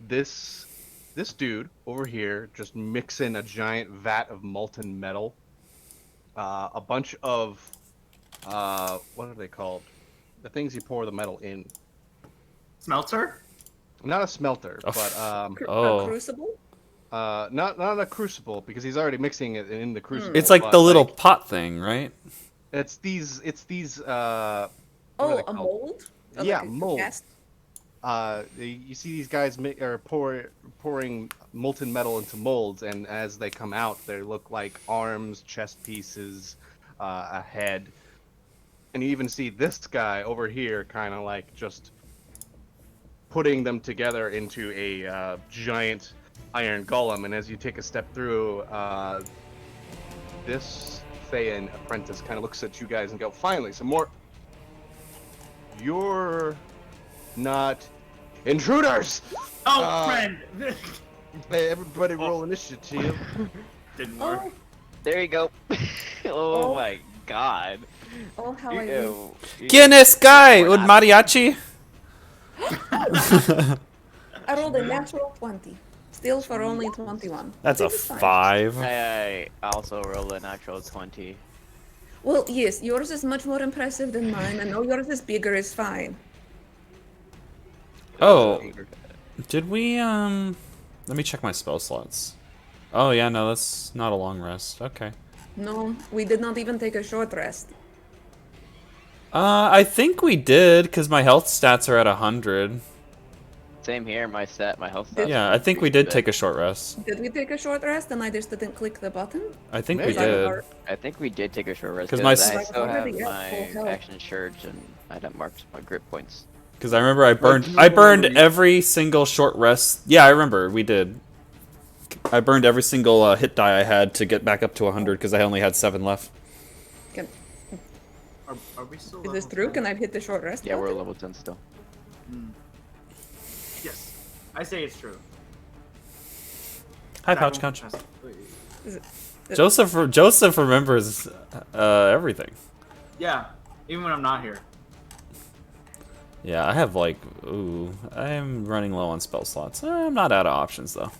this dude over here just mixing a giant vat of molten metal, a bunch of what are they called? The things you pour the metal in. Smelter? Not a smelter, Oh, but A oh. crucible? not a crucible because he's already mixing it in the crucible. It's like but the little pot thing, right? it's these what are Oh, they a called? mold? Yeah, Like a mold. cast? You see these guys pouring molten metal into molds, and as they come out, they look like arms, chest pieces, a head, and you even see this guy over here, kind of like just putting them together into a giant iron golem. And as you take a step through, this Thayan apprentice kind of looks at you guys and go, "Finally, some more. You're not intruders." Oh, friend! Hey, everybody, roll initiative. Didn't work. Oh, There you go. Oh my god. oh, how I wish. Ew. Guinness guy We're with not- mariachi. I rolled a natural 20. Still for only 21. That's a This is fine. 5. I also rolled a natural 20. Well, yes, yours is much more impressive than mine. I know yours is bigger, is fine. Oh, did we let me check my spell slots. Oh yeah, no, that's not a long rest. Okay. No, we did not even take a short rest. I think we did because my health stats are at 100. Same here, my health stats. Yeah, I think we did take a short rest. Did we take a short rest and I just didn't click the button? I think we Maybe. did. I think we did take a short rest 'Cause because my I s- still have Already at my full health. action surge and I don't mark my grip points. Because I remember I burned do you remember every single short rest. Yeah, I remember we did. I burned every single hit die I had to get back up to 100 because I only had 7 left. Can, Are we still is this level true? 10? Can I hit the short rest Yeah, we're button? level 10 still. Yes. I say it's true. Hi, That Pouch won't Couch. contest it. Joseph remembers everything. Yeah, even when I'm not here. Yeah, I have like, ooh, I'm running low on spell slots. I'm not out of options though.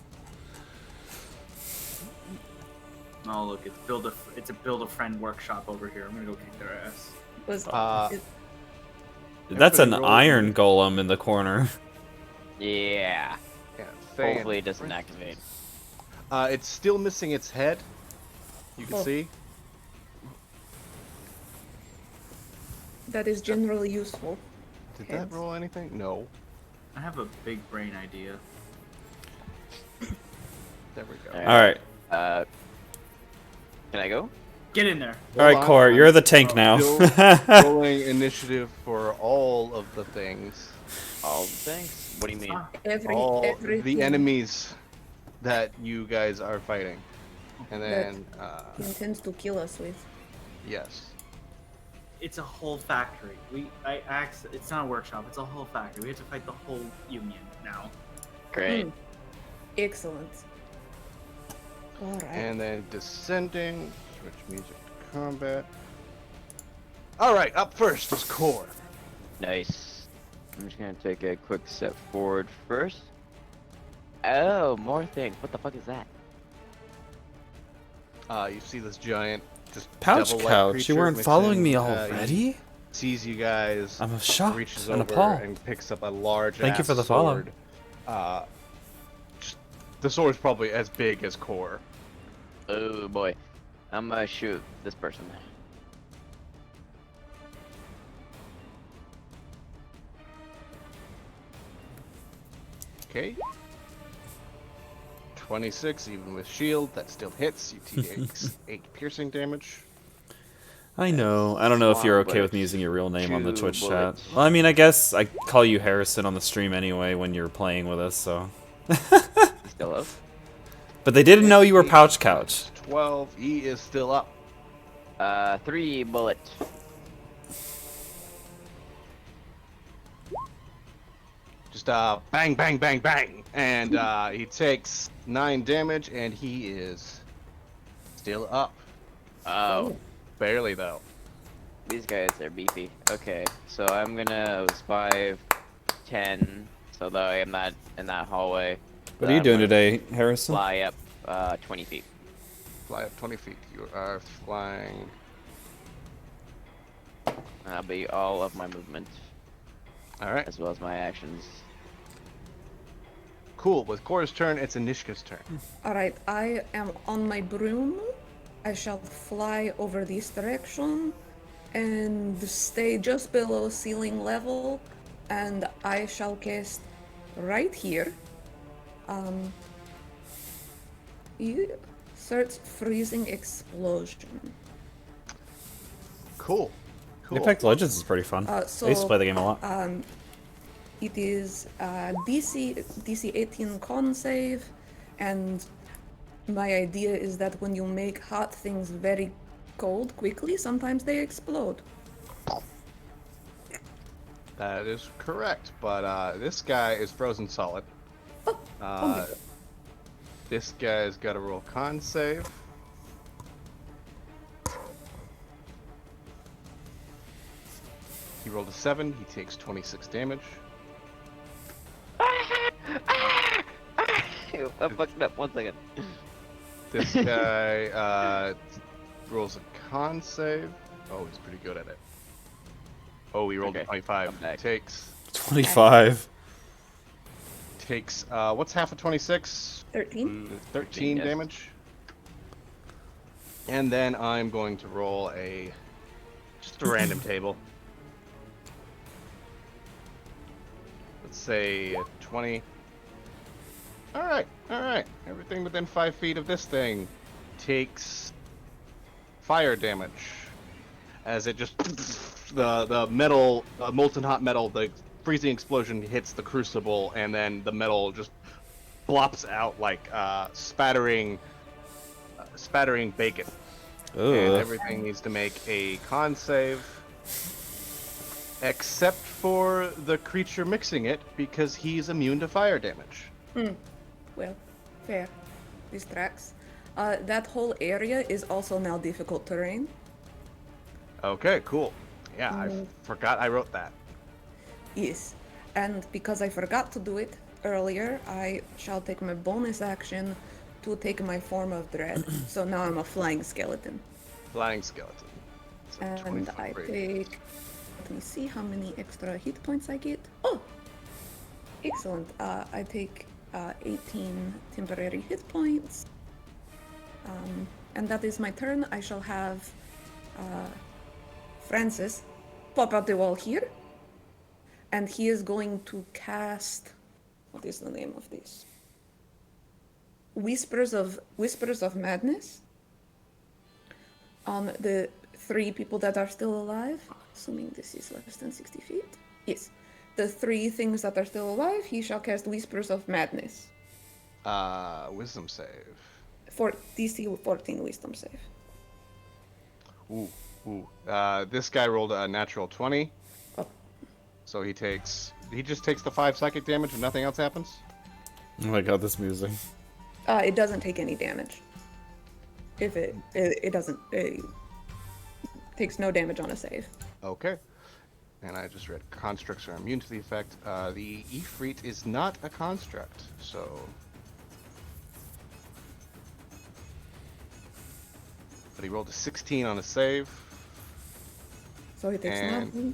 Oh look, it's a build a friend workshop over here. I'm gonna go kick their ass. Was, Uh, That's an Everybody roll. iron golem in the corner. Yeah. Yeah, Thayan. Hopefully it doesn't activate. It's still missing its head. You can Oh. see. that is generally useful. Did Heads. that roll anything? No. I have a big brain idea. There we go. Alright. All right, Can I go? Get in there. all right, Hold on, Core, I'm you're the tank now. Still rolling initiative for all of the things. All the things? What do you mean? Ah, All Everything the enemies that you guys are fighting. And then, he intends to kill us with. yes. it's a whole factory. It's not a workshop. It's a whole factory. We have to fight the whole union now. Great. Hmm. Excellent. Alright. And then descending, switch music to combat. Alright, up first is Core. Nice. I'm just gonna take a quick step forward first. Oh, more things. What the fuck is that? You see this giant, just Pouch devil-like Couch, creature you weren't mixed following in, me he already? sees you guys, I'm shocked reaches and over appalled. and picks up a large Thank you for the follow. sword. The sword's probably as big as Core. Oh boy. I'm gonna shoot this person. Okay. 26, even with shield, that still hits. You take 8 piercing damage. I know. I don't know if you're One okay with bullet. me using your real name on the Two Twitch chat. bullets. Well, I mean, I guess I call you Harrison on the stream anyway when you're playing with us, so. Still up? But they didn't know you were Pouch Couch. 12, he is still up. 3 bullet. Just bang, bang, bang, bang. And he takes 9 damage, and he is still up. Oh. Barely, though. These guys are beefy. Okay, so I'm gonna. It was 5, 10, So though I am not in that hallway. What are you I'm doing gonna today, Harrison? Fly up 20 feet. Fly up 20 feet. You are flying. That'll be all of my movement, All right. as well as my actions. Cool. With Cora's turn, it's Anishka's turn. Alright, I am on my broom. I shall fly over this direction and stay just below ceiling level, and I shall cast right here. You search freezing explosion. Cool. Cool. Apex Legends is pretty fun. I used to so, play the game a lot. It is DC 18 con save, and my idea is that when you make hot things very cold quickly, sometimes they explode. That is correct, but this guy is frozen solid. Oh, This guy's got to roll con save. He rolled a 7. He takes 26 damage. I fucked up. 1 second. This guy rolls a con save. Oh, he's pretty good at it. Oh, he rolled a Okay, 25. I'm back. Takes 25. what's half of 26? 13. 13 yes. damage. And then I'm going to roll just a random table. Let's say 20. All right. Everything within 5 feet of this thing takes fire damage, as it just the metal, molten hot metal, the freezing explosion hits the crucible, and then the metal just blops out like spattering bacon. And Ugh. everything needs to make a con save, except for the creature mixing it, because he's immune to fire damage. Well, fair. This tracks. That whole area is also now difficult terrain. Okay, cool. Yeah, I forgot I wrote that. Yes. And because I forgot to do it earlier, I shall take my bonus action to take my form of dread. So now I'm a flying skeleton. Flying skeleton. So And 25 I radius. take. Let me see how many extra hit points I get. Oh! Excellent. I take 18 temporary hit points. And that is my turn. I shall have Francis pop out the wall here. And he is going to cast. What is the name of this? Whispers of Madness on the 3 people that are still alive. Assuming this is less than 60 feet. Yes. The 3 things that are still alive, he shall cast Whispers of Madness. Wisdom save. For DC 14 Wisdom save. Ooh. This guy rolled a natural 20. Oh. So he just takes the 5 psychic damage and nothing else happens? Oh my god, this music. It doesn't take any damage. If it doesn't, it takes no damage on a save. Okay. And I just read constructs are immune to the effect. The Ifrit is not a construct, so... But he rolled a 16 on a save. So he takes And- nothing.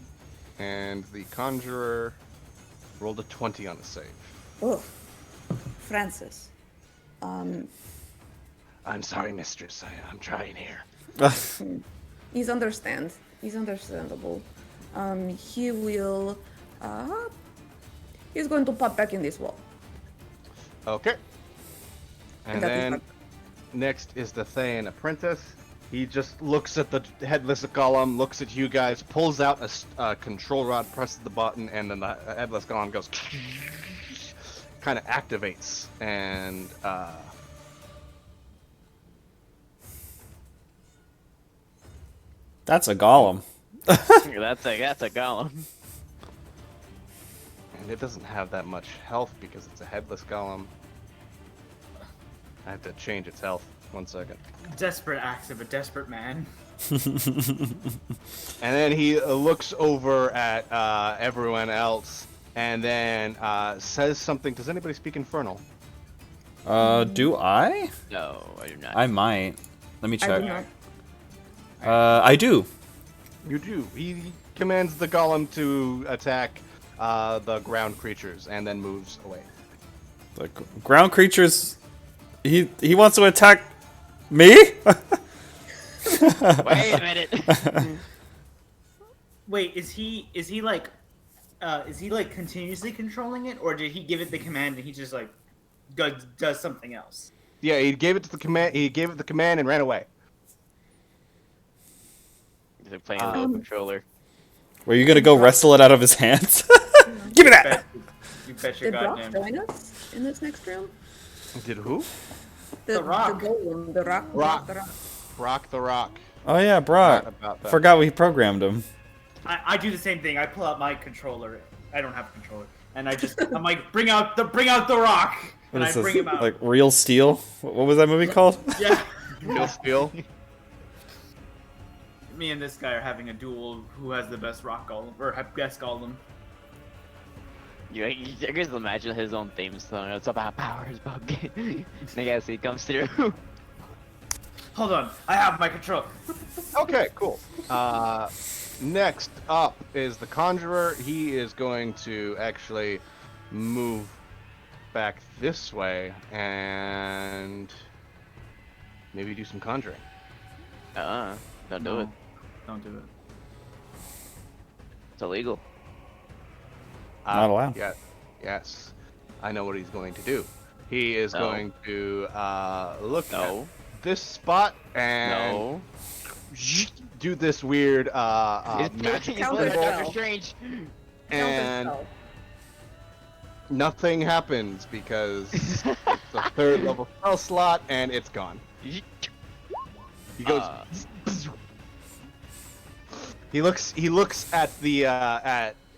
And the Conjurer rolled a 20 on a save. Oh, Francis. I'm sorry, mistress. I'm trying here. He's understandable. He will, he's going to pop back in this wall. Okay. And that is then what- next is the Thayan Apprentice. He just looks at the headless golem, looks at you guys, pulls out a control rod, presses the button, and then the headless golem goes, kind of activates, and That's a golem. that's a golem. and it doesn't have that much health because it's a headless golem. I have to change its health. 1 second. Desperate acts of a desperate man. And then he looks over at everyone else and then says something. Does anybody speak Infernal? Do I? No, I do not. I might. Let me I do check. not. I do. You do. He commands the golem to attack the ground creatures and then moves away. The ground creatures. He wants to attack me. Wait a minute. Wait, is he like continuously controlling it, or did he give it the command and he just like does something else? Yeah, he gave it to the command. He gave it the command and ran away. They're playing a little controller. Were you gonna go wrestle it out of his hands? Give me that. You bet your Did Rock goddamn. join us in this next room? Did who? The Rock. The golem, the rock. Rock. The rock. Brock the Rock. Oh yeah, Brock. Forgot about that. Forgot we programmed him. I do the same thing. I pull out my controller. I don't have a controller, and I'm like, bring out the Rock, What and I is this? bring him out. Like Real Steel? What was that movie called? Yeah. Real steel. Me and this guy are having a duel. Who has the best rock golem or best golem? You can just imagine his own theme song. It's about powers, bug. I guess he comes through. Hold on, I have my control. Okay, cool. Next up is the Conjurer. He is going to actually move back this way and maybe do some conjuring. Don't do No. it. Don't do it. It's illegal. Not allowed. Yeah, yes. I know what he's going to do. He is No. going to look No. at this spot and No. do this weird He's magic playing Counter Doctor spell. Strange. and Counterspell. nothing happens because it's a third level spell slot and it's gone. He goes. He looks at the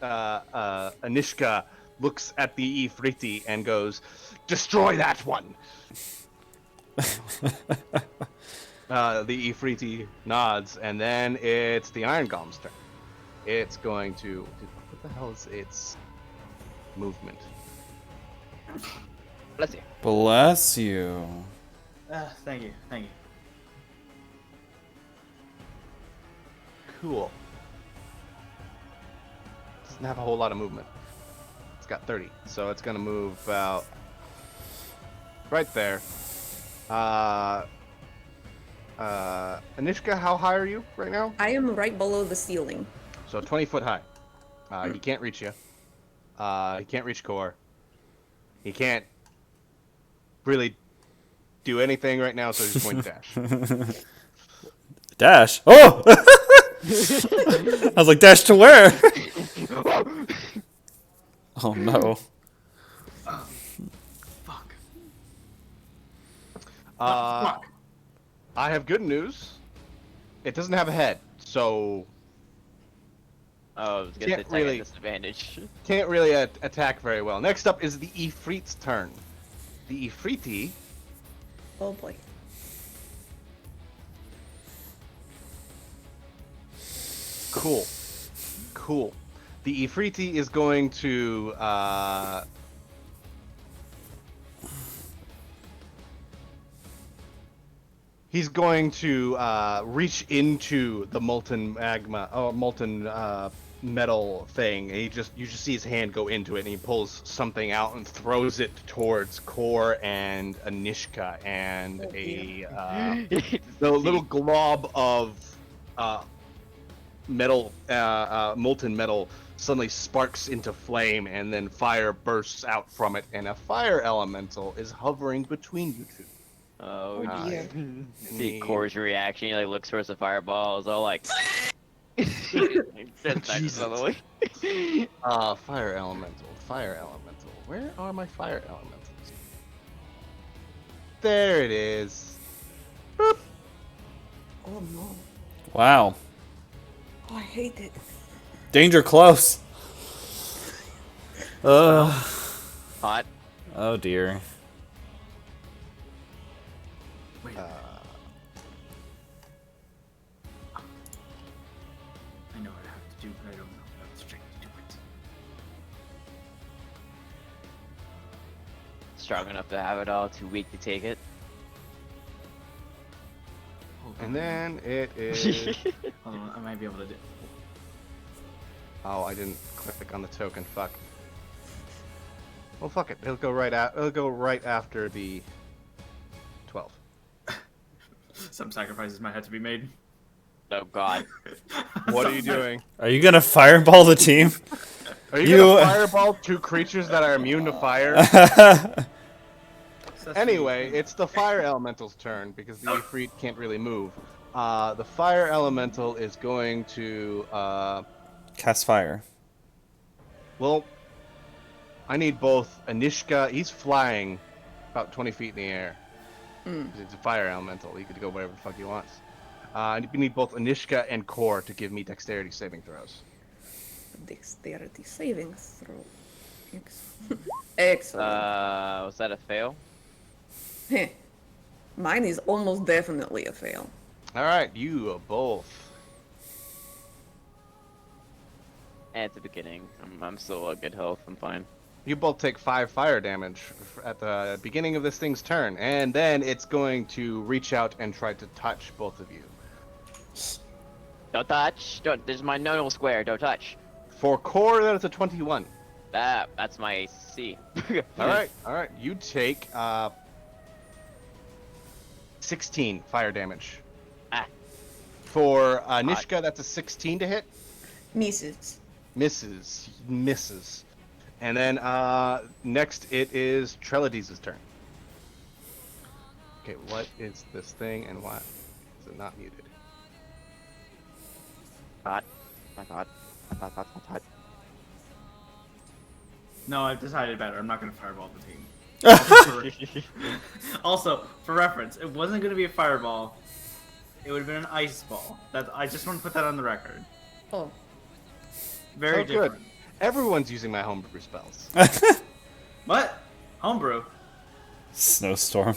Anishka, looks at the Ifriti and goes, "Destroy that one." The Ifriti nods, and then it's the Iron Golem's turn. It's going to. What the hell is its movement? Let's see. Bless you. Thank you. Cool. Doesn't have a whole lot of movement. It's got 30, so it's gonna move about right there. Anishka, how high are you right now? I am right below the ceiling. So 20 foot high. He can't reach you. He can't reach core. He can't really do anything right now, so he's going to dash. Dash. Oh! I was like, dash to where? Oh no. Fuck. I have good news. It doesn't have a head, so Oh, I was gonna Can't say attack really- at disadvantage. can't really attack very well. Next up is the Ifrit's turn. The Ifriti Oh boy. Cool. The Ifriti is going to he's going to reach into the molten magma, molten metal thing. And you just see his hand go into it, and he pulls something out and throws it towards Core and Anishka, and Oh, the little glob of metal, molten metal, suddenly sparks into flame, and then fire bursts out from it, and a fire elemental is hovering between you two. Oh, Uh, dear. see Core's reaction. He like looks towards the fireballs, all like. That's Jesus. out of the way. Fire elemental. Where are my fire elementals? There it is. Boop. Oh no. Wow. Oh, I hate it. Danger close. Hot. Oh dear. Wait. I know what I have to do, but I don't know if I have the strength to do it. strong enough to have it all, too weak to take it. And then it is. Hold on, I might be able to do. Oh, I didn't click on the token. Fuck. Well, fuck it. It'll go right out. It'll go right after the 12. Some sacrifices might have to be made. Oh god. What are you doing? Are you gonna fireball the team? Are you gonna fireball 2 creatures that are immune to fire? Anyway, it's the fire elemental's turn because the Ifrit can't really move. The fire elemental is going to. Cast fire. Well, I need both Anishka. He's flying about 20 feet in the air. It's a fire elemental. He could go wherever the fuck he wants. We need both Anishka and Core to give me dexterity saving throws. Dexterity saving throw. Excellent. Was that a fail? Heh. Mine is almost definitely a fail. All right, you both. At the beginning, I'm still at good health. I'm fine. You both take 5 fire damage at the beginning of this thing's turn, and then it's going to reach out and try to touch both of you. Don't touch. Don't. There's my no square. Don't touch. For Core, that is a 21. That's my AC. All right. You take 16 fire damage. Ah. For Nishka, that's a 16 to hit. Misses. Misses. And then next it is Treladies' turn. Okay, what is this thing and why is it not muted? Hot. No, I've decided better. I'm not gonna fireball the team. Also, for reference, it wasn't gonna be a fireball. It would have been an ice ball. I just want to put that on the record. Oh. Very Oh, different. good. Everyone's using my homebrew spells. What? Homebrew? Snowstorm.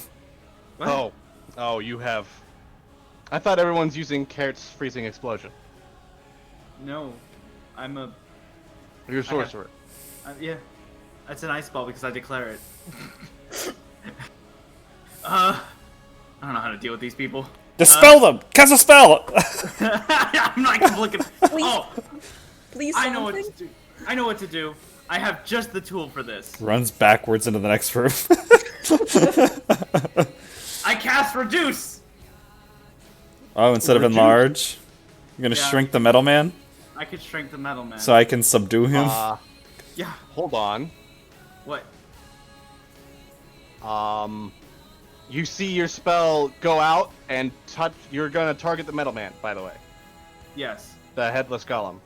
What? Oh, you have. I thought everyone's using Carrot's freezing explosion. No, I'm a. You're a sorcerer. Yeah, that's an ice ball because I declare it. I don't know how to deal with these people. Dispel them! Cast a spell! I'm not even looking. Oh, Please. I know what something? to do. I know what to do. I have just the tool for this. Runs backwards into the next room. I cast reduce. Oh, instead of Reduce? enlarge? You're gonna Yeah. shrink the metal man? I could shrink the metal man. So I can subdue him? Yeah. Hold on. What? You see your spell go out and touch. You're gonna target the metal man, by the way. Yes. The headless golem.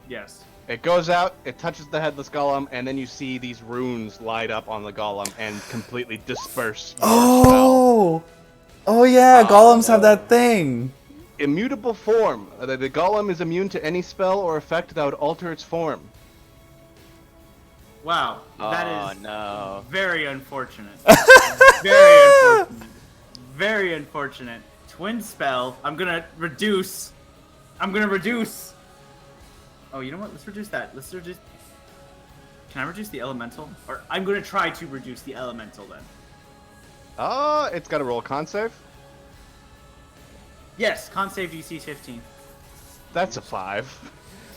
Yes. It goes out, it touches the headless golem, and then you see these runes light up on the golem and completely disperse your spell. Oh! Oh yeah, golems have that thing! Immutable form. The golem is immune to any spell or effect that would alter its form. Wow. That Oh is no. very unfortunate. Very unfortunate. Very unfortunate. Twin spell. I'm gonna reduce. Oh, you know what? Let's reduce that. Let's reduce. Can I reduce the elemental? Or I'm gonna try to reduce the elemental then. It's got to roll a con save. Yes, con save DC 15. That's a 5.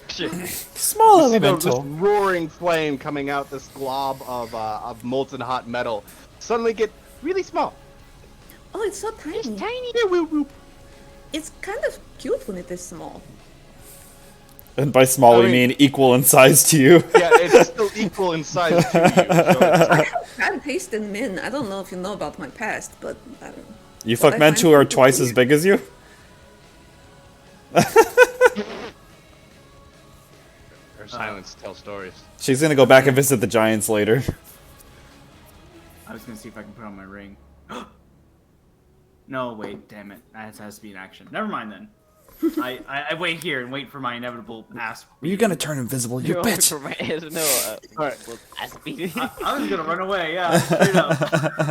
Small See this elemental. roaring flame coming out this glob of molten hot metal suddenly get really small. Oh, it's so tiny. Yeah, whoop, whoop. It's kind of cute when it is small. And by small, I we mean- mean equal in size to you. Yeah, it's still equal in size to you. So it's, Bad taste in men. I don't know if you know about my past, but You But fuck I men find who are people twice as weird. big as you? her silence tells stories. She's gonna go back and visit the giants later. I was gonna see if I can put on my ring. No, wait, damn it. That has to be an action. Never mind then. I wait here and wait for my inevitable ass. You're gonna turn invisible, you bitch! Alright. I was gonna run away, yeah, straight up.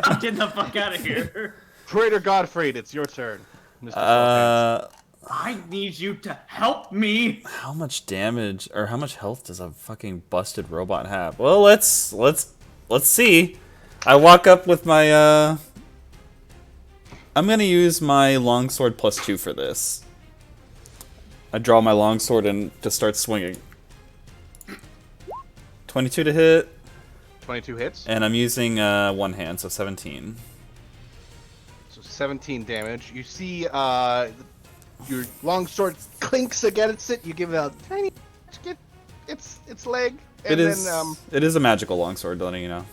I'm getting the fuck out of here. Praetor Godfried, it's your turn. Mr. Sweatpants. I need you to help me. How much damage or how much health does a fucking busted robot have? Well, let's see. I walk up with my, I'm gonna use my longsword +2 for this. I draw my longsword and just start swinging. 22 to hit. 22 hits. And I'm using one hand, so 17. So 17 damage. You see your longsword clinks against it. You give it a tiny get its leg. And It is a magical longsword, letting you know.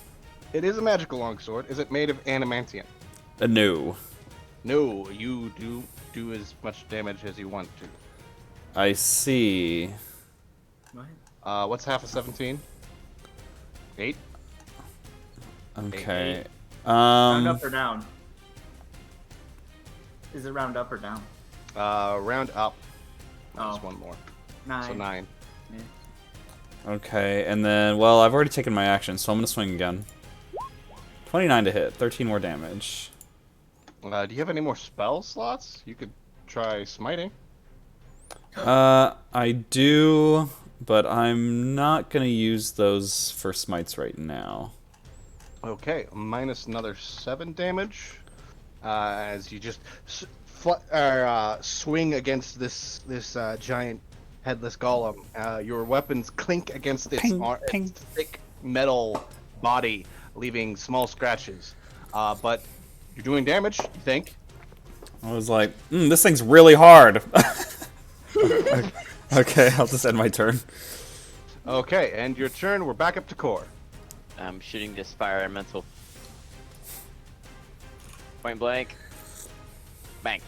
It is a magical longsword. Is it made of adamantium? No. No, you do as much damage as you want to. I see. What? What's half of 17? 8? Okay. Round up or down? Is it round up or down? Round up. Oh. Just one more. 9. So 9. Yeah. Okay, and then, well, I've already taken my action, so I'm gonna swing again. 29 to hit, 13 more damage. Do you have any more spell slots? You could try smiting. I do, but I'm not gonna use those for smites right now. Okay, minus another 7 damage. As you just swing against this giant headless golem. Your weapons clink against its, Ping, ping. its thick metal body, leaving small scratches. But you're doing damage, you think? I was like, this thing's really hard. Okay, I'll just end my turn. Okay, and your turn. We're back up to core. I'm shooting this fire elemental. Point blank. Bang.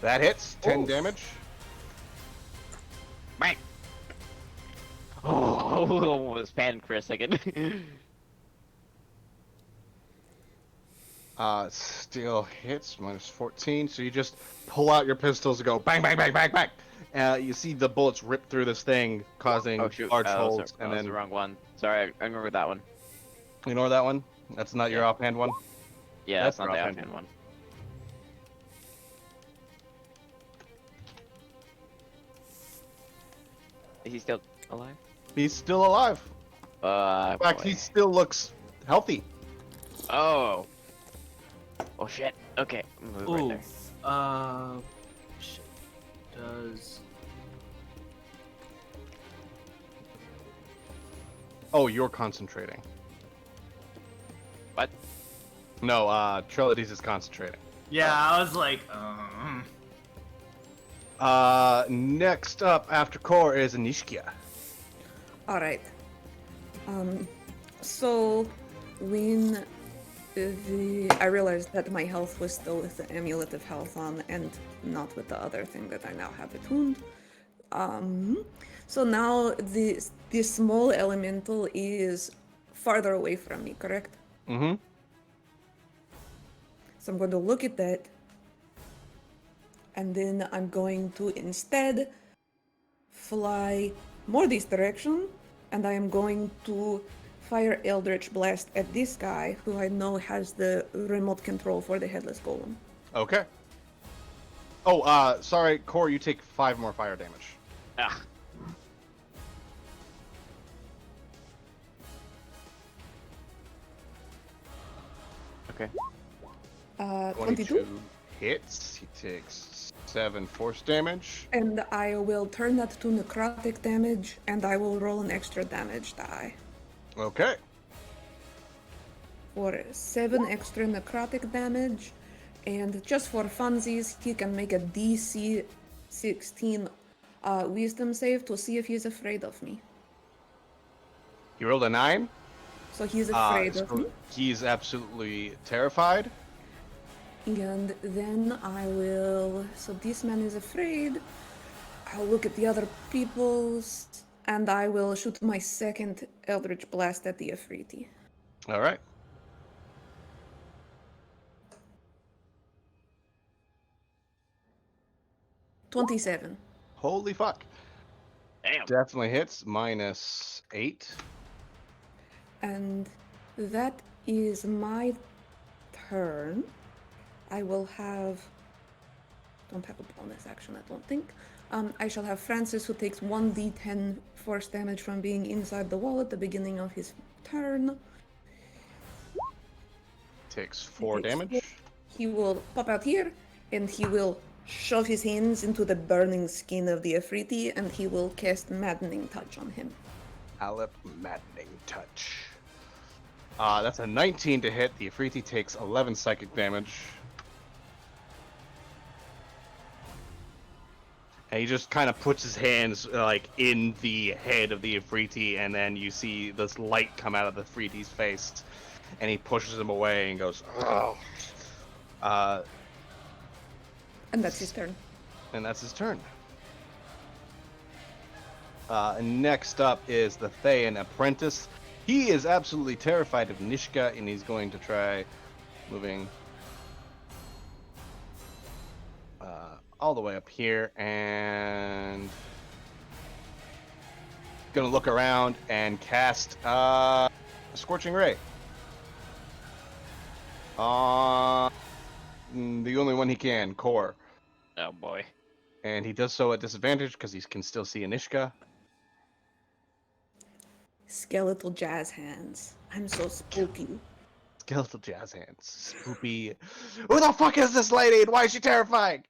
That hits. 10 Oof. damage. Bang. Oh, almost panicked for a second. Still hits. Minus 14. So you just pull out your pistols and go bang, bang, bang, bang, bang. You see the bullets rip through this thing, causing Oh shoot! large That holes. was And the then wrong one. Sorry, I remember that one. ignore that one. That's not your Yeah. offhand one. Yeah, That's that's not the rough, offhand one. Is he still alive? He's still alive. In fact, Boy. he still looks healthy. Oh. Oh shit. Okay. Move right Ooh. there. Shit. Does. Oh, you're concentrating. What? No, Trellides is concentrating. Yeah, I was like, Next up after core is Anishkia. Alright. So when I realized that my health was still with the amulet of health on and not with the other thing that I now have attuned. So now this small elemental is farther away from me, correct? Mm-hmm. So I'm going to look at that. And then I'm going to instead fly more this direction. And I am going to fire Eldritch Blast at this guy who I know has the remote control for the Headless Golem. Okay. Oh, sorry, core, you take 5 more fire damage. Ah. Okay. 22. Hits. He takes 7 force damage. And I will turn that to necrotic damage, and I will roll an extra damage die. Okay. For 7 extra necrotic damage, and just for funsies, he can make a DC 16 wisdom save to see if he's afraid of me. He rolled a 9. So he's afraid of me. He's absolutely terrified. And then I will. So this man is afraid. I'll look at the other people's, and I will shoot my second Eldritch Blast at the Afriti. All right. $27. Holy fuck. Damn. Definitely hits. Minus 8. And that is my turn. I will have. Don't have a bonus action, I don't think. I shall have Francis, who takes 1d10 force damage from being inside the wall at the beginning of his turn. Takes He 4 takes damage. 4. He will pop out here, and he will shove his hands into the burning skin of the Afriti, and he will cast Maddening Touch on him. Alep Maddening Touch. That's a 19 to hit. The Afriti takes 11 psychic damage. And he just kind of puts his hands like in the head of the Afriti, and then you see this light come out of the Afriti's face, and he pushes him away and goes, "Oh." And that's his turn. And that's his turn. Next up is the Thayan Apprentice. He is absolutely terrified of Nishka, and he's going to try moving all the way up here, and gonna look around and cast Scorching Ray. The only one he can, Core. Oh boy. And he does so at disadvantage because he can still see Anishka. Skeletal jazz hands. I'm so spooky. Skeletal jazz hands. Spoopy. Who the fuck is this lady and why is she terrifying?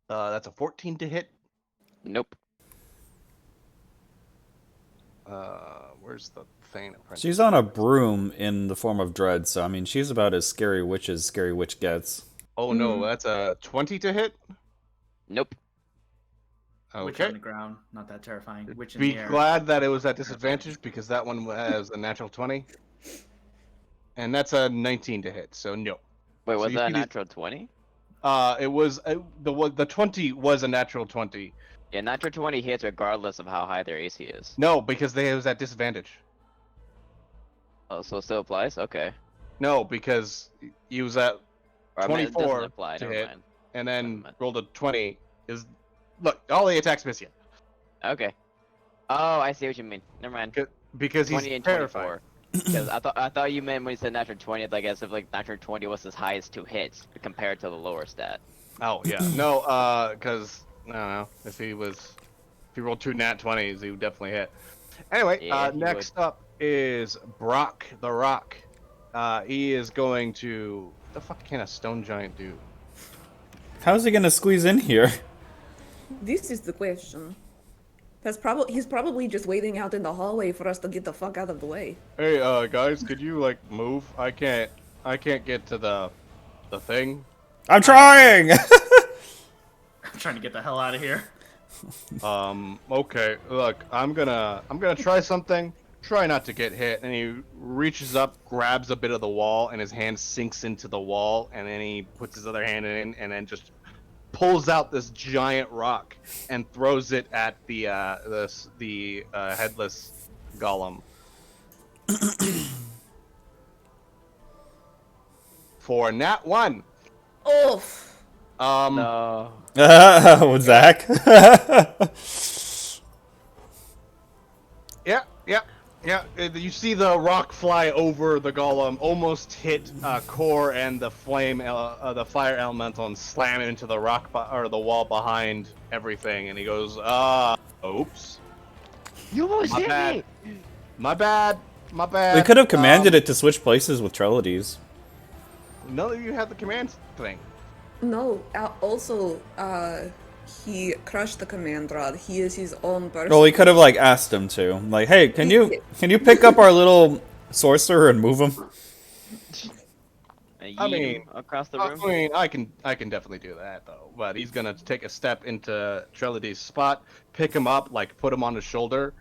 That's a 14 to hit. Nope. Where's the Thane Apprentice? She's on a broom in the form of Dread, so I mean, she's about as scary witch as scary witch gets. Oh no, that's a 20 to hit. Nope. Witch Okay. on the ground, not that terrifying. Witch in Be the air. glad that it was at disadvantage because that one has a natural 20. And that's a 19 to hit, so no. Wait, So was you that a see these- natural 20? It was the 20 was a natural 20. Yeah, natural 20 hits regardless of how high their AC is. No, because it was at disadvantage. Oh, so it still applies? Okay. No, because he was at Or I meant it doesn't 24 apply, to never hit, mind. and Never then mind. rolled a 20. Is look, all the attacks miss you Okay. Oh, I see what you mean. Never mind. because 20 he's and terrified. 24. Because I thought you meant when you said natural 20, like as if like natural 20 was his highest 2 hits compared to the lower stat. Oh yeah, no, because I don't know if he rolled 2 nat 20s, he would definitely hit. Anyway, Yeah, he next up is Brock the Rock. He is going to. What the fuck can a stone giant do? How's he gonna squeeze in here? This is the question. He's probably just waiting out in the hallway for us to get the fuck out of the way. Hey, guys, could you like move? I can't get to the thing. I'm trying! I'm trying to get the hell out of here. Okay, look, I'm gonna try something. Try not to get hit. And he reaches up, grabs a bit of the wall, and his hand sinks into the wall. And then he puts his other hand in, and then just pulls out this giant rock and throws it at the headless golem. For nat 1. Oof! No. Zach? Yeah. You see the rock fly over the golem, almost hit Core and the the fire elemental, and slam it into the or the wall behind everything. And he goes, oops, You almost my hit bad, me! my bad, my bad. We could have commanded it to switch places with Trellides. None of you have the command thing. No, he crushed the command rod. He is his own person. Well, we could have like asked him to, like, hey, can you pick up our little sorcerer and move him? I mean, across the room. I can definitely do that though. But he's gonna take a step into Trellides' spot, pick him up, like put him on his shoulder,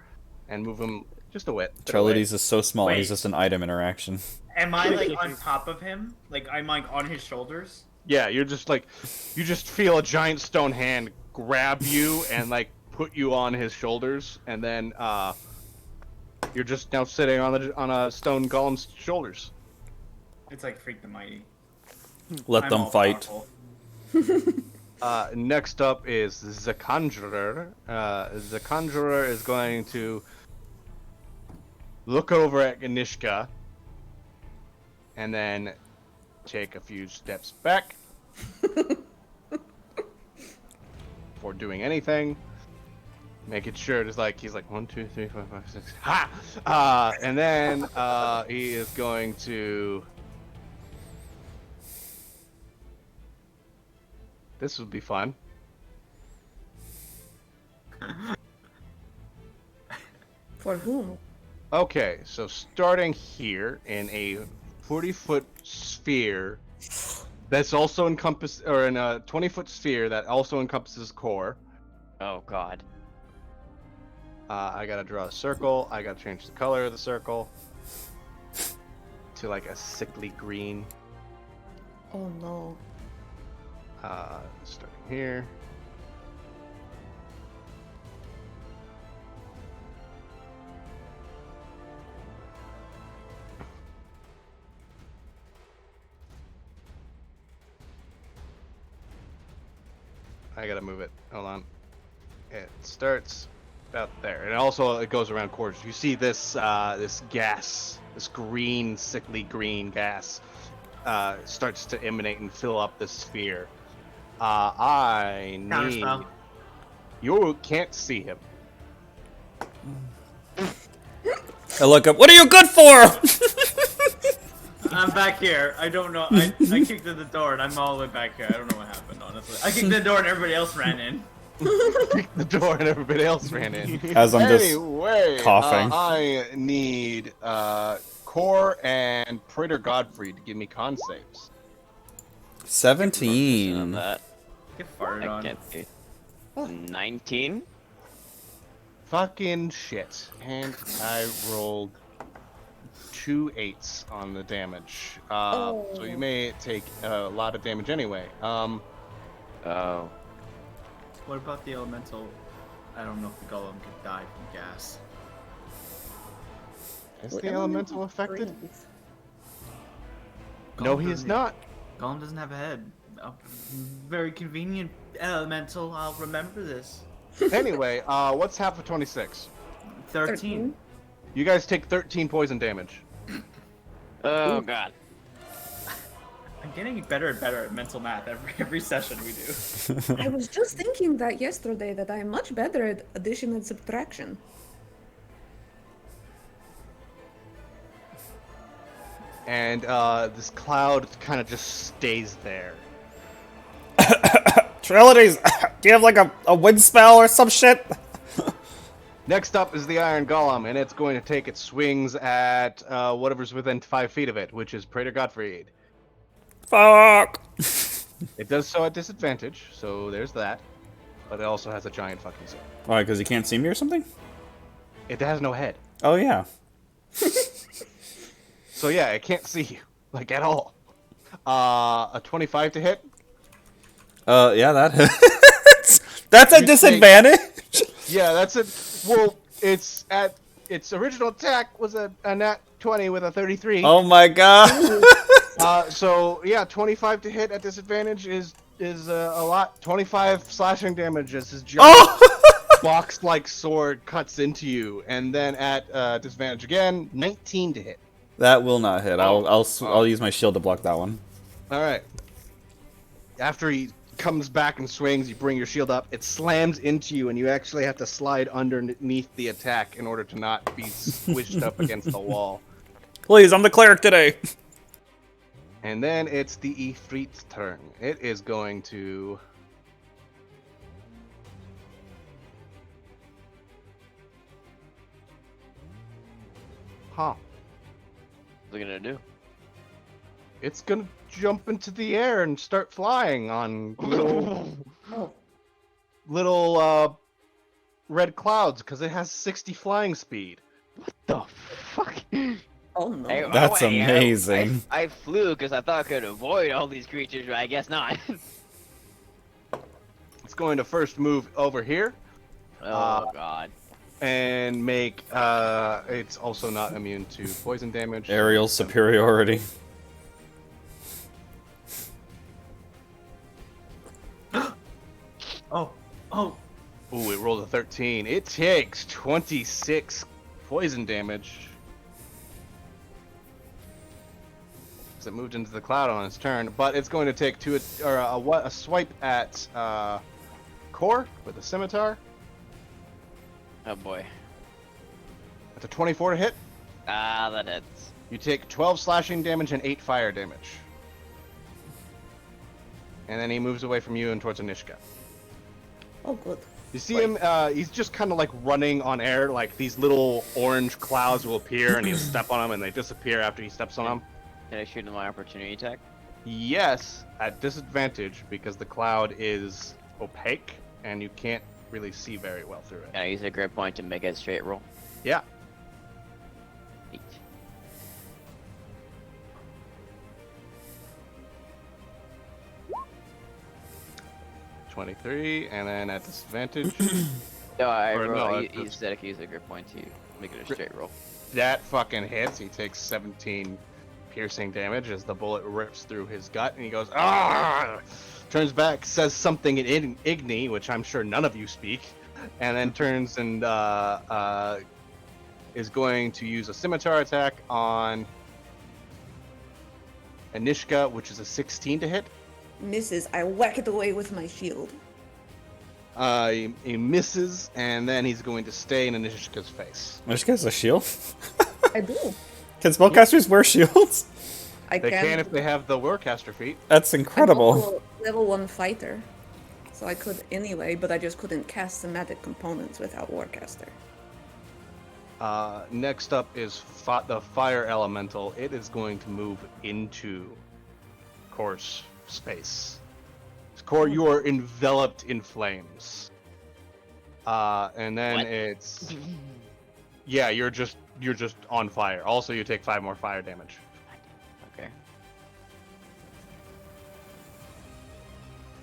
and move him just a bit. Trellides is so small; Wait. he's just an item interaction. Am I like on top of him? Like I'm like on his shoulders? Yeah, you're just like, you just feel a giant stone hand grab you and like put you on his shoulders, and then you're just now sitting on a stone golem's shoulders. It's like Freak the Mighty. Let I'm them all fight. powerful. Next up is the Conjurer. The Conjurer is going to look over at Ganishka and then take a few steps back Before doing anything, making sure it's like he's like 1, 2, 3, 4, 5, 6. Ha! And then he is going to. This would be fun. For whom? Okay, so starting here in a 40-foot sphere that's also encompassed, or in a 20-foot sphere that also encompasses core. Oh god. I gotta draw a circle. I gotta change the color of the circle to like a sickly green. Oh no. Starting here. I gotta move it. Hold on. It starts about there, and also it goes around corners. You see this this gas, this green, sickly green gas, starts to emanate and fill up the sphere. I need. Counterspell. You can't see him. I look up. What are you good for? I'm back here. I don't know. I kicked in the door and I'm all the way back here. I don't know what happened, honestly. I kicked in the door and everybody else ran in. The door and everybody else ran in. As I'm just Anyway, coughing. I need Core and Praetor Godfrey to give me con saves. 17. That Get farted I on. can't be. 19. Fucking shit. And I rolled 2 8s on the damage. So you may take a lot of damage anyway. Oh. What about the elemental? I don't know if the golem could die from gas. Is What the elemental affected? No, Golem he is doesn't- not. Golem doesn't have a head. Very convenient elemental. I'll remember this. Anyway, what's half of 26? 13. You guys take 13 poison damage. Oh god. I'm getting better and better at mental math every session we do. I was just thinking that yesterday that I'm much better at addition and subtraction. And this cloud kind of just stays there. Trinities, do you have like a wind spell or some shit? Next up is the Iron Golem, and it's going to take its swings at whatever's within 5 feet of it, which is Praetor Godfrey. Fuck. It does so at disadvantage, so there's that. But it also has a giant fucking sword. Why, because you can't see me or something? It has no head. Oh, yeah. So yeah, it can't see you, like at all. A 25 to hit? Yeah, that that's a You disadvantage. Yeah, that's it. Well, it's at its original attack was a nat 20 with a 33. Oh my god. So yeah, 25 to hit at disadvantage is a lot. 25 slashing damage as his giant Oh! box-like sword cuts into you, and then at disadvantage again, 19 to hit. That will not hit. Oh. I'll use my shield to block that one. All right. After he comes back and swings, you bring your shield up. It slams into you, and you actually have to slide underneath the attack in order to not be squished up against the wall. Please, I'm the cleric today. And then it's the Ifrit's turn. It is going to... Huh. What's it gonna do? It's gonna jump into the air and start flying on Oh, little red clouds because it has 60 flying speed. The fuck? oh no. Hey, That's wait, amazing. I flew because I thought I could avoid all these creatures, but I guess not. It's going to first move over here Oh god. and make it's also not immune to poison damage. Aerial superiority. Oh, oh. Ooh, it rolled a 13. It takes 26 poison damage. because it moved into the cloud on its turn. But it's going to take a swipe at Core with a scimitar. Oh boy. That's a 24 to hit. Ah, that hits. You take 12 slashing damage and 8 fire damage. And then he moves away from you and towards Anishka. Oh, good. You see him, he's just kind of like running on air, like these little orange clouds will appear and he'll step on them and they disappear after he steps on them. Can I shoot him my opportunity attack? Yes, at disadvantage because the cloud is opaque and you can't really see very well through it. Can I use a grit point to make it a straight roll? Yeah. 8. .23, and then at disadvantage, No, it's you said I could use a grit point to make it a straight roll. that fucking hits. He takes 17 piercing damage as the bullet rips through his gut, and he goes, ah! Turns back, says something in Igni, which I'm sure none of you speak, and then turns and is going to use a scimitar attack on Anishka, which is a 16 to hit. Misses. I whack it away with my shield. He misses, and then he's going to stay in Anishka's face. This guy's a shield? I do. Can spellcasters wear shields? I They can if they have the Warcaster feat. That's I'm incredible. also a level 1 fighter. So I could anyway, but I just couldn't cast somatic components without Warcaster. Next up is the Fire Elemental. It is going to move into Core's space. Core, you are enveloped in flames. And then What? it's... Yeah, you're just on fire. Also, you take 5 more fire damage. Okay.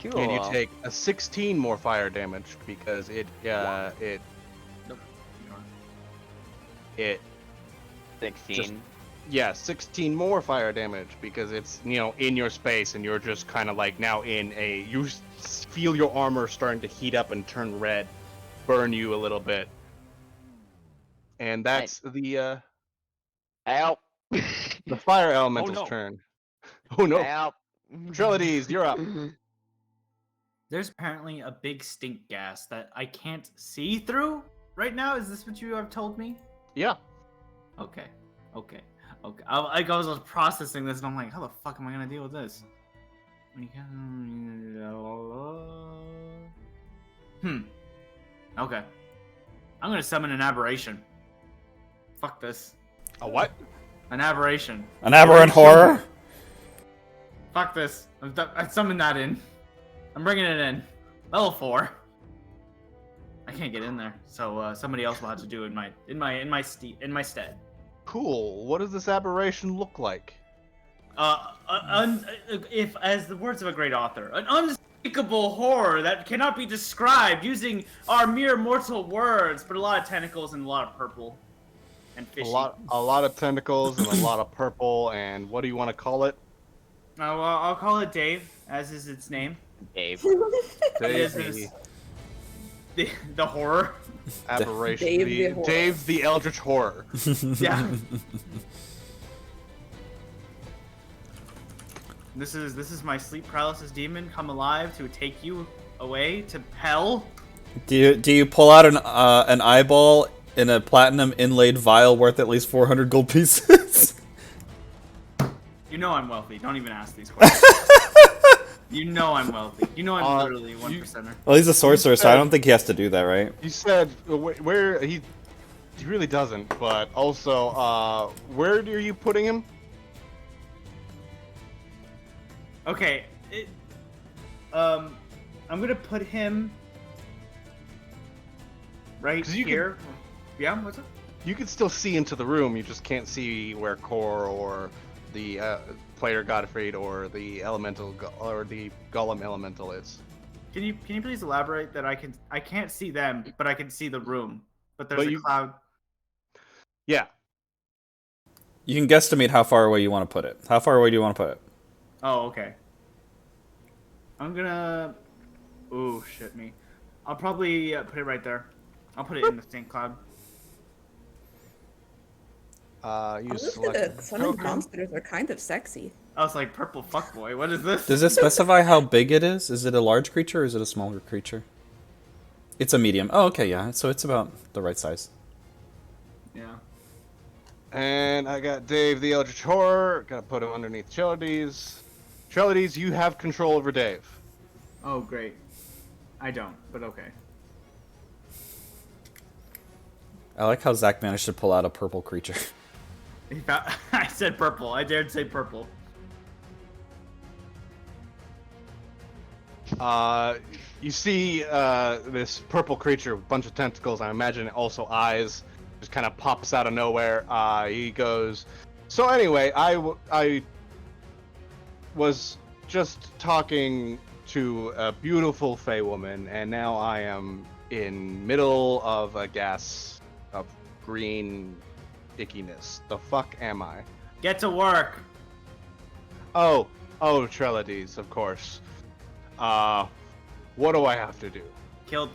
Cool. And you take a 16 more fire damage because it Nope. it 16. yeah, 16 more fire damage because it's, in your space and you're just kind of like now you feel your armor starting to heat up and turn red, burn you a little bit. And that's the Help! fire elemental's no. turn. Oh no. Help! Trelides, you're up. There's apparently a big stink gas that I can't see through right now. Is this what you have told me? Yeah. Okay. I was processing this and I'm like, how the fuck am I gonna deal with this? Okay. I'm gonna summon an aberration. Fuck this. A what? An aberration. An aberrant horror? Fuck this. I summoned that in. I'm bringing it in. Level 4. I can't get in there, so somebody else will have to do it in my stead. Cool. What does this aberration look like? If, as the words of a great author, an unspeakable horror that cannot be described using our mere mortal words, but a lot of tentacles and a lot of purple and fishy. A lot of tentacles and a lot of purple, and what do you want to call it? Well, I'll call it Dave, as is its name. Dave. Is Dave, the horror. aberration. Dave the horror. Dave the Eldritch Horror. Yeah. This is my sleep paralysis demon come alive to take you away to hell. Do you pull out an eyeball in a platinum inlaid vial worth at least 400 gold pieces? You know I'm wealthy. Don't even ask these questions. You know I'm wealthy. You know I'm literally 1%er. Well, he's a sorcerer, so I don't think he has to do that, right? You said where he really doesn't, but also where are you putting him? Okay. I'm gonna put him right 'Cause you here. Yeah, what's up? You can still see into the room. You just can't see where Core or the player Godfrey or the elemental or the golem elemental is. Can you please elaborate that I can't see them, but I can see the room. But there's But a cloud. Yeah. You can guesstimate how far away you want to put it. How far away do you want to put it? Oh, okay. I'm gonna. Ooh, shit me. I'll probably put it right there. I'll put it in the stink cloud. You Honestly, select the a summon token. monsters are kind of sexy. I was like, purple fuckboy. What is this? Does it specify how big it is? Is it a large creature or is it a smaller creature? It's a medium. Oh, okay, yeah. So it's about the right size. Yeah. And I got Dave the Eldritch Horror. Gotta put him underneath Trellides. Trellides, you have control over Dave. Oh, great. I don't, but okay. I like how Zach managed to pull out a purple creature. I said purple. I dared say purple. You see this purple creature, with a bunch of tentacles. I imagine also eyes. Just kind of pops out of nowhere. He goes. So anyway, I was just talking to a beautiful Fey woman, and now I am in middle of a gas of green ickiness. The fuck am I? Get to work. Oh, Trellides, of course. What do I have to do? Kill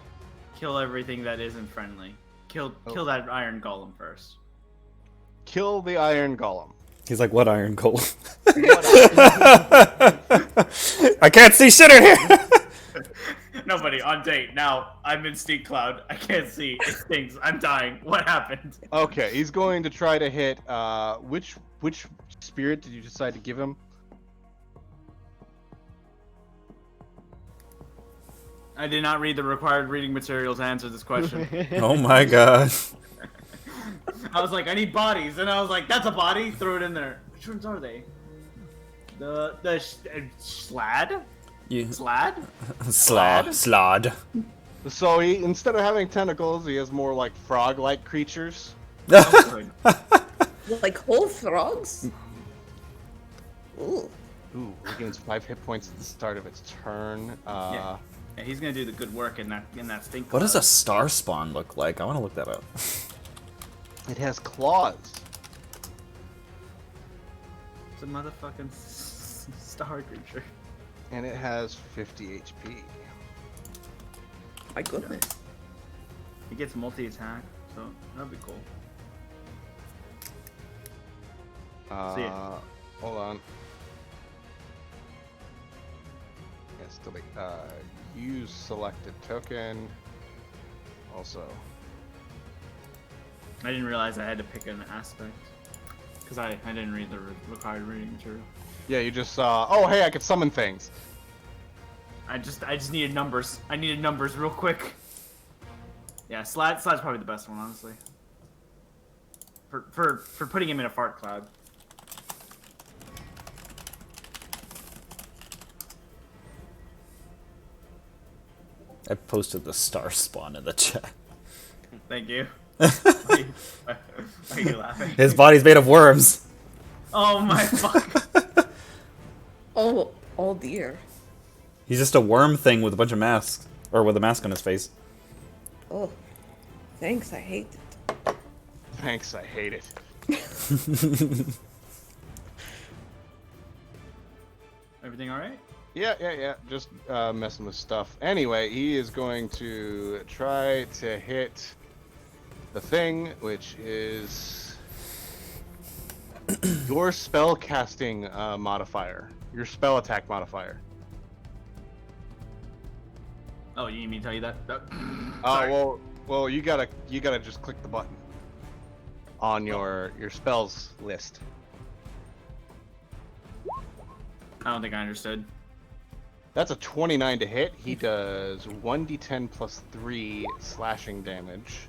everything that isn't friendly. Kill that iron golem first. Kill the Iron Golem. He's like, what iron golem? I can't see shit in here! Nobody on date. Now I'm in Steak Cloud. I can't see. It stings. I'm dying. What happened? Okay, he's going to try to hit. Which spirit did you decide to give him? I did not read the required reading materials to answer this question. Oh my god. I was like, I need bodies, and I was like, that's a body. Throw it in there. Which ones are they? The slad. Slad. Slod. So he, instead of having tentacles, he has more like frog-like creatures. Oh, good. Like whole frogs? Ooh. Ooh, regains 5 hit points at the start of its turn. Yeah, he's gonna do the good work in that stink. What does a cloud. star spawn look like? I want to look that up. It has claws. It's a motherfucking star creature. And it has 50 HP. My goodness. It gets multi-attack, so that'd be cool. See ya. Hold on. Yes, delete. Use selected token. Also. I didn't realize I had to pick an aspect. Because I didn't read the required reading material. Yeah, you just saw. Oh, hey, I could summon things. I just needed numbers. I needed numbers real quick. Yeah, Slad's probably the best one, honestly. For putting him in a fart cloud. I posted the star spawn in the chat. Thank you. Why are you laughing? His body's made of worms. Oh my fuck. Oh dear. He's just a worm thing with a bunch of masks. Or with a mask on his face. Oh. Thanks, I hate it. Thanks, I hate it. Everything alright? Yeah. Just messing with stuff. Anyway, he is going to try to hit the thing, which is your spell casting modifier, your spell attack modifier. Oh, you need me to tell you that? Oh Sorry. well, you gotta just click the button on your spells list. I don't think I understood. That's a 29 to hit. He does 1d10 plus 3 slashing damage.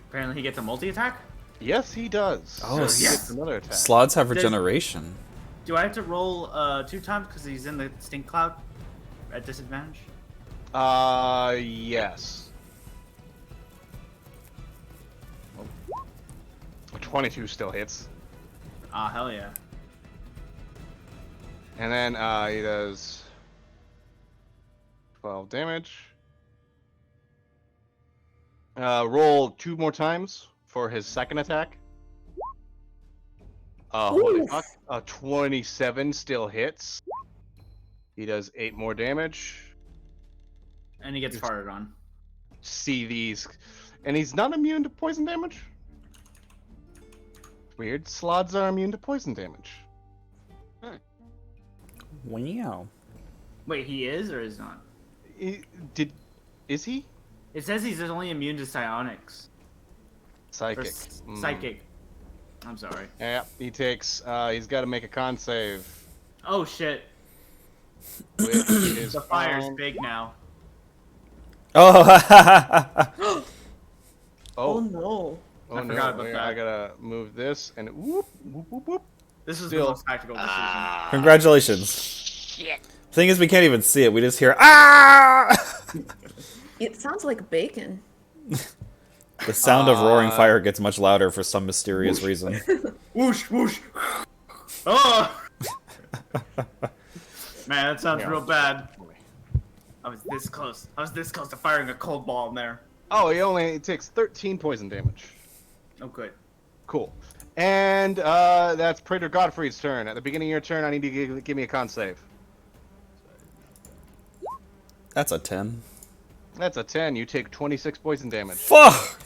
Apparently he gets a multi-attack? Yes, he does. Oh, so he yes. gets another attack. Slots have Does- regeneration. Do I have to roll 2 times because he's in the stink cloud at disadvantage? Yes. 22 still hits. Ah, hell yeah. And then he does 12 damage. Roll 2 more times for his second attack. Holy Oof. fuck. 27 still hits. He does 8 more damage. And he gets It's- farted on. See these. And he's not immune to poison damage? Weird. Sloths are immune to poison damage. Wow. Wait, he is or is not? Is he? It says he's only immune to psionics. Or Psychic. psychic. I'm sorry. Yeah, he takes. He's got to make a con save. Oh shit. Which is The fire's found- big now. Oh. Oh Oh, no. oh I no! forgot about Wait, that. I gotta move this and whoop whoop whoop whoop. This is Still- the most tactical decision. Congratulations. Thing is, we can't even see it. We just hear ah. It sounds like bacon. The sound of roaring fire gets much louder for some mysterious reason. Whoosh whoosh. Oh. Man, that sounds real bad. I was this close. I was this close to firing a cold ball in there. Oh, he only takes 13 poison damage. Oh, good. Cool. And that's Praetor Godfrey's turn. At the beginning of your turn, I need you to give me a con save. That's a 10. That's a 10. You take 26 poison damage. Fuck!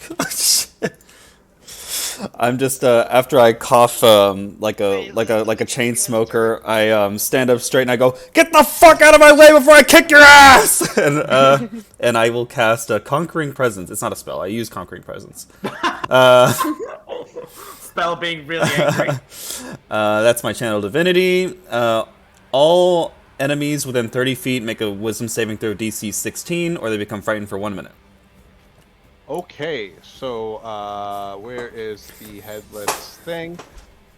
I'm just after I cough like a chain smoker, I stand up straight and I go, "Get the fuck out of my way before I kick your ass!" And I will cast a Conquering Presence. It's not a spell. I use Conquering Presence. Spell being really angry. That's my Channel Divinity. All enemies within 30 feet make a Wisdom saving throw DC 16, or they become frightened for 1 minute. Okay, so where is the headless thing?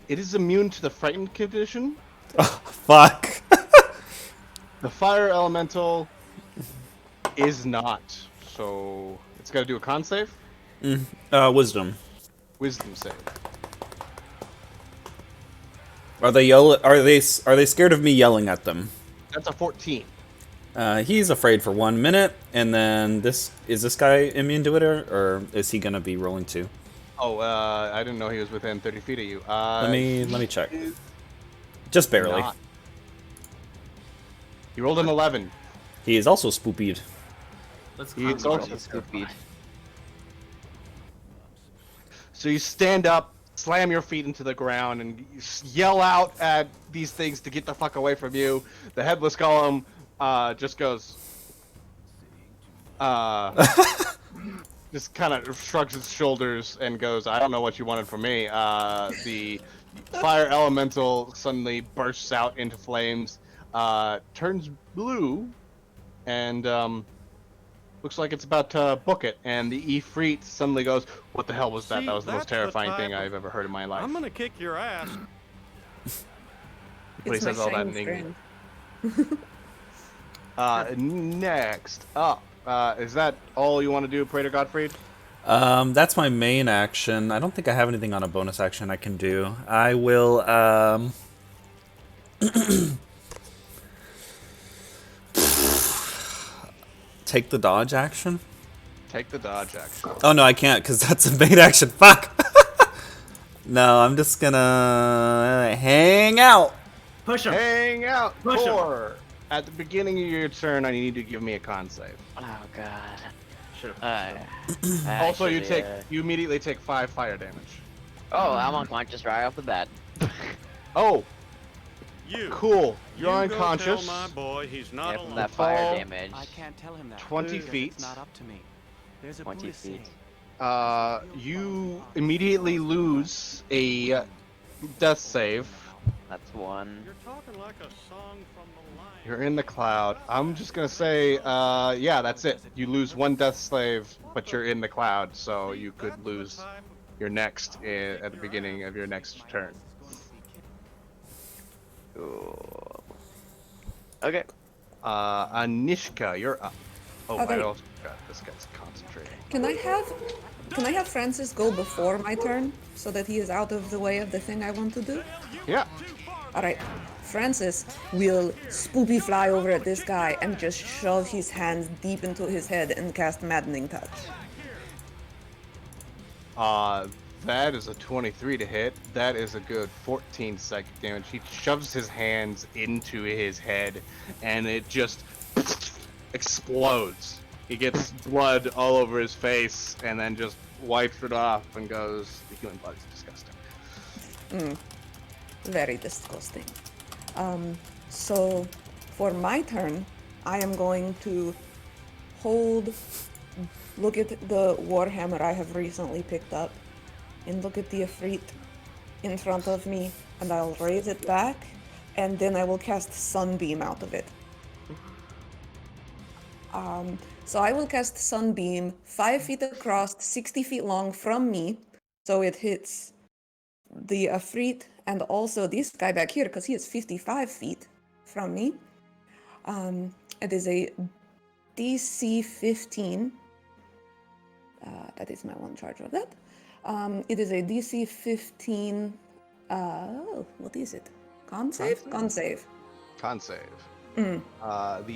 It is immune to the frightened condition. Fuck. The fire elemental is not. So it's got to do a con save, Wisdom. wisdom save. Are they scared of me yelling at them? That's a 14. He's afraid for 1 minute, and then is this guy immune to it, or is he gonna be rolling too? Oh, I didn't know he was within 30 feet of you. Let me check. Just barely. Not. He rolled an 11. He is also spoopied. Let's It's calm also down. Stupid. So you stand up, slam your feet into the ground, and you yell out at these things to get the fuck away from you. The headless golem just goes, just kind of shrugs its shoulders and goes, "I don't know what you wanted from me." The fire elemental suddenly bursts out into flames, turns blue, and looks like it's about to book it. And the Ifrit suddenly goes, "What the hell was that? See, That was the most that's the terrifying type thing of- I've ever heard in my life." I'm gonna kick your ass. But he It's my says all that in shiny English. friend. Next up, is that all you want to do, Praetor Gottfried? That's my main action. I don't think I have anything on a bonus action I can do. I will take the dodge action. Take the dodge action. Oh no, I can't because that's a main action. Fuck. No, I'm just gonna hang out. Push him. Hang out, Push him. Tor. At the beginning of your turn, I need you to give me a con save. Oh god. Should've- Also, you Actually, you immediately take 5 fire damage. Oh, I'm unconscious right off the bat. Oh, You. cool. You're you unconscious. Go tell my boy he's not Yeah, from alone. that fire Fall. damage. I can't tell him that. 20 because feet. It's not up to me. There's a 20 Buddhist feet. saying, You immediately lose a death save. That's one. You're talking like a song from the line. You're in the cloud. I'm just gonna say, yeah, that's it. You lose 1 death slave, but you're in the cloud, so you could lose your next at the beginning of your next turn. Ooh. Okay. Anishka, you're up. Oh, I Okay. also got this guy's concentrating. Can I have Francis go before my turn so that he is out of the way of the thing I want to do? Yeah. Alright. Francis will spoopy fly over at this guy and just shove his hands deep into his head and cast Maddening Touch. That is a 23 to hit. That is a good 14 psychic damage. He shoves his hands into his head, and it just explodes. He gets blood all over his face, and then just wipes it off and goes, "The human blood is disgusting." Very disgusting. So for my turn, I am going to look at the warhammer I have recently picked up, and look at the Ifrit in front of me, and I'll raise it back, and then I will cast Sunbeam out of it. So I will cast Sunbeam 5 feet across, 60 feet long from me, so it hits the Ifrit and also this guy back here, because he is 55 feet from me. It is a DC 15. That is my one charge of that. It is a DC 15. What is it? Con save? Con save. Con save. The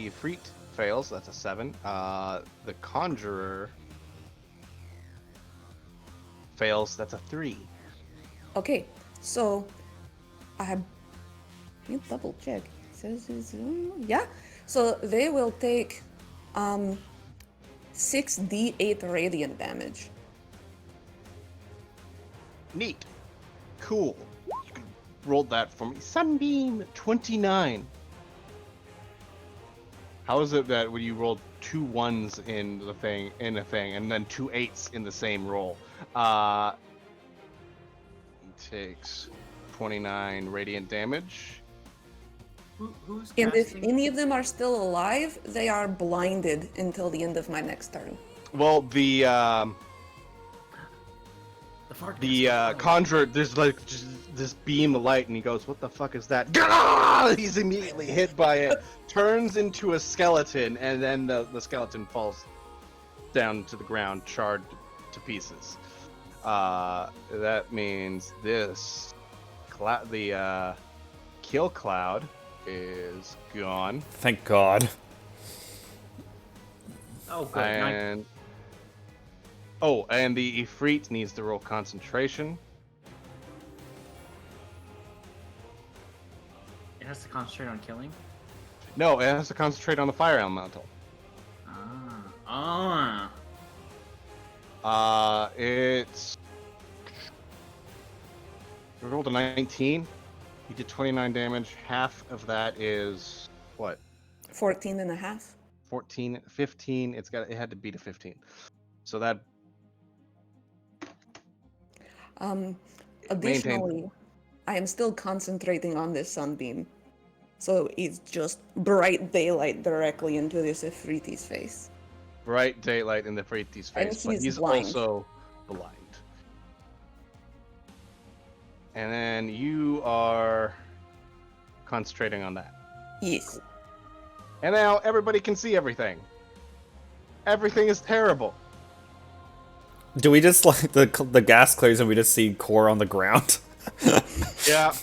Ifrit fails. That's a 7. The Conjurer fails. That's a 3. Okay, so I have. Let me double check. It says it's, yeah. So they will take 6d8 radiant damage. Neat. Cool. You can roll that for me. Sunbeam 29. How is it that when you rolled 2 1s in a thing, and then 2 8s in the same roll? He takes 29 radiant damage. Who's And if casting? any of them are still alive, they are blinded until the end of my next turn. Well, The fart the guy's conjurer, there's like just this beam of light, and he goes, "What the fuck is that?" Gah! He's immediately hit by it, turns into a skeleton, and then the skeleton falls down to the ground, charred to pieces. That means this the kill cloud is gone, Thank God. Oh, good. Nice. and and the Ifrit needs to roll concentration. It has to concentrate on killing. No, it has to concentrate on the fire elemental. It's we rolled a 19. He did 29 damage. Half of that is what? 14 and a half. 14, 15. It had to beat a 15. So that Additionally, I am still concentrating on this sunbeam. So it's just bright daylight directly into this Ifriti's face. bright daylight in the Friti's And face, but he's he's blind. also blind. And then you are concentrating on that. Yes. And now everybody can see everything. Everything is terrible. Do we just like the gas clears and we just see Core on the ground? Yeah.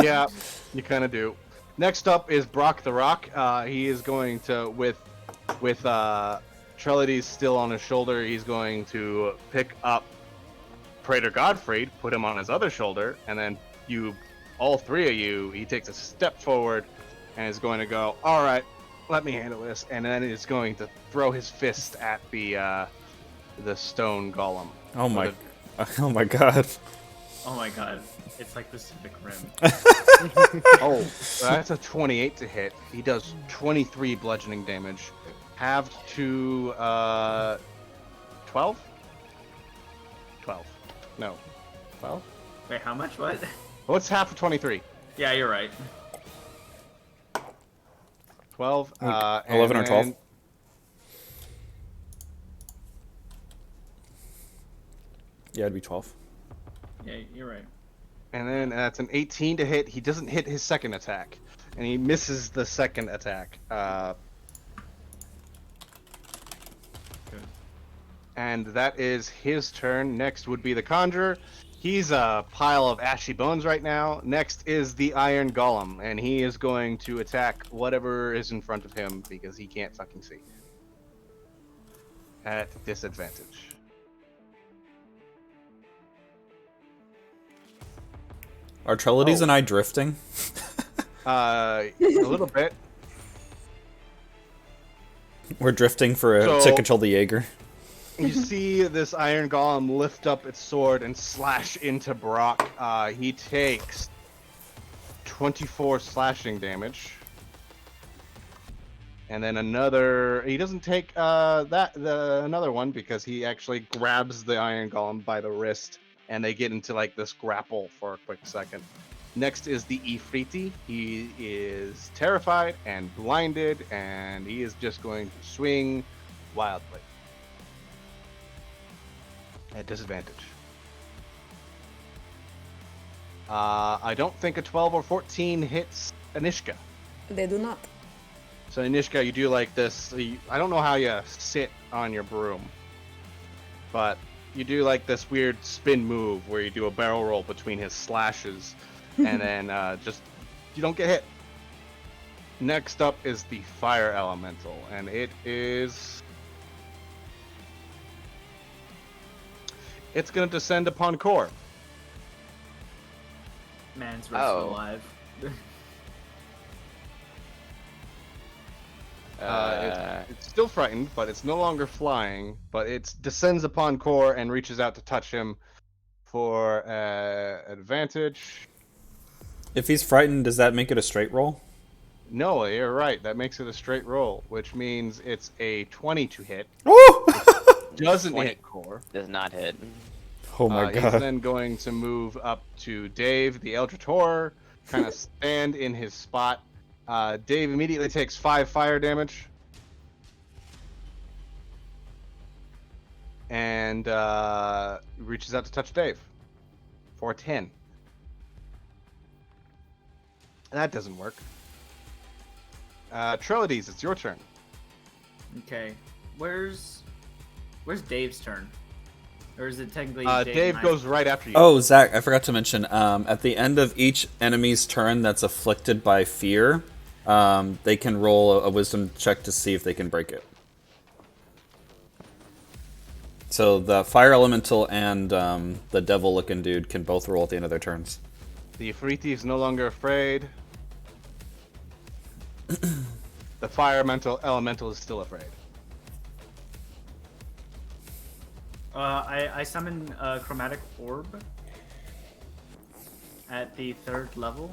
Yeah, you kind of do. Next up is Brock the Rock. He is going to, with Trelides still on his shoulder, he's going to pick up Praetor Godfrey, put him on his other shoulder, and then all three of you, he takes a step forward and is going to go, all right, let me handle this, and then is going to throw his fist at the stone golem. Oh my God. Oh my god. It's like Pacific Rim. Oh, that's a 28 to hit. He does 23 bludgeoning damage. Halved to 12? 12. No. 12? Wait, how much? What? What's half of 23? Yeah, you're right. 12. 11 or 12? Yeah, it'd be 12. Yeah, you're right. And then that's an 18 to hit. He doesn't hit his second attack. And he misses the second attack. Good. And that is his turn. Next would be the Conjurer. He's a pile of ashy bones right now. Next is the Iron Golem, and he is going to attack whatever is in front of him because he can't fucking see. At disadvantage. Are Trelides and I drifting? A little bit. We're drifting to So- control the Jaeger. You see this iron golem lift up its sword and slash into Brock. He takes 24 slashing damage. And then another. He doesn't take another one because he actually grabs the iron golem by the wrist, and they get into like this grapple for a quick second. Next is the Ifriti. He is terrified and blinded, and he is just going to swing wildly at disadvantage. I don't think a 12 or 14 hits Anishka. They do not. So Anishka, you do like this. I don't know how you sit on your broom, but you do like this weird spin move where you do a barrel roll between his slashes, and then you don't get hit. Next up is the fire elemental, and it's gonna descend upon Core. Man's rest alive. It's still frightened, but it's no longer flying. But it descends upon Core and reaches out to touch him for advantage. If he's frightened, does that make it a straight roll? No, you're right. That makes it a straight roll, which means it's a 20 to hit. Oh! Doesn't 20 hit Core. Does not hit. Oh my He's god. then going to move up to Dave, the Eldritch Horror, kind of stand in his spot. Dave immediately takes 5 fire damage. And reaches out to touch Dave for 10. That doesn't work. Trilides, it's your turn. Okay. Where's Dave's turn? Or is it technically Dave goes right after you. Oh, Zach, I forgot to mention, at the end of each enemy's turn that's afflicted by fear, they can roll a wisdom check to see if they can break it. So the fire elemental and the devil-looking dude can both roll at the end of their turns. The Ifriti is no longer afraid. The fire elemental is still afraid. I summon a chromatic orb at the 3rd level.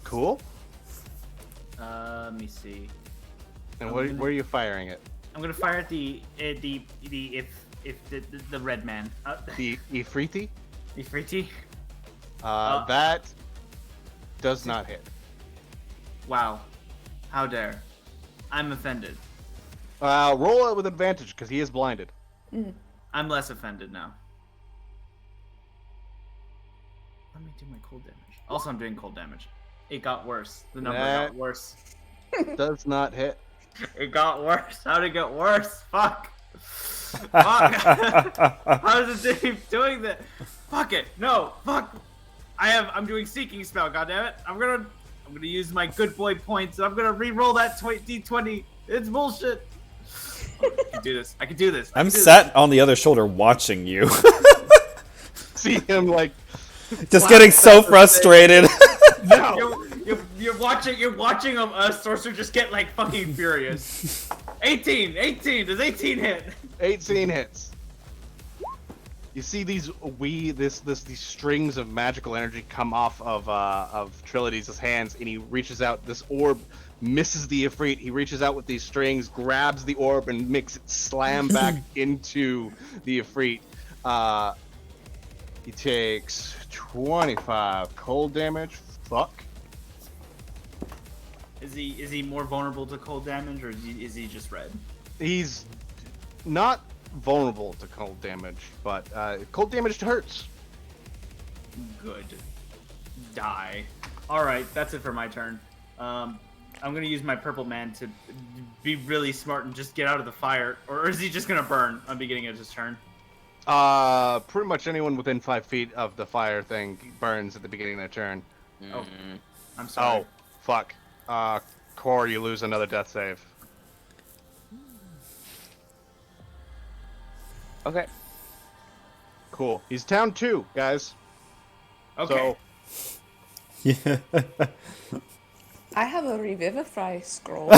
Cool. Let me see. And where are you firing it? I'm gonna fire at the red man. The Ifriti? Ifriti. That does not hit. Wow. How dare. I'm offended. Roll it with advantage because he is blinded. I'm less offended now. Let me do my cold damage. Also, I'm doing cold damage. It got worse. The number That- got worse. Does not hit. It got worse. How did it get worse? Fuck. Fuck. How does it keep doing that? Fuck it. No. Fuck. I'm doing seeking spell. Goddammit. I'm gonna use my good boy points. I'm gonna re-roll that d20. It's bullshit. Oh, I can do this. I can do this. I'm sat on the other shoulder watching you. See him like Just getting so frustrated. no. You're watching a sorcerer just get like fucking furious. 18. Does 18 hit? 18 hits. You see these these strings of magical energy come off of Trilides' hands, and he reaches out. This orb misses the Ifrit. He reaches out with these strings, grabs the orb, and makes it slam back into the Ifrit. He takes 25 cold damage. Fuck. Is he more vulnerable to cold damage, or is he just red? He's not vulnerable to cold damage, but cold damage hurts. Good. Die. Alright, that's it for my turn. I'm gonna use my purple man to be really smart and just get out of the fire. Or is he just gonna burn on beginning of his turn? Pretty much anyone within 5 feet of the fire thing burns at the beginning of their turn. Oh, I'm sorry. Oh, fuck. Core, you lose another death save. Okay. Cool. He's down 2, guys. Okay. So, Yeah. I have a revivify scroll.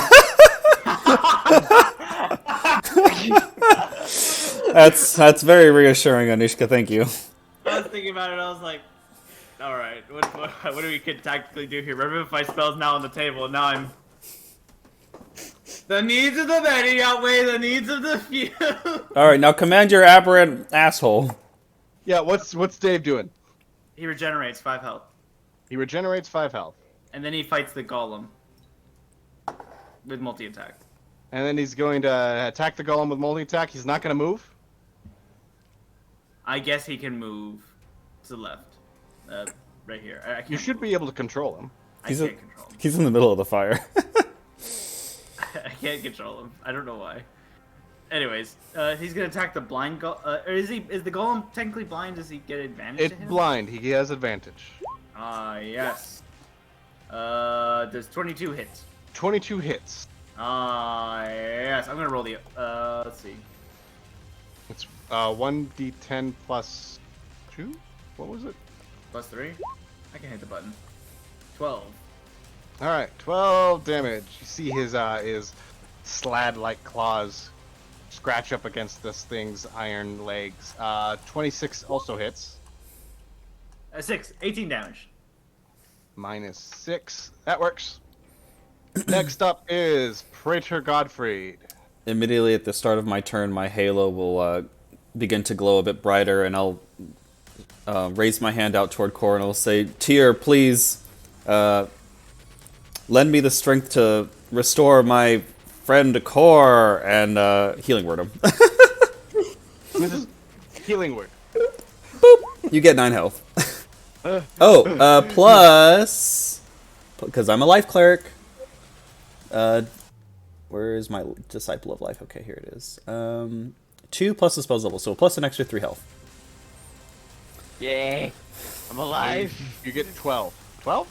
That's very reassuring, Anishka. Thank you. I was thinking about it. I was like, all right, what do we could tactically do here? Revivify spells now on the table, and now I'm. The needs of the many outweigh the needs of the few. All right, now command your aberrant asshole. Yeah, what's Dave doing? He regenerates 5 health, He regenerates 5 health. and then he fights the golem with multi-attack. And then he's going to attack the golem with multi-attack. He's not going to move. I guess he can move to the left, right here. I can't You should move. be able to control him. I He's can't control him. He's in the middle of the fire. I can't control him. I don't know why. Anyways, he's gonna attack the blind golem. Or is the golem technically blind? Does he get advantage It's to him? blind. He has advantage. Ah, yes. There's 22 hits. 22 hits. Ah, yes. I'm gonna roll the. Let's see. It's 1d10 plus 2? What was it? Plus 3. I can hit the button. 12. All right, 12 damage. You see his slad-like claws scratch up against this thing's iron legs. 26 also hits. 6. 18 damage. Minus 6. That works. Next up is Praetor Godfried. Immediately at the start of my turn, my halo will begin to glow a bit brighter, and I'll raise my hand out toward Core, and I'll say, "Tyr, please, lend me the strength to restore my friend Core," and healing word him. This is healing word. You get 9 health. Plus, because I'm a life cleric. Where is my Disciple of Life? Okay, here it is. 2 plus the spell's level, so plus an extra 3 health. Yay! I'm alive. You get 12. 12?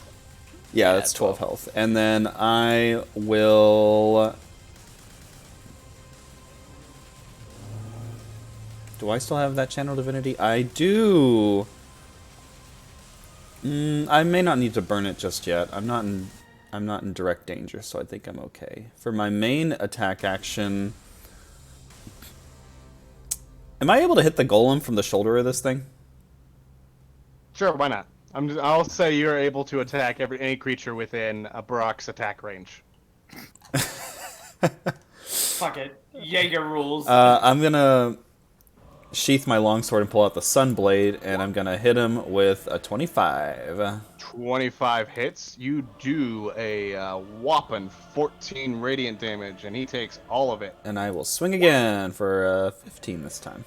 Yeah, that's 12 health. And then I will... Do I still have that Channel Divinity? I do! I may not need to burn it just yet. I'm not in direct danger, so I think I'm okay. For my main attack action... Am I able to hit the golem from the shoulder of this thing? Sure, why not? I'll say you're able to attack any creature within a Brock's attack range. Fuck it. Jaeger rules. I'm gonna sheath my longsword and pull out the Sunblade, and I'm gonna hit him with a 25. 25 hits. You do a whopping 14 radiant damage, and he takes all of it. And I will swing again for 15 this time.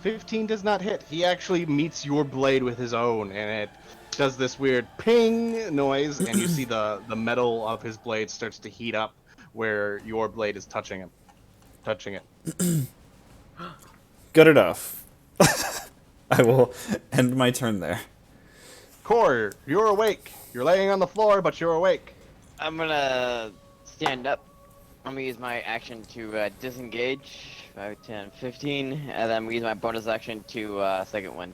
15 does not hit. He actually meets your blade with his own, and it does this weird ping noise, and you see the metal of his blade starts to heat up where your blade is touching him. Touching it. Good enough. I will end my turn there. Core, you're awake. You're laying on the floor, but you're awake. I'm gonna stand up. I'm gonna use my action to disengage. 5, 10, 15, and then I'm gonna use my bonus action to second wind.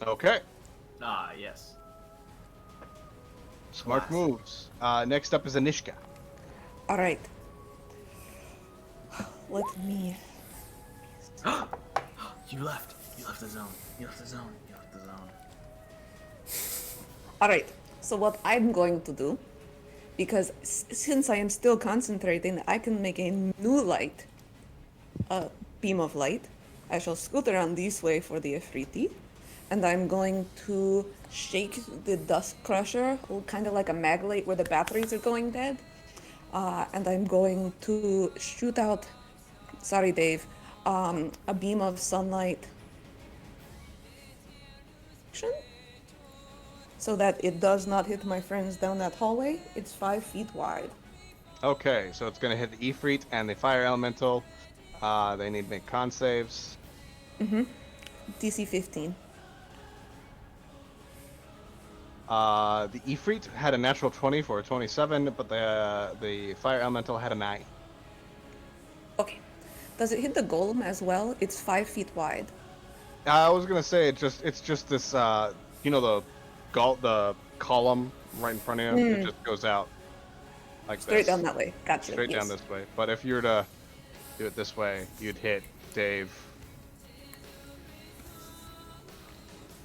Okay. Ah, yes. Smart moves. Next up is Anishka. All right. Let me. You left. You left the zone. You left the zone. You left the zone. All right. So what I'm going to do, because since I am still concentrating, I can make a new light, a beam of light. I shall scoot around this way for the Ifriti, and I'm going to shake the dust crusher, kind of like a mag light where the batteries are going dead. And I'm going to shoot out, sorry Dave, a beam of sunlight so that it does not hit my friends down that hallway. It's 5 feet wide. Okay, so it's gonna hit the Ifrit and the Fire Elemental. They need to make con saves. DC 15. The Ifrit had a natural 20 for a 27, but the Fire Elemental had a 9. Okay. Does it hit the golem as well? It's 5 feet wide. I was gonna say it's just this you know the column right in front of you. It just goes out like Straight this. down that way. Gotcha. Straight yes. down this way. But if you were to do it this way, you'd hit Dave.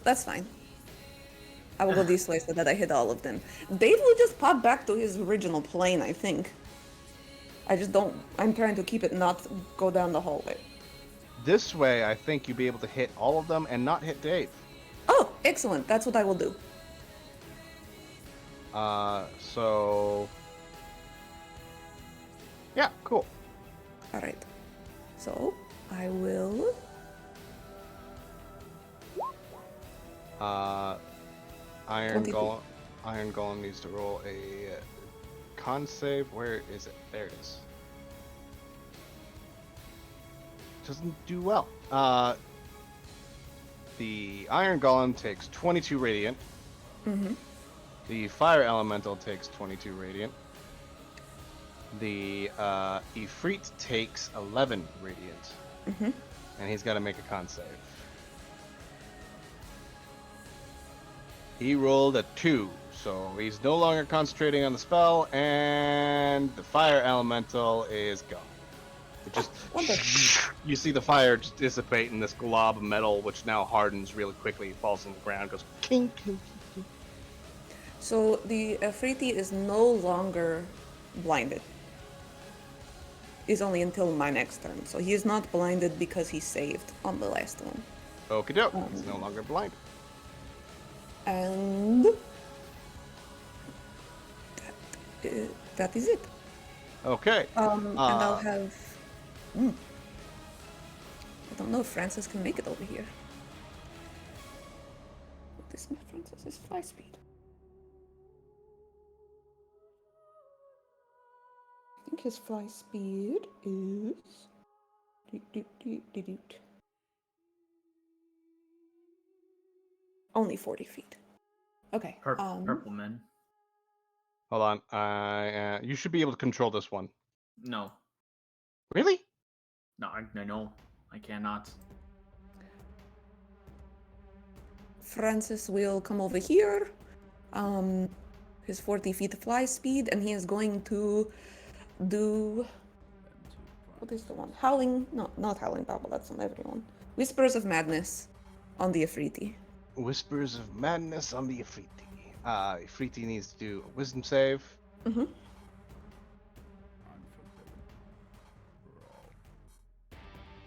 That's fine. I will go this way so that I hit all of them. Dave will just pop back to his original plane, I think. I just don't. I'm trying to keep it not go down the hallway. This way, I think you'll be able to hit all of them and not hit Dave. Oh, excellent. That's what I will do. So... Yeah, cool. Alright. So, I will. Iron 22. Golem. Iron Golem needs to roll a con save. Where is it? There it is. Doesn't do well. The Iron Golem takes 22 radiant. Mm-hmm. The Fire Elemental takes 22 radiant. The Ifrit takes 11 radiant. Mm-hmm. And he's got to make a con save. He rolled a 2, so he's no longer concentrating on the spell, and the Fire Elemental is gone. It just you see the fire just dissipate in this glob of metal, which now hardens really quickly, falls on the ground, goes king, king, king. So the Afriti is no longer blinded. It's only until my next turn. So he is not blinded because he saved on the last one. Okie doke, he's no longer blind. And that is it. Okay. And I'll have. I don't know if Francis can make it over here. What is Francis's fly speed? I think his fly speed is. Only 40 feet. Okay. Purple men. Hold on. You should be able to control this one. No. Really? No, I cannot. Francis will come over here. His 40 feet fly speed, and he is going to do. What is the one? Howling? No, not Howling Babble. That's on everyone. Whispers of Madness on the Afriti. Whispers of Madness on the Ifriti. Ifriti needs to do a wisdom save. Mm-hmm.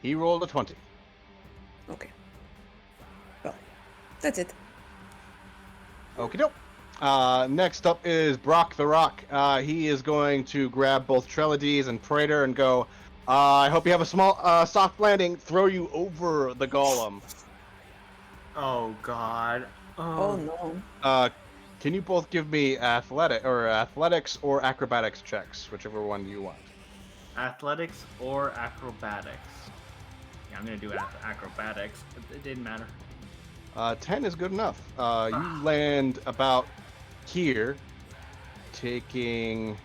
He rolled a 20. Okay. Well, that's it. Okie doke. Next up is Brock the Rock. He is going to grab both Trelades and Praetor and go, I hope you have a small, soft landing, throw you over the golem. Oh God. Oh no. Can you both give me athletics or acrobatics checks, whichever one you want? Athletics or acrobatics? Yeah, I'm gonna do acrobatics. It didn't matter. 10 is good enough. You land about here, taking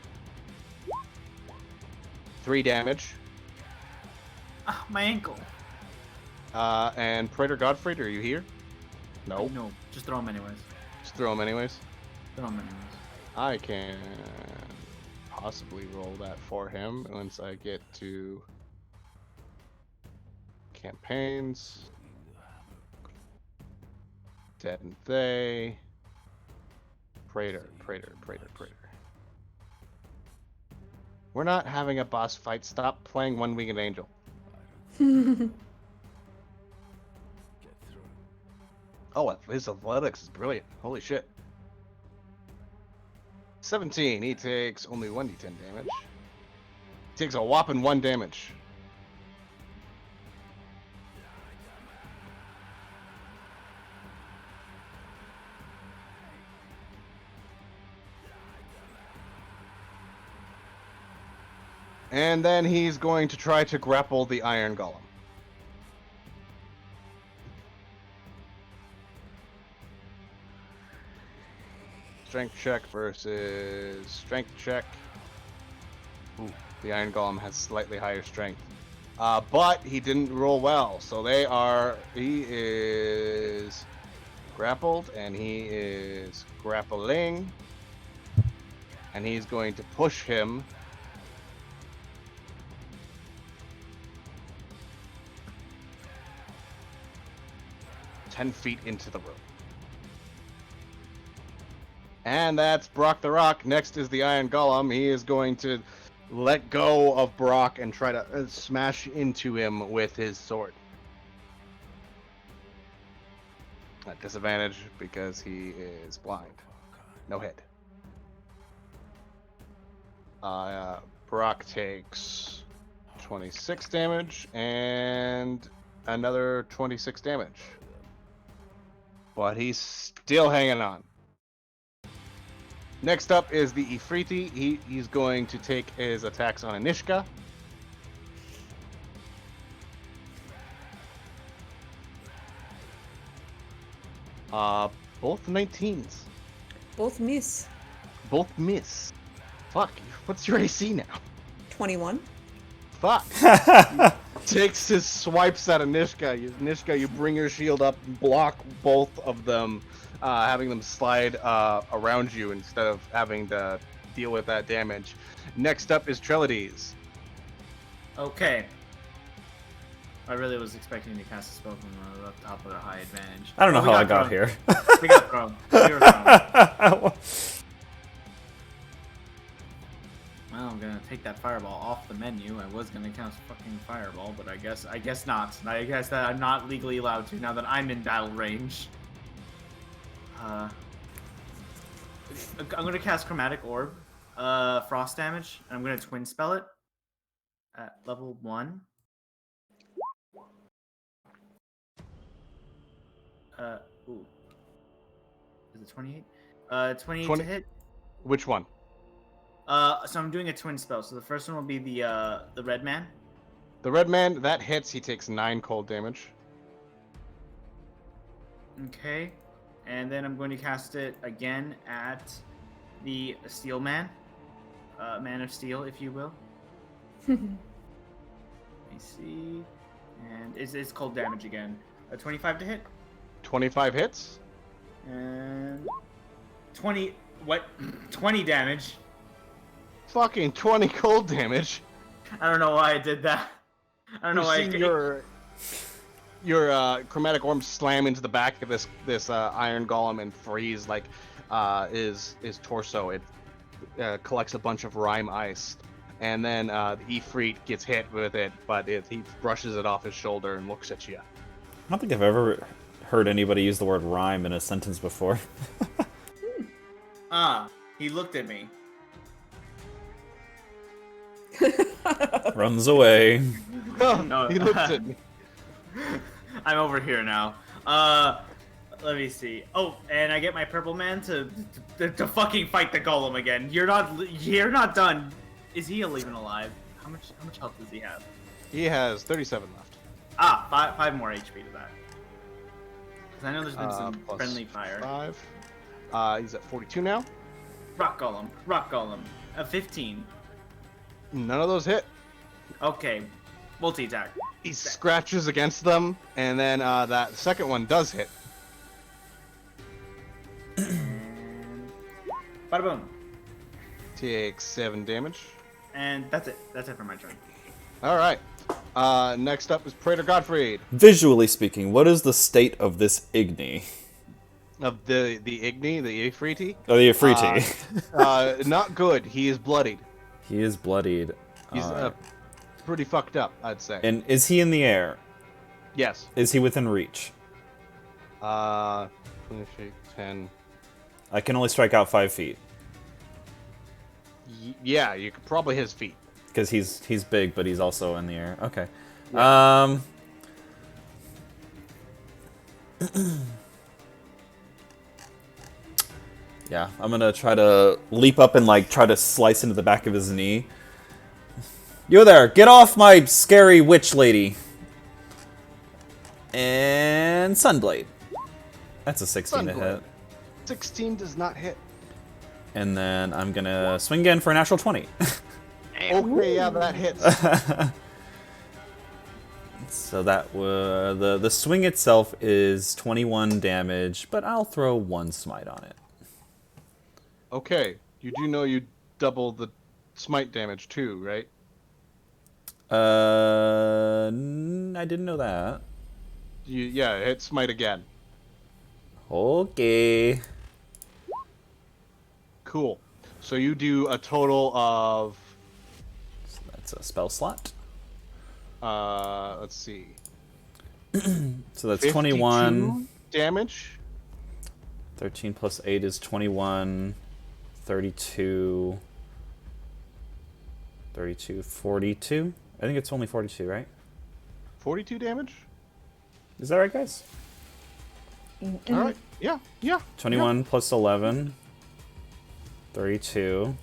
3 damage. Ah, my ankle. And Praetor Godfrey, are you here? No. No, just throw him anyways. Just throw him anyways. Throw him anyways. I can possibly roll that for him once I get to campaigns. Dead and Thay. Praetor. We're not having a boss fight. Stop playing One Winged Angel. Oh, his athletics is brilliant. Holy shit. 17. He takes only 1d10 damage. He takes a whopping 1 damage. And then he's going to try to grapple the Iron Golem. Strength check versus strength check. Ooh, the Iron Golem has slightly higher strength. But he didn't roll well, so he is grappled, and he is grappling. And he's going to push him 10 feet into the room. And that's Brock the Rock. Next is the Iron Golem. He is going to let go of Brock and try to smash into him with his sword. At disadvantage because he is blind. No hit. Brock takes 26 damage and another 26 damage. But he's still hanging on. Next up is the Ifriti. He's going to take his attacks on Anishka. Both 19s. Both miss. Both miss. Fuck. What's your AC now? 21. Fuck. Takes his swipes at Anishka. Anishka, you bring your shield up, block both of them, having them slide around you instead of having to deal with that damage. Next up is Trelides. Okay. I really was expecting to cast a spell from the top with a high advantage. I don't know Oh, how we I got thrown. here. We got thrown. We were thrown. Well, I'm gonna take that fireball off the menu. I was gonna cast fucking fireball, but I guess not. I guess that I'm not legally allowed to now that I'm in battle range. I'm gonna cast Chromatic Orb, frost damage, and I'm gonna twin spell it at level 1. Ooh. Is it 28? 28 20 to hit. Which one? So I'm doing a twin spell. So the first one will be the red man. The red man, that hits. He takes 9 cold damage. Okay. And then I'm going to cast it again at the steel man. Man of steel, if you will. Let me see. And it's cold damage again. 25 to hit. 25 hits. And 20 what? 20 damage. Fucking 20 cold damage. I don't know why I did that. I don't know why. You see your chromatic orb slam into the back of this iron golem and freeze like his torso. It collects a bunch of rime ice, and then the Ifrit gets hit with it, but he brushes it off his shoulder and looks at you. I don't think I've ever heard anybody use the word rhyme in a sentence before. He looked at me. Runs away. No. He looks at me. I'm over here now. Let me see. Oh, and I get my purple man to fucking fight the golem again. You're not done. Is he even alive? How much health does he have? He has 37 left. Five more HP to that. Because I know there's been some Plus friendly fire. 5. He's at 42 now. Rock golem. A 15. None of those hit. Okay, multi attack. He scratches against them, and then that second one does hit. Bada boom. Takes 7 damage. And that's it. That's it for my turn. All right. Next up is Praetor Gottfried. Visually speaking, what is the state of this Igni? Of the Igni, the Ifriti. Oh, the Ifriti. Not good. He is bloodied. He is bloodied. He's pretty fucked up, I'd say. And is he in the air? Yes. Is he within reach? 20 feet, 10. I can only strike out 5 feet. Yeah, you could probably hit his feet. Because he's big, but he's also in the air. Okay. Yeah. Yeah, I'm gonna try to leap up and like try to slice into the back of his knee. You there! Get off my scary witch lady! And Sunblade. That's a 16 to Sunblade. hit. 16 does not hit. And then I'm gonna swing again for a natural 20. Okay, yeah, that hits. So that the swing itself is 21 damage, but I'll throw 1 smite on it. Okay, you do know you double the smite damage too, right? I didn't know that. Yeah, hit smite again. Okay. Cool. So you do a total of, So that's a spell slot. let's see, So that's 52 21. damage. 13 plus 8 is 21. 32. 32. 42. I think it's only 42, right? 42 damage. Is that right, guys? All right. Yeah. 21 plus 11. 32.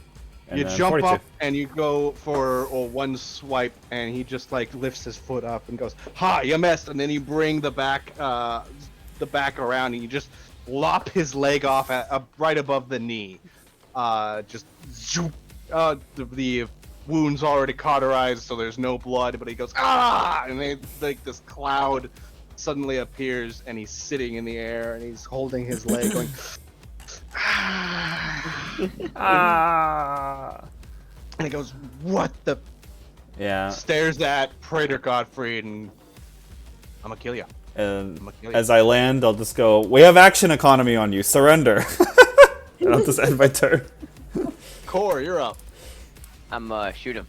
And You then jump 42. up and you go for one swipe, and he just like lifts his foot up and goes, "Ha! You missed!" And then you bring the back around, and you just lop his leg off right above the knee. Just zoop. The wound's already cauterized, so there's no blood. But he goes, "Ah!" And they, like, this cloud suddenly appears, and he's sitting in the air, and he's holding his leg, going. And he goes, "What the?" Yeah. Stares at Praetor Godfrey, and I'm gonna kill you. And I'm gonna kill you. as I land, I'll just go, "We have action economy on you. Surrender." And I'll just end my turn. Core, you're up. I'm shoot him.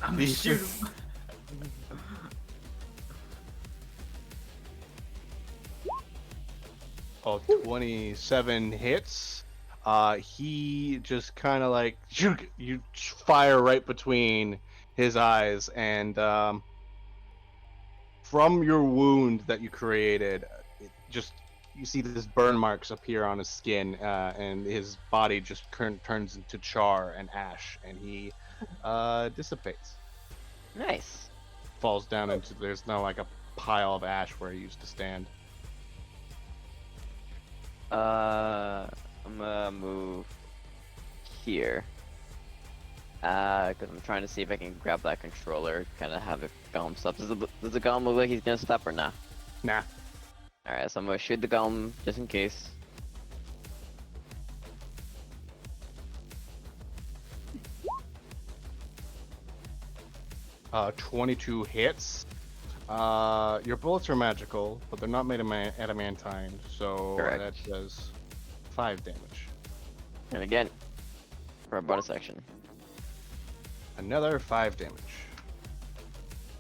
I'm gonna shoot him. Oh, 27 hits. He just kind of like you fire right between his eyes, and from your wound that you created, it just you see these burn marks appear on his skin, and his body just turns into char and ash, and he dissipates, Nice. falls down into there's now like a pile of ash where he used to stand. I'm gonna move here. Because I'm trying to see if I can grab that controller, kind of have it golem stop. Does the golem look like he's gonna stop or not? Nah. Alright, so I'm gonna shoot the golem just in case. 22 hits. Your bullets are magical, but they're not made of adamantine, so Correct. that does 5 damage. And again, for a bonus action. Another 5 damage.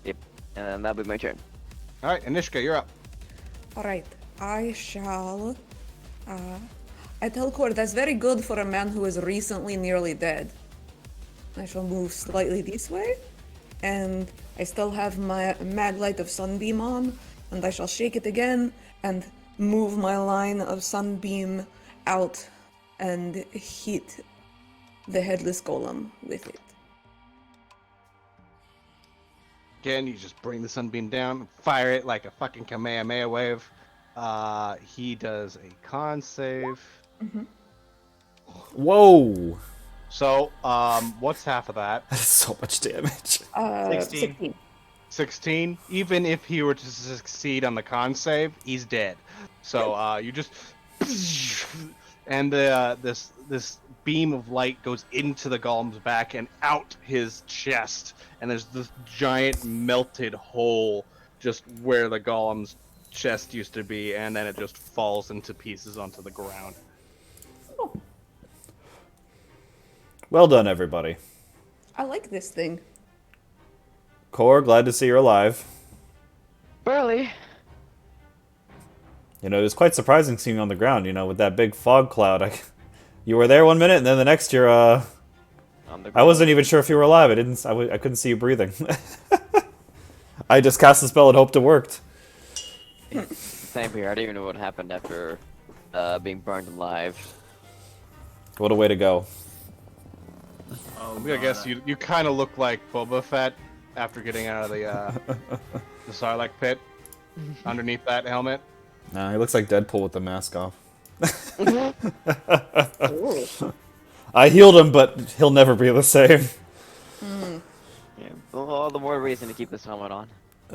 Yep. And then that'll be my turn. All right, Anishka, you're up. Alright, I shall. I tell Cord that's very good for a man who is recently nearly dead. I shall move slightly this way, and I still have my Maglite of Sunbeam on, and I shall shake it again and move my line of Sunbeam out and hit the headless golem with it. Again, you just bring the sunbeam down, fire it like a fucking Kamehameha wave. He does a con save. Whoa! So, what's half of that? That's so much damage. 16. 16. Even if he were to succeed on the con save, he's dead. So, you just, and this beam of light goes into the golem's back and out his chest, and there's this giant melted hole just where the golem's chest used to be, and then it just falls into pieces onto the ground. Well done, everybody. I like this thing. Core, glad to see you're alive. Barely. You know, it was quite surprising seeing you on the ground, you know, with that big fog cloud. You were there one minute, and then the next you're, On the I wasn't even sure if you were alive. I couldn't see you breathing. I just cast the spell and hoped it worked. Same here. I don't even know what happened after being burned alive. What a way to go. Oh, I guess you kind of look like Boba Fett after getting out of the Sarlacc pit underneath that helmet. Nah, he looks like Deadpool with the mask off. I healed him, but he'll never be the same. Yeah. Well, all the more reason to keep this helmet on.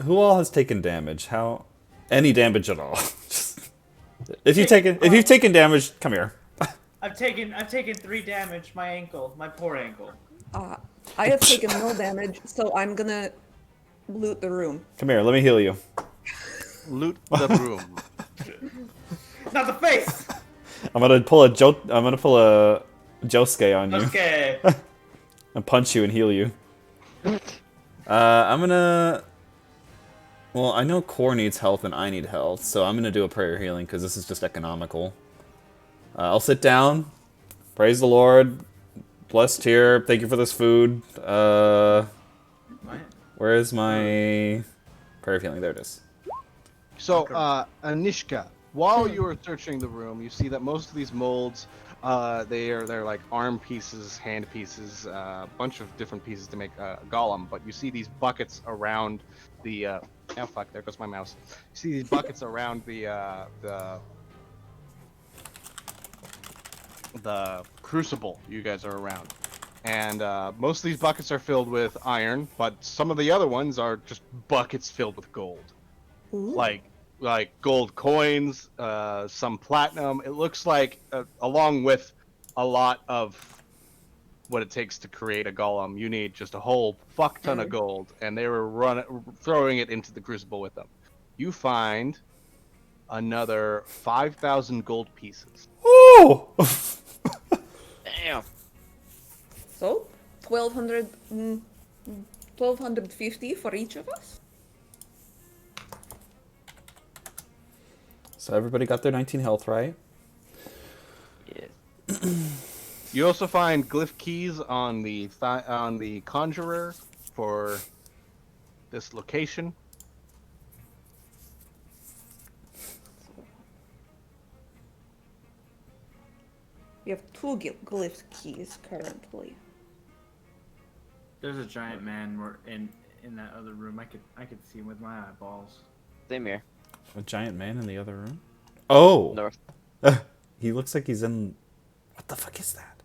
Who all has taken damage? How? Any damage at all? Just, if you've taken damage, come here. I've taken 3 damage. My ankle, my poor ankle. I have taken no damage, so I'm gonna loot the room. Come here, let me heal you. Loot the room. Not the face! I'm gonna pull a Josuke on you Okay. and punch you and heal you. I'm gonna. Well, I know Core needs health and I need health, so I'm gonna do a prayer healing because this is just economical. I'll sit down. Praise the Lord. Blessed here. Thank you for this food. What? Where is my prayer of healing? There it is. So, Anishka, while you are searching the room, you see that most of these molds, they're like arm pieces, hand pieces, a bunch of different pieces to make a golem. But you see these buckets around the. Oh fuck! There goes my mouse. You see these buckets around the crucible you guys are around, and most of these buckets are filled with iron, but some of the other ones are just buckets filled with gold. Ooh. Like gold coins, some platinum. It looks like, along with a lot of what it takes to create a golem, you need just a whole fuck ton of gold, and they were throwing it into the crucible with them. You find another 5,000 gold pieces. Oh! Damn. So, 1,200, 1,250 for each of us? So everybody got their 19 health, right? Yes. You also find glyph keys on the conjurer for this location. We have two glyph keys currently. There's a giant man in that other room. I could see him with my eyeballs. Same here. A giant man in the other room? Oh! North. He looks like he's in... What the fuck is that?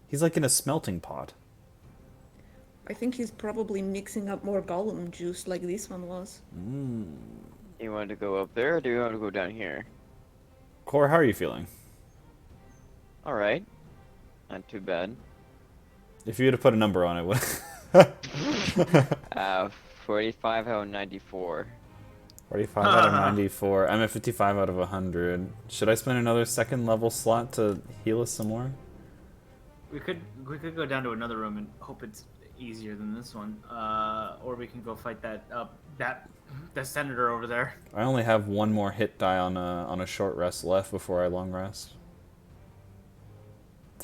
He's like in a smelting pot. I think he's probably mixing up more golem juice like this one was. You want to go up there, or do you want to go down here? Core, how are you feeling? All right. Not too bad. If you had to put a number on it, what... 45 out of 94. 45 out of 94. I'm at 55 out of 100. Should I spend another second level slot to heal us some more? We could go down to another room and hope it's easier than this one. Or we can go fight that senator over there. I only have one more hit die on a short rest left before I long rest.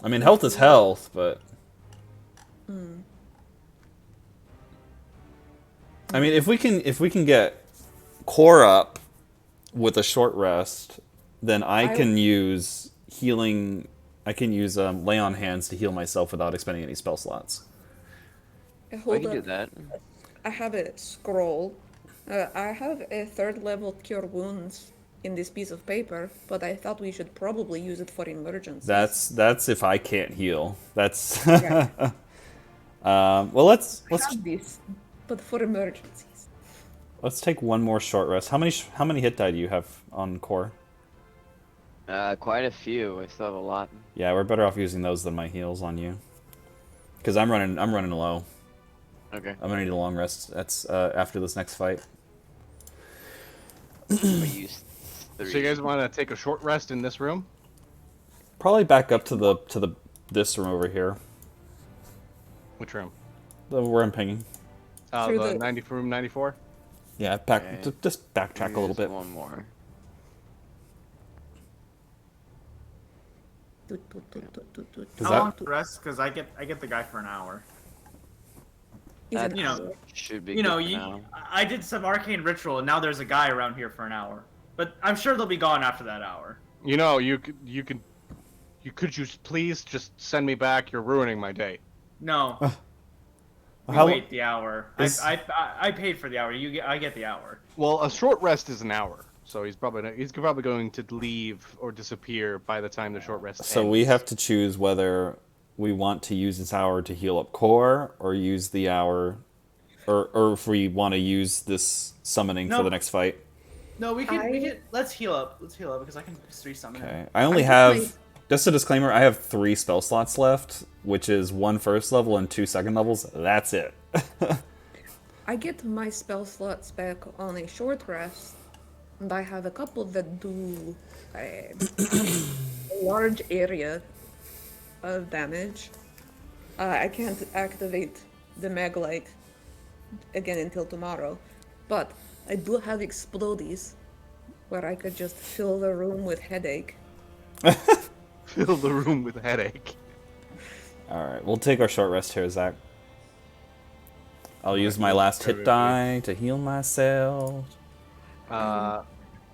I mean, health is health, but... I mean, if we can get Core up with a short rest, then I can use healing. I can use lay on hands to heal myself without expending any spell slots. We can do that. I have a scroll. I have a 3rd level cure wounds in this piece of paper, but I thought we should probably use it for emergencies. That's if I can't heal. That's Right. well, let's I have this, but for emergencies. let's take one more short rest. How many hit die do you have on Core? Quite a few. I still have a lot. Yeah, we're better off using those than my heals on you, because I'm running low. Okay. I'm gonna need a long rest. That's after this next fight. We use 3. So you guys want to take a short rest in this room? Probably back up to this room over here. Which room? Where I'm pinging. Through The the- 90 room 94. Yeah, Okay. just backtrack a little bit. One more. Is How that- long to rest? Because I get the guy for an hour. Is That it you know, should be You know, good for now. I did some arcane ritual, and now there's a guy around here for an hour. But I'm sure they'll be gone after that hour. You know, you could please just send me back? You're ruining my day. No. We How- wait the hour. is- I paid for the hour. I get the hour. Well, a short rest is an hour, so he's probably going to leave or disappear by the time the short rest So ends. we have to choose whether we want to use this hour to heal up Core, or use the hour, or if we want to use this summoning for No. the next fight. No, we can. Let's heal up. Let's heal up because I can just resummon Okay. it. I only I have, think just a disclaimer, I have 3 spell slots left, which is 1 first level and 2 second levels. That's it. I get my spell slots back on a short rest, and I have a couple that do a large area of damage. I can't activate the Maglite again until tomorrow, but I do have explodies where I could just fill the room with headache. Fill the room with headache. Alright, we'll take our short rest here, Zach. I'll use Alright, my roll last hit review. die to heal myself.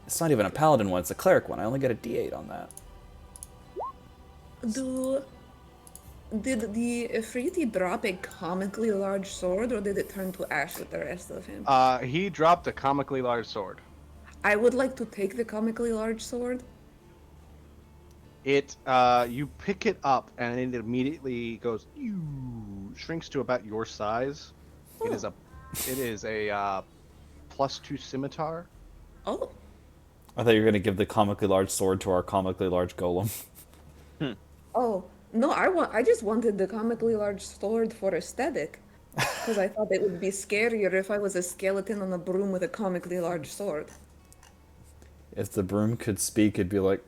It's not even a paladin one, it's a cleric one. I only get a d8 on that. Did the Ifriti drop a comically large sword, or did it turn to ash with the rest of him? He dropped a comically large sword. I would like to take the comically large sword. It, you pick it up and it immediately goes, shrinks to about your size. It is a +2 scimitar. Oh, I thought you were gonna give the comically large sword to our comically large golem. oh, no, I just wanted the comically large sword for aesthetic. Because I thought it would be scarier if I was a skeleton on a broom with a comically large sword. If the broom could speak, it'd be like,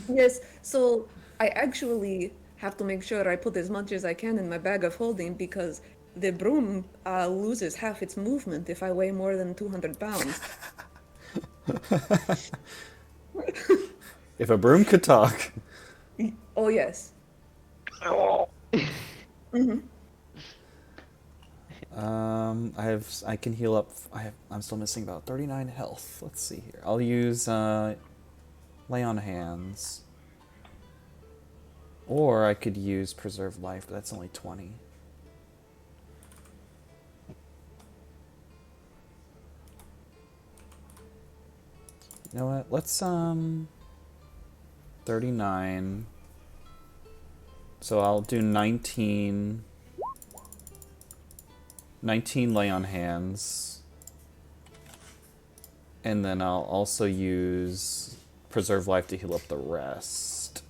Yes, so I actually have to make sure I put as much as I can in my bag of holding because the broom loses half its movement if I weigh more than 200 pounds. if a broom could talk. Oh, yes. I can heal up. I'm still missing about 39 health. Let's see here. I'll use lay on hands, or I could use preserve life, but that's only 20. You know what? Let's 39. So I'll do 19. 19 lay on hands. And then I'll also use preserve life to heal up the rest.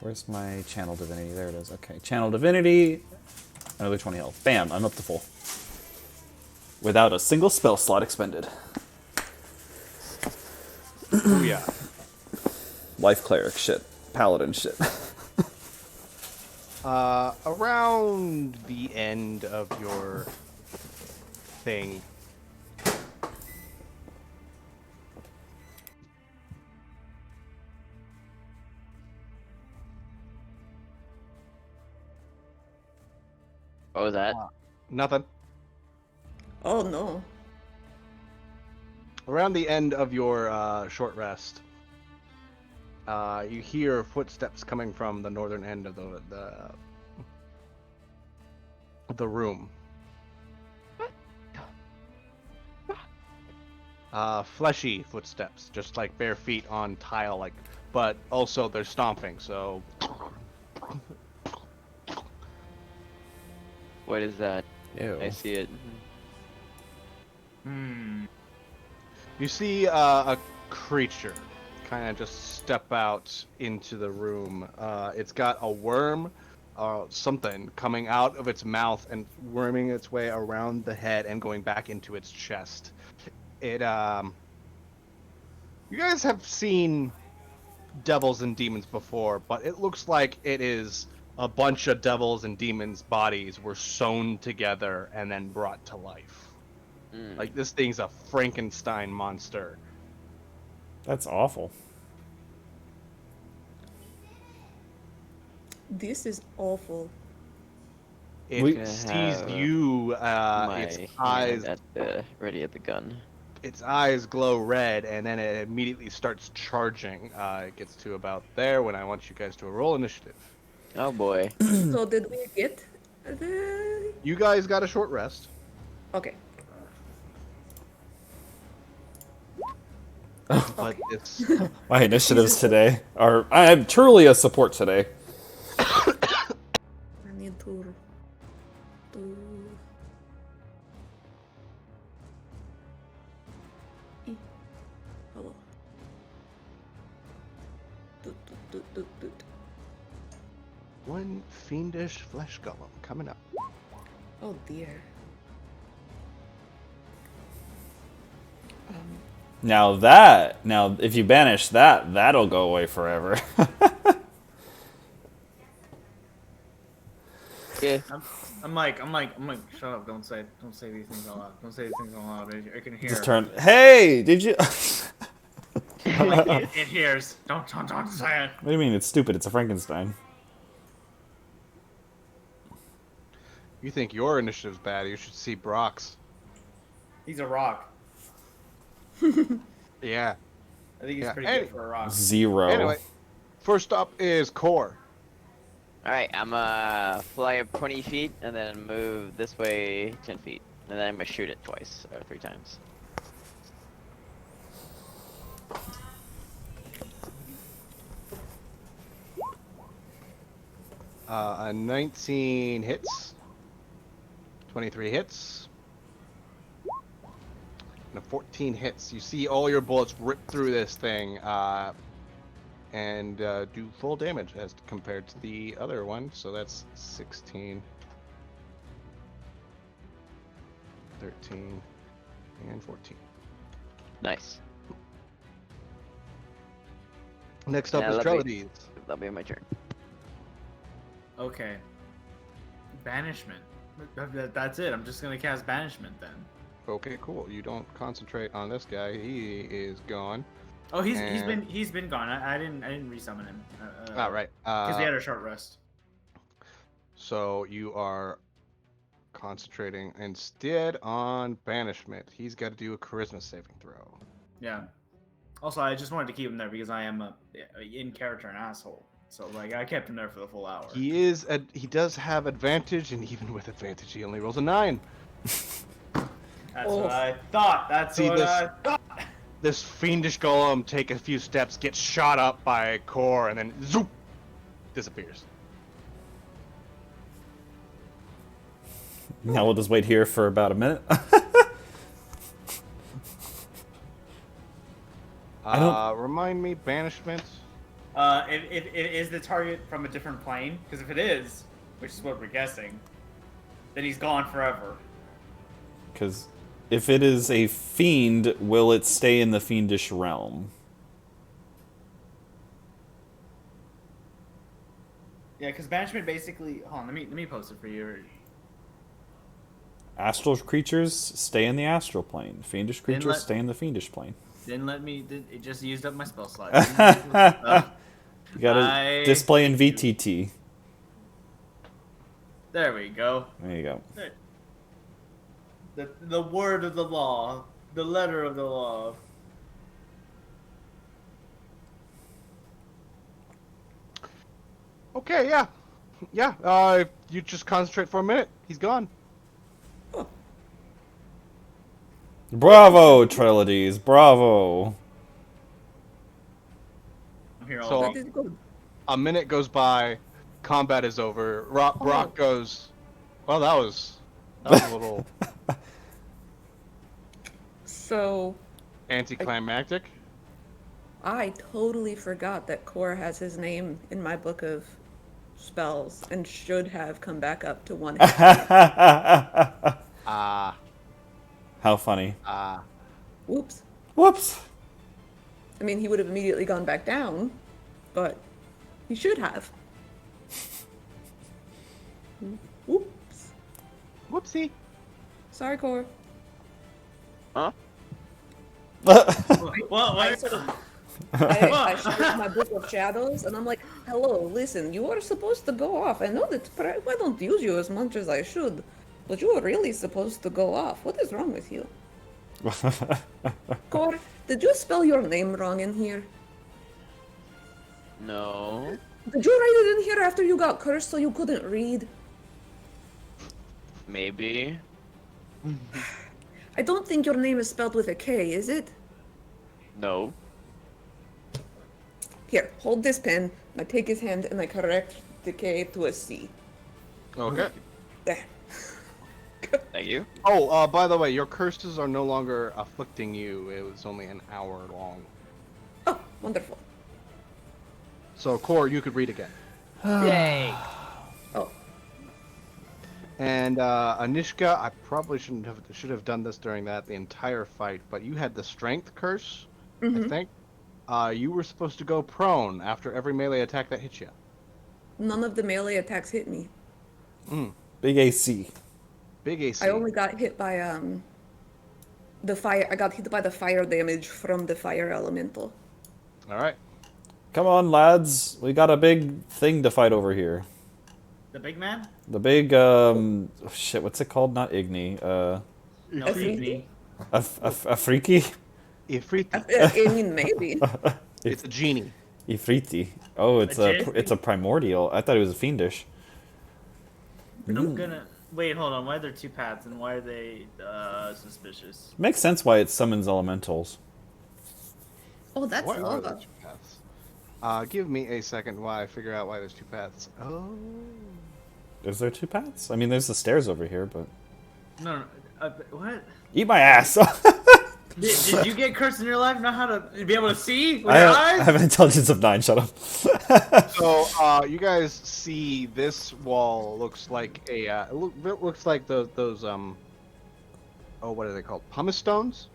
Where's my channel divinity? There it is. Okay, channel divinity. Another 20 health. Bam, I'm up to full. Without a single spell slot expended. Oh yeah. Life cleric shit. Paladin shit. Around the end of your thing. What was that? Nothing. Oh, no. Around the end of your short rest, you hear footsteps coming from the northern end of the room. Fleshy footsteps, just like bare feet on tile, like, but also they're stomping. So, What is that? Ew. I see it. you see a creature kind of just step out into the room. It's got a worm or something coming out of its mouth and worming its way around the head and going back into its chest. You guys have seen devils and demons before, but it looks like it is a bunch of devils and demons' bodies were sewn together and then brought to life. Like, this thing's a Frankenstein monster. That's awful. This is awful. It We- sees you, its My eyes hand ready at the gun. its eyes glow red, and then it immediately starts charging. It gets to about there when I want you guys to roll initiative. Oh boy. So did we get the... You guys got a short rest. Okay. But it's My initiatives today are. I am truly a support today. I need to... Hello. one fiendish flesh golem coming up. Oh dear. Now if you banish that, that'll go away forever. Yeah. I'm like, shut up! Don't say these things out loud. Don't say these things out loud. I can hear. Just turn. Hey, did you? I'm like, it hears. Don't say it. What do you mean? It's stupid. It's a Frankenstein. You think your initiative's bad? You should see Brock's. He's a rock. Yeah. I think he's Yeah. pretty good for a rock. 0. Anyway, first up is Core. Alright, I'm fly up 20 feet and then move this way 10 feet. And then I'm gonna shoot it twice, or 3 times. A 19 hits. 23 hits. And a 14 hits. You see all your bullets rip through this thing and do full damage as compared to the other one. So that's 16, 13, and 14. Nice. Next up Yeah, is let me- Trellides. That'll be my turn. Okay. Banishment. That's it. I'm just gonna cast banishment then. Okay, cool. You don't concentrate on this guy. He is gone. Oh, he's And- been gone. I didn't resummon him. All right. Because we had a short rest. So you are concentrating instead on banishment. He's got to do a charisma saving throw. Yeah. Also, I just wanted to keep him there because I am in character an asshole. So like I kept him there for the full hour. He does have advantage, and even with advantage, he only rolls a 9. That's what I thought. That's See what this- I thought. This fiendish golem take a few steps, gets shot up by Core, and then zoop, disappears. Now we'll just wait here for about a minute. I don't- Remind me, banishment. If is the target from a different plane? Because if it is, which is what we're guessing, then he's gone forever. Because if it is a fiend, will it stay in the fiendish realm? Yeah, because banishment basically. Hold on, let me post it for you. Astral creatures stay in the astral plane. Fiendish creatures let- stay in the fiendish plane. Didn't let me. It just used up my spell slot. You gotta I display in VTT. There we go. There you go. The word of the law, the letter of the law. Okay, yeah. Yeah, you just concentrate for a minute. He's gone. Bravo, Trellides, bravo. I'm here all So- day. That is good. A minute goes by, combat is over. Brock goes, well, that was a little So, anticlimactic. I totally forgot that Core has his name in my book of spells and should have come back up to 1 hit. How funny. Whoops. Whoops. I mean, he would have immediately gone back down, but he should have. Whoops. Whoopsie. Sorry, Core. Huh? Well, I sort of- I showed my book of shadows, and I'm like, hello, listen, you are supposed to go off. I know that I don't use you as much as I should, but you are really supposed to go off. What is wrong with you? Core, did you spell your name wrong in here? No. Did you write it in here after you got cursed so you couldn't read? Maybe. I don't think your name is spelled with a K, is it? No. Here, hold this pen. I take his hand and I correct the K to a C. Okay. There. Thank you. Oh, by the way, your curses are no longer afflicting you. It was only an hour long. Oh, wonderful. So, Core, you could read again. Yay. Oh, And Anishka, I probably should have done this during the entire fight, but you had the strength curse, I Mm-hmm. think. You were supposed to go prone after every melee attack that hit you. None of the melee attacks hit me. Big AC. Big I AC. only got hit by the fire. I got hit by the fire damage from the fire elemental. All right. Come on, lads. We got a big thing to fight over here. The big man? The big, shit, what's it called? Not Igni. No, Ifriti? me. A freaky? Ifriti. I mean, maybe. It's a genie. Ifriti. Oh, it's Legit? it's a primordial. I thought it was a fiendish. I'm gonna wait. Hold on. Why are there two paths and why are they suspicious? Makes sense why it summons elementals. Oh, that's What are lava. those two paths? Give me a second while I figure out why there's two paths. Oh. Is there two paths? I mean, there's the stairs over here, but No, what? eat my ass. Did you get cursed in your life? Know how to be able to see with I your have, eyes? I have an intelligence of 9. Shut up. So, you guys see this wall looks like a it looks like those oh, what are they called? Pumice stones?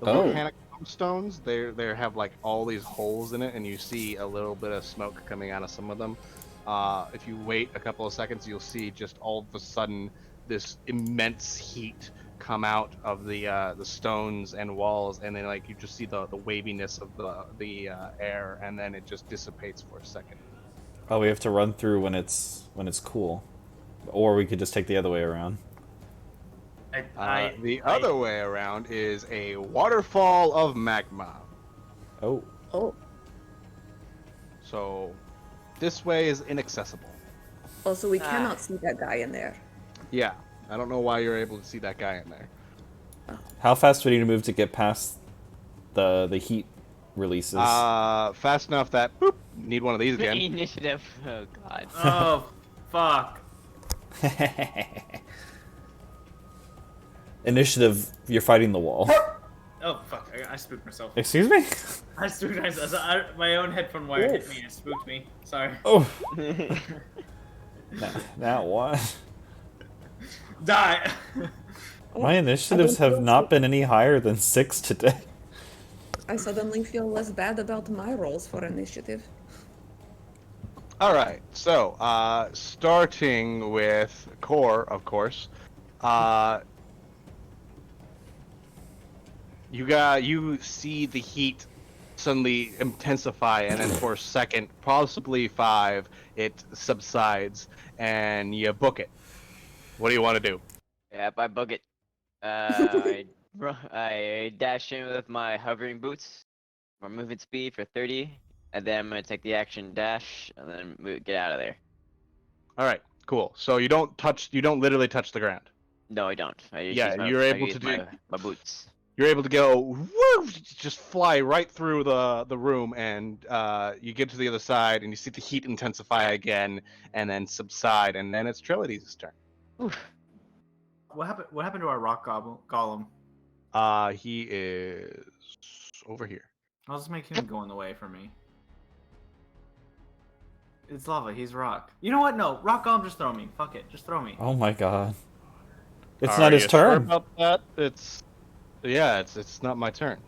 The Oh. volcanic pumice stones. They have like all these holes in it, and you see a little bit of smoke coming out of some of them. If you wait a couple of seconds, you'll see just all of a sudden this immense heat come out of the stones and walls, and then like you just see the waviness of the air, and then it just dissipates for a second. Oh, we have to run through when it's cool, or we could just take the other way around. The other way around is a waterfall of magma. Oh, Oh, So this way is inaccessible. also we cannot see that guy in there. Yeah, I don't know why you're able to see that guy in there. how fast do we need to move to get past the heat releases? Fast enough that boop, need one of these again. Initiative. Oh god. Oh, fuck. Initiative. You're fighting the wall. Oh, fuck. I spooked myself. Excuse me. I spooked myself. My own headphone wire hit me and it spooked me. Sorry. Oh. Now what? Die! My initiatives have not been any higher than 6 today. I suddenly feel less bad about my rolls for initiative. All right, so starting with core, of course. You see the heat suddenly intensify, and then for a second, possibly 5, it subsides, and you book it. What do you want to do? Yep, I book it. I dash in with my hovering boots for movement speed for 30, and then I'm gonna take the action dash and then get out of there. All right, cool. So you don't literally touch the ground. No, I don't. I just Yeah, use you're I able use to do- my boots. You're able to go woo, just fly right through the room, and you get to the other side, and you see the heat intensify again, and then subside, and then it's Trility's turn. Oof. What happened to our rock golem? He is over here. I'll just make him go in the way for me. It's lava. He's rock. You know what? No, rock golem. Just throw me. Fuck it. Just throw me. Oh my god. It's Are not his you sure turn. about that? It's not my turn.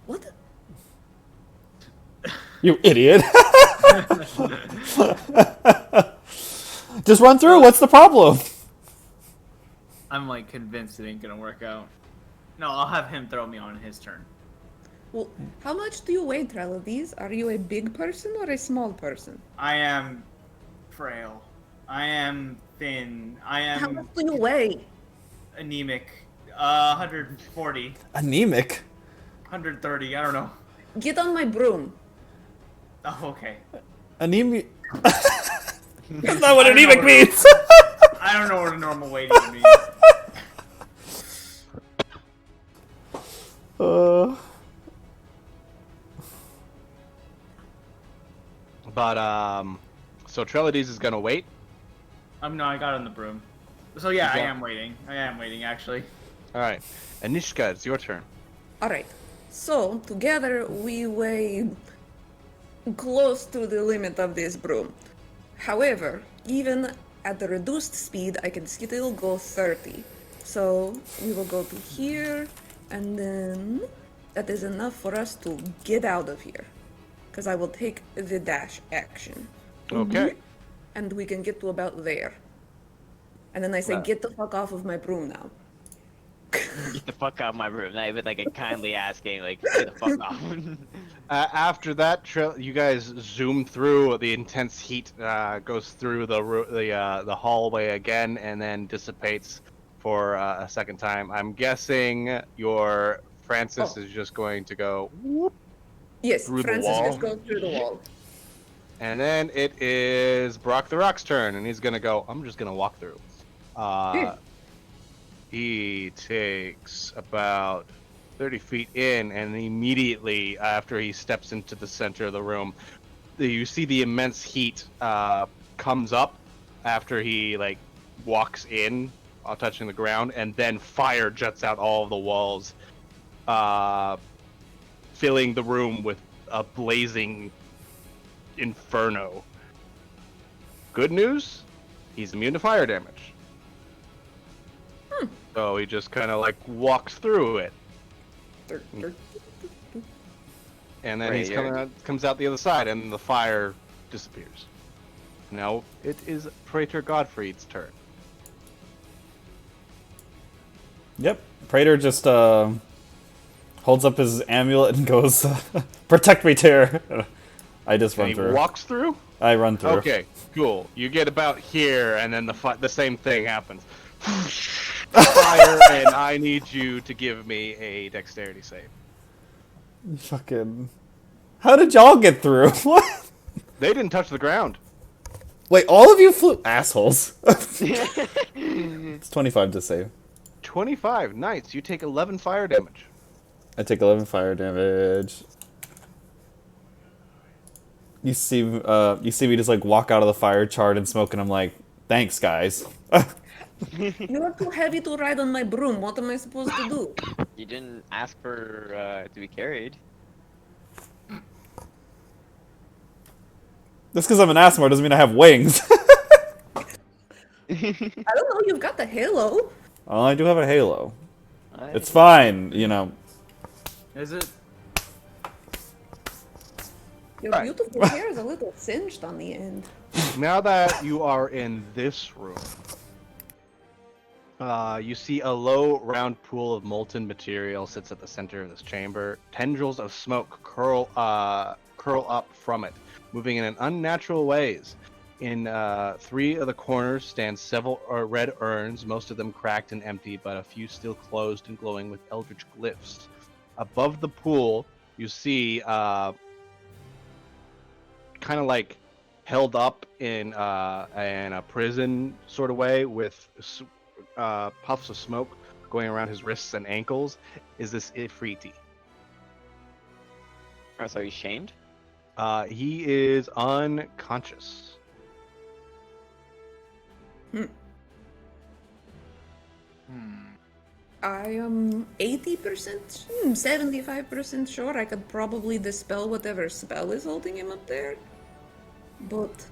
What? You idiot. Just run through. What's the problem? I'm like convinced it ain't gonna work out. No, I'll have him throw me on his turn. Well, how much do you weigh, Trelodies? Are you a big person or a small person? I am frail. I am thin. I How am much do you weigh? anemic. 140, Anemic. 130. I don't know. Get on my broom. Oh, okay. Anemic. That's not what I don't know anemic what- means. I don't know what a normal weight even means. But so Trility's is gonna wait. No, I got on the broom. So yeah, I Yeah. am waiting. I am waiting actually. All right, Anishka, it's your turn. Alright, so together we weigh close to the limit of this broom. However, even at the reduced speed, I can still go 30. So we will go to here, and then that is enough for us to get out of here. Because I will take the dash action. Okay. And we can get to about there. And then I say, get the fuck off of my broom now. Get the fuck out of my room. Not even like a kindly asking, like, get the fuck off. After that, you guys zoom through. The intense heat goes through the hallway again, and then dissipates for a second time. I'm guessing your Francis is just going to go whoop Yes, through the Francis wall, just goes through the wall. and then it is Brock the Rock's turn, and he's gonna go. I'm just gonna walk through. He takes about 30 feet in, and immediately after he steps into the center of the room, you see the immense heat comes up after he like walks in, touching the ground, and then fire juts out all of the walls, filling the room with a blazing inferno. Good news, he's immune to fire damage. So he just kind of like walks through it, and then he's comes out the other side, and the fire disappears. Now it is Praetor Godfrey's turn. Yep. Praetor just holds up his amulet and goes, "Protect me, Tyr." I just run And he through. walks through. I run through. Okay, cool. You get about here, and then the same thing happens. Fire, and I need you to give me a dexterity save. Fucking. How did y'all get through? What? They didn't touch the ground. Wait, all of you flew assholes. It's 25 to save. 25. Nice. You take 11 fire damage. I take 11 fire damage. You see me just like walk out of the fire, charred and smoke, and I'm like, thanks, guys. You are too heavy to ride on my broom. What am I supposed to do? You didn't ask for to be carried. Just because I'm an Asmar doesn't mean I have wings. I don't know. You've got the halo. Oh, I do have a halo. It's fine, you know. Is it? Your beautiful hair is a little singed on the end. Now that you are in this room, you see a low, round pool of molten material sits at the center of this chamber. Tendrils of smoke curl up from it, moving in an unnatural ways. In 3 of the corners stand several red urns, most of them cracked and empty, but a few still closed and glowing with eldritch glyphs. Above the pool, you see kind of like held up in a prison sort of way with puffs of smoke going around his wrists and ankles, is this Ifriti. Oh, so he's shamed? He is unconscious. I am 80%, 75% sure I could probably dispel whatever spell is holding him up there. But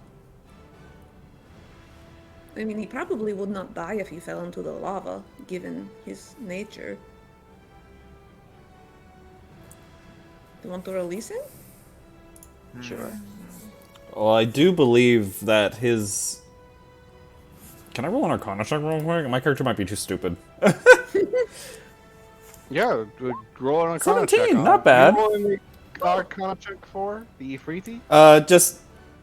I mean, he probably would not die if he fell into the lava, given his nature. Do you want to release him? Sure. Well, I do believe that his... Can I roll an Arcana check real quick? My character might be too stupid. Yeah, roll an Arcana 17, check. not bad. You rolling the Arcana check for the Ifriti? Just...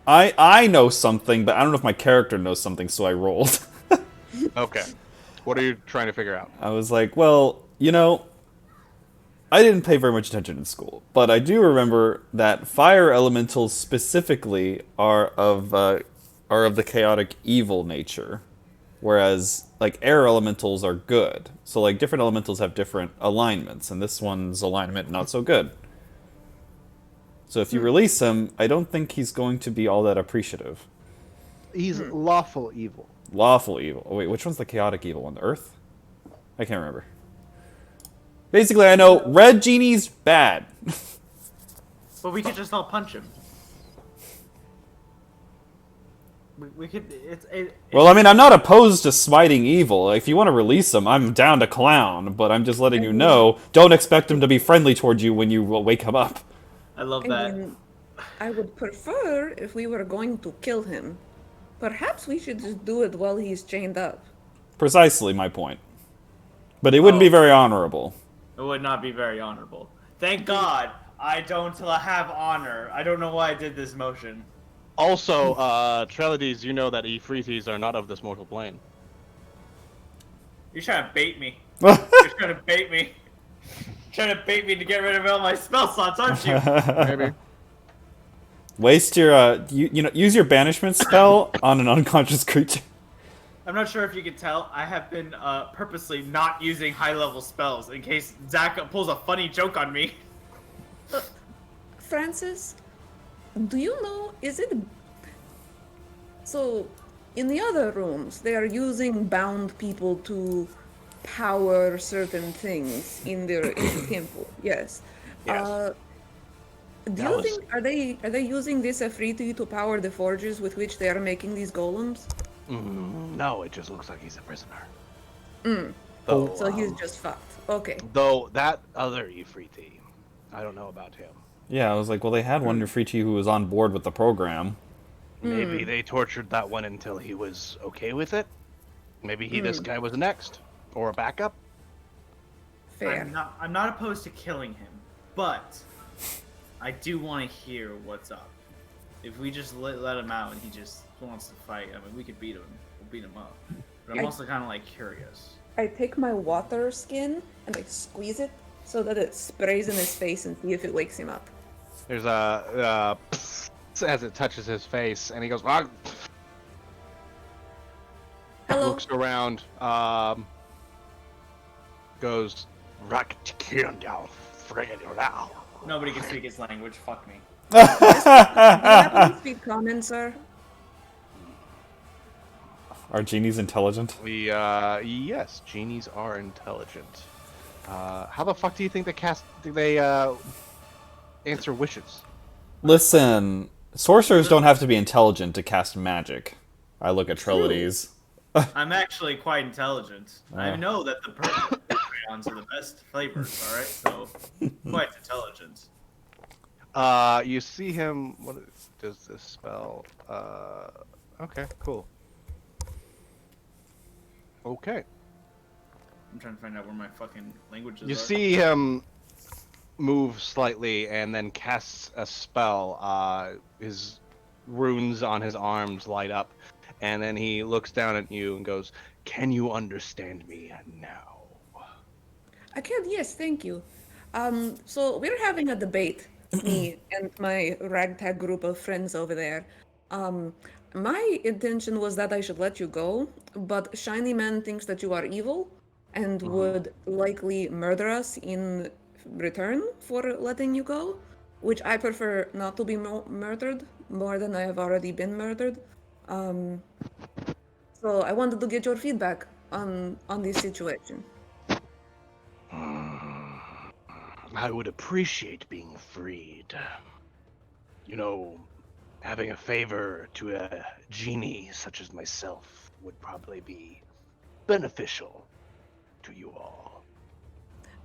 I know something, but I don't know if my character knows something, so I rolled. Okay. What are you trying to figure out? I was like, well, you know, I didn't pay very much attention in school, but I do remember that fire elementals specifically are of the chaotic evil nature, whereas like air elementals are good. So like different elementals have different alignments, and this one's alignment not so good. So if you release him, I don't think he's going to be all that appreciative. He's lawful evil. Lawful evil. Oh wait, which one's the chaotic evil one? The Earth? I can't remember. Basically, I know red genie's bad. But we could just all punch him. We could. Well, I mean, I'm not opposed to smiting evil. If you want to release him, I'm down to clown. But I'm just letting you know, don't expect him to be friendly towards you when you wake him up. I love I that. mean, I would prefer if we were going to kill him. Perhaps we should just do it while he's chained up. Precisely my point. But it wouldn't be very honorable. It would not be very honorable. Thank God I don't have honor. I don't know why I did this motion. Also, Trelides, you know that Ifritis are not of this mortal plane. You're trying to bait me. You're trying to bait me. Trying to bait me to get rid of all my spell slots, aren't you? Maybe. Waste your, use your banishment spell on an unconscious creature. I'm not sure if you can tell, I have been purposely not using high-level spells in case Zach pulls a funny joke on me. Francis, do you know, is it... So, in the other rooms, they are using bound people to power certain things in the temple, yes. Yes. Do you think, are they using this Afriti to power the forges with which they are making these golems? No, it just looks like he's a prisoner. So he's just fucked. Okay. Though that other Ifriti, I don't know about him. Yeah, I was like, well, they had one Nefriti who was on board with the program. Maybe they tortured that one until he was okay with it. Maybe this guy was next, or a backup. Fair. I'm not opposed to killing him, but I do want to hear what's up. If we just let him out and he just wants to fight, I mean, we could beat him. We'll beat him up. But I'm also kind of like curious. I take my water skin and I squeeze it so that it sprays in his face and see if it wakes him up. There's a as it touches his face, and he goes, ah! Hello. Looks around, goes, Nobody can speak his language. Fuck me. Do you happen to speak common, sir? Are genies intelligent? Yes, genies are intelligent. How the fuck do you think they answer wishes? Listen, sorcerers don't have to be intelligent to cast magic. I look at Trelides. I'm actually quite intelligent. I know that the purple crayons are the best flavors, alright? So, quite intelligent. You see him, what does this spell? Okay, cool. Okay. I'm trying to find out where my fucking languages You are. see him move slightly and then casts a spell. His runes on his arms light up, and then he looks down at you and goes, "Can you understand me now?" I can, yes, thank you. So we're having a debate, me and my ragtag group of friends over there. My intention was that I should let you go, but Shiny Man thinks that you are evil and would likely murder us in return for letting you go, which I prefer not to be murdered more than I have already been murdered. So I wanted to get your feedback on this situation. I would appreciate being freed. You know, having a favor to a genie such as myself would probably be beneficial to you all.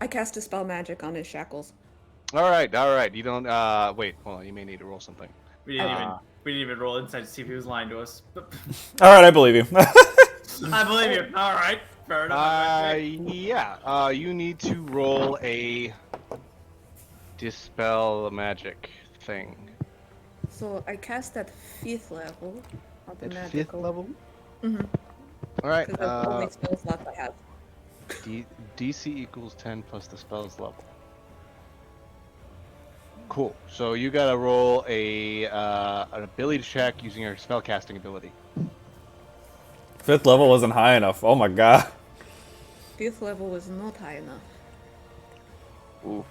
I cast a spell magic on his shackles. Alright. You don't, wait, hold on, you may need to roll something. We didn't even roll inside to see if he was lying to us. Alright, I believe you. I believe you. Alright. Fair enough. Yeah, you need to roll a dispel magic thing. So I cast at 5th level. At Magical. 5th level? Mhm. Alright, Because that's the only spell slots I have. DC equals 10 plus the spell's level. Cool. So you gotta roll an ability check using your spellcasting ability. 5th level wasn't high enough. Oh my god. 5th level was not high enough. Ooh.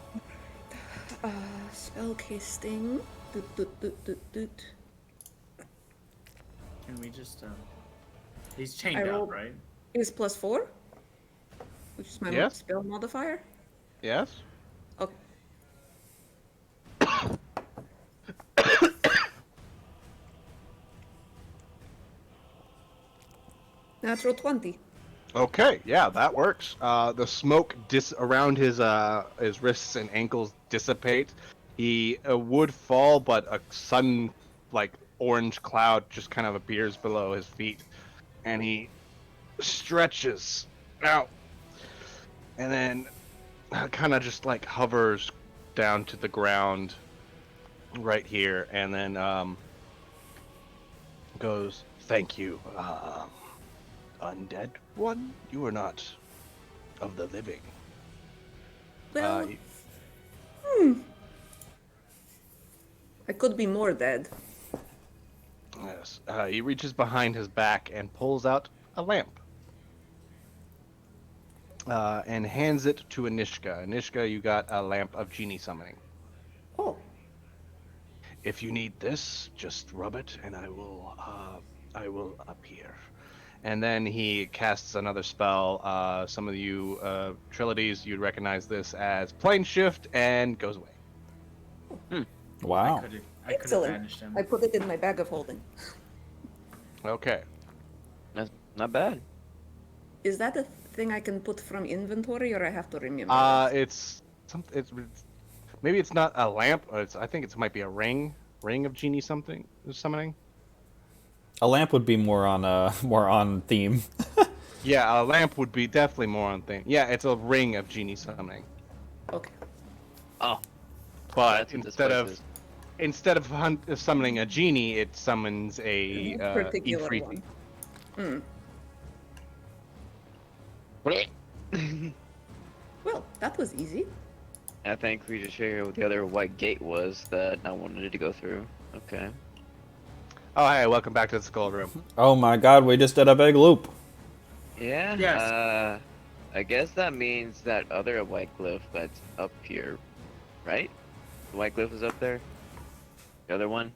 Spell casting. Doot. Can we just, he's chained I up, rolled- right? Is +4? Which is my Yes. spell modifier? Yes? Okay. Natural 20. Okay, yeah, that works. The smoke around his wrists and ankles dissipate. He would fall, but a sudden like orange cloud just kind of appears below his feet, and he stretches out, and then kind of just like hovers down to the ground right here, and then goes, "Thank you, undead one. You are not of the living." Well, He- I could be more dead. Yes. He reaches behind his back and pulls out a lamp. And hands it to Anishka. Anishka, you got a lamp of genie summoning. Oh, If you need this, just rub it, and I will appear. And then he casts another spell. Some of you Trilodes, you'd recognize this as Plane Shift, and goes away. Wow. I could have excellent. banished him. I put it in my bag of holding. Okay. That's not bad. Is that a thing I can put from inventory, or I have to remember? It's something. Maybe it's not a lamp. Or I think it might be a ring of genie summoning. A lamp would be more on theme. Yeah, a lamp would be definitely more on thing. Yeah, it's a ring of genie summoning. Okay. Oh, But that's what this place is. instead of summoning a genie, it summons a Particular Ifriti. one. Well, that was easy. I think we just figured what the other white gate was that I wanted to go through. Okay. Oh, hey, welcome back to the Skull Room. Oh my god, we just did a big loop. Yeah. Yes. I guess that means that other white glyph that's up here, right? The white glyph is up there. The other one.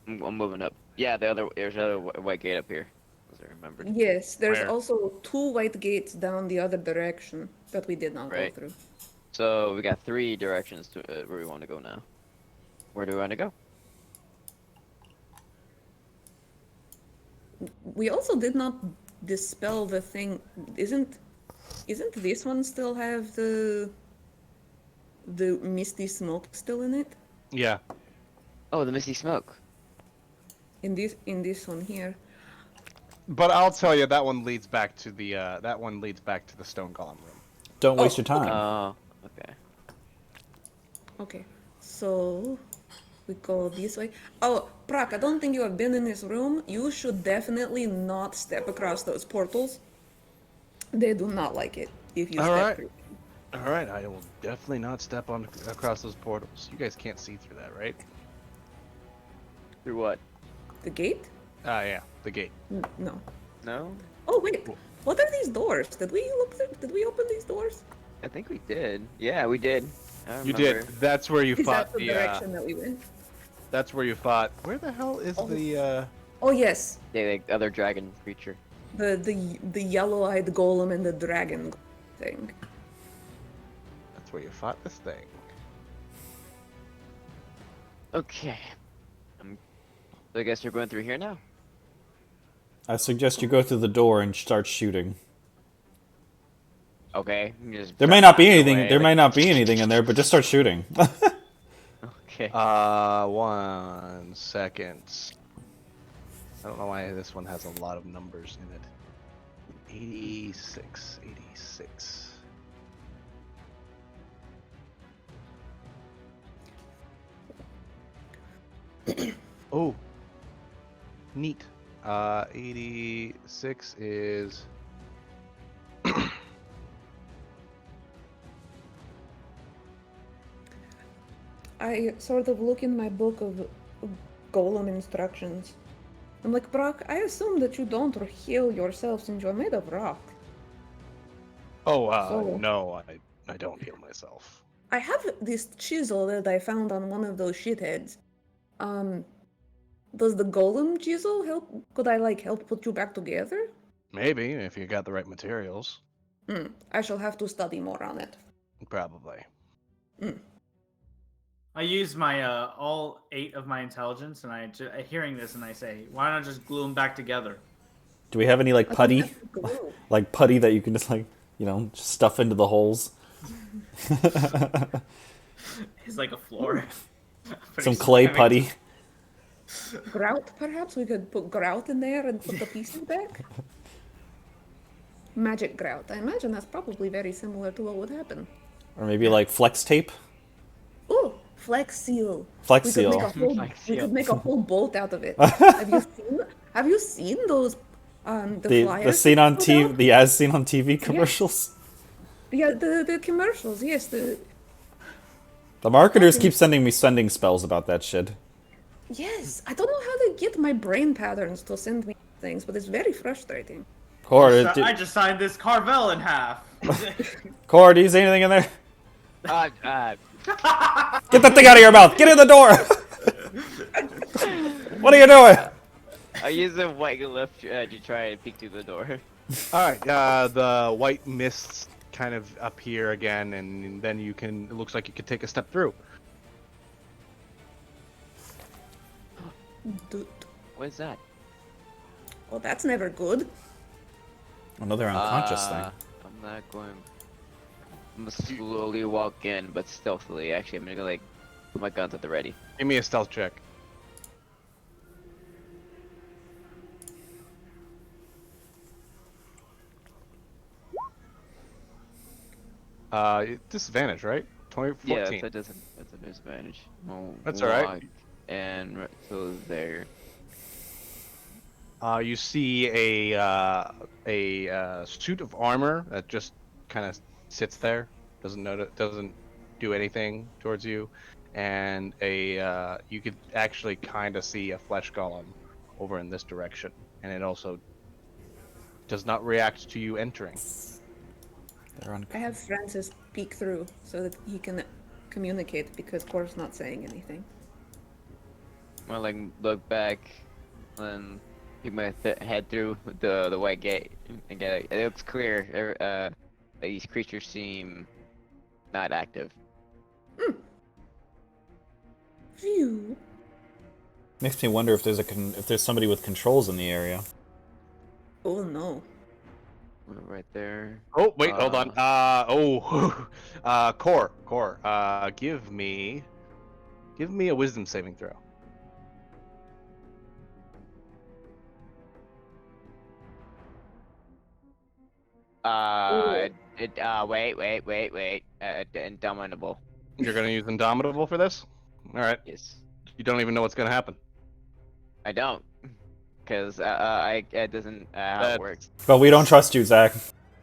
I'm moving up. Yeah, there's another white gate up here, as I remembered. Yes, there's Where? also 2 white gates down the other direction that we did not Right. go through. So we got 3 directions to where we want to go now. Where do we want to go? We also did not dispel the thing. Isn't this one still have the misty smoke still in it? Yeah. Oh, the misty smoke. In this one here. But I'll tell you, that one leads back to the stone golem room. Don't waste Oh, your time. Oh, okay. Okay. So we go this way. Oh, Prak, I don't think you have been in this room. You should definitely not step across those portals. They do not like it if you All step right. through. All right, I will definitely not step on across those portals. You guys can't see through that, right? Through what? The gate? Yeah, the gate. No. No? Oh wait. What are these doors? Did we open these doors? I think we did. Yeah, we did. I You did. remember. That's where you Is fought that the direction that we went? That's where you fought. Where the hell is the? Oh yes. Yeah, the other dragon creature. The yellow-eyed golem and the dragon thing. That's where you fought this thing. Okay. So I guess you're going through here now. I suggest you go through the door and start shooting. Okay. You just There start may not be knocking anything. away, There like- may not be anything in there, but just start shooting. Okay. 1 second. I don't know why this one has a lot of numbers in it. 86, 86. Oh, neat. 86 is. I sort of look in my book of golem instructions. I'm like, Brock, I assume that you don't heal yourself since you're made of rock. Oh, So- no, I don't heal myself. I have this chisel that I found on one of those shitheads. Does the golem chisel help? Could I help put you back together? Maybe, if you got the right materials. I shall have to study more on it. Probably. I use my all 8 of my intelligence, and hearing this, and I say, "Why not just glue them back together?" Do we have any like I don't putty, have glue. like putty that you can just like just stuff into the holes? It's like a floor. Some clay putty. Grout, perhaps? We could put grout in there and put the pieces back? Magic grout. I imagine that's probably very similar to what would happen. Or maybe like flex tape. Ooh, flex seal. Flex We seal. could make a whole, Flex we seal. could make a whole boat out of it. Have you seen those the The flyers? scene that on they put TV, out? the as seen on TV commercials. Yeah, the commercials. Yes, The marketers keep sending me sending spells about that shit. yes. I don't know how they get my brain patterns to send me things, but it's very frustrating. Core, I just signed this Carvel in half. Core, do you see anything in there? Uh, Get that thing out of your mouth! Get in the door! What are you doing? I use a white glyph to try and peek through the door. All right, the white mists kind of appear again, and then you can. It looks like you could take a step through. Dude. What is that? Well, that's never good. Another unconscious thing. I'm not going. I'm gonna slowly walk in, but stealthily. Actually, I'm gonna go like put my guns at the ready. Give me a stealth check. Disadvantage, right? 14. Yeah, that's a disadvantage. That's all right. Walk and right to there. You see a suit of armor that just kind of sits there, doesn't do anything towards you, and you could actually kind of see a flesh golem over in this direction, and it also does not react to you entering. I have Francis peek through so that he can communicate because Core's not saying anything. I like look back and peek my head through the white gate and get it looks clear. These creatures seem not active. Phew. Makes me wonder if there's somebody with controls in the area. Oh no. Right there. Oh wait, hold on. Core. Give me a wisdom saving throw. Wait. Indomitable. You're gonna use Indomitable for this? All right. Yes. You don't even know what's gonna happen. I don't. Because it doesn't how it works. But we don't trust you, Zach.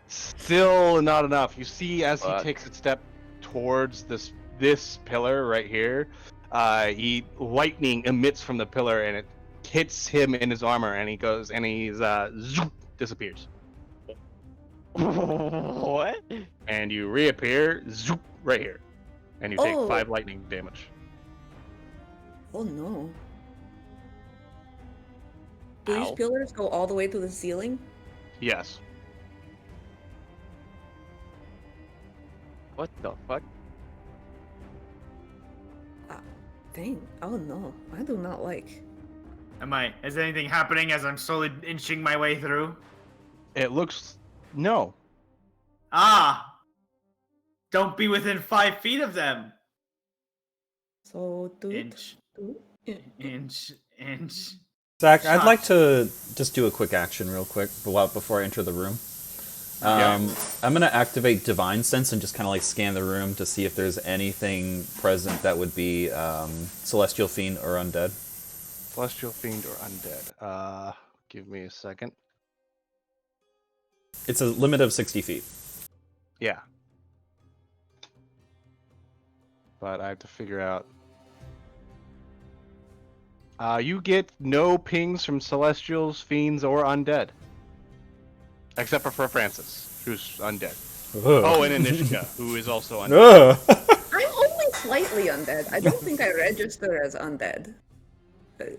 Still not enough. You see, as he Fuck. takes a step towards this pillar right here, lightning emits from the pillar and it hits him in his armor, and he's zoop, disappears. What? And you reappear, zoop, right here, and you take Oh. 5 lightning damage. Oh no. Do these Ow. pillars go all the way to the ceiling? Yes. What the fuck? Dang. Oh no. I do not like. Is anything happening as I'm slowly inching my way through? It looks no. Ah! Don't be within 5 feet of them! So Inch. doot. Inch. Zach, I'd like to just do a quick action real quick before I enter the room. I'm gonna activate Divine Sense and just kind of like scan the room to see if there's anything present that would be Celestial Fiend or Undead. Celestial Fiend or Undead. Give me a second. It's a limit of 60 feet. Yeah. But I have to figure out. You get no pings from Celestials, Fiends, or Undead. Except for Francis, who's undead. Oh, and Anishka, who is also undead. I'm only slightly undead. I don't think I register as undead.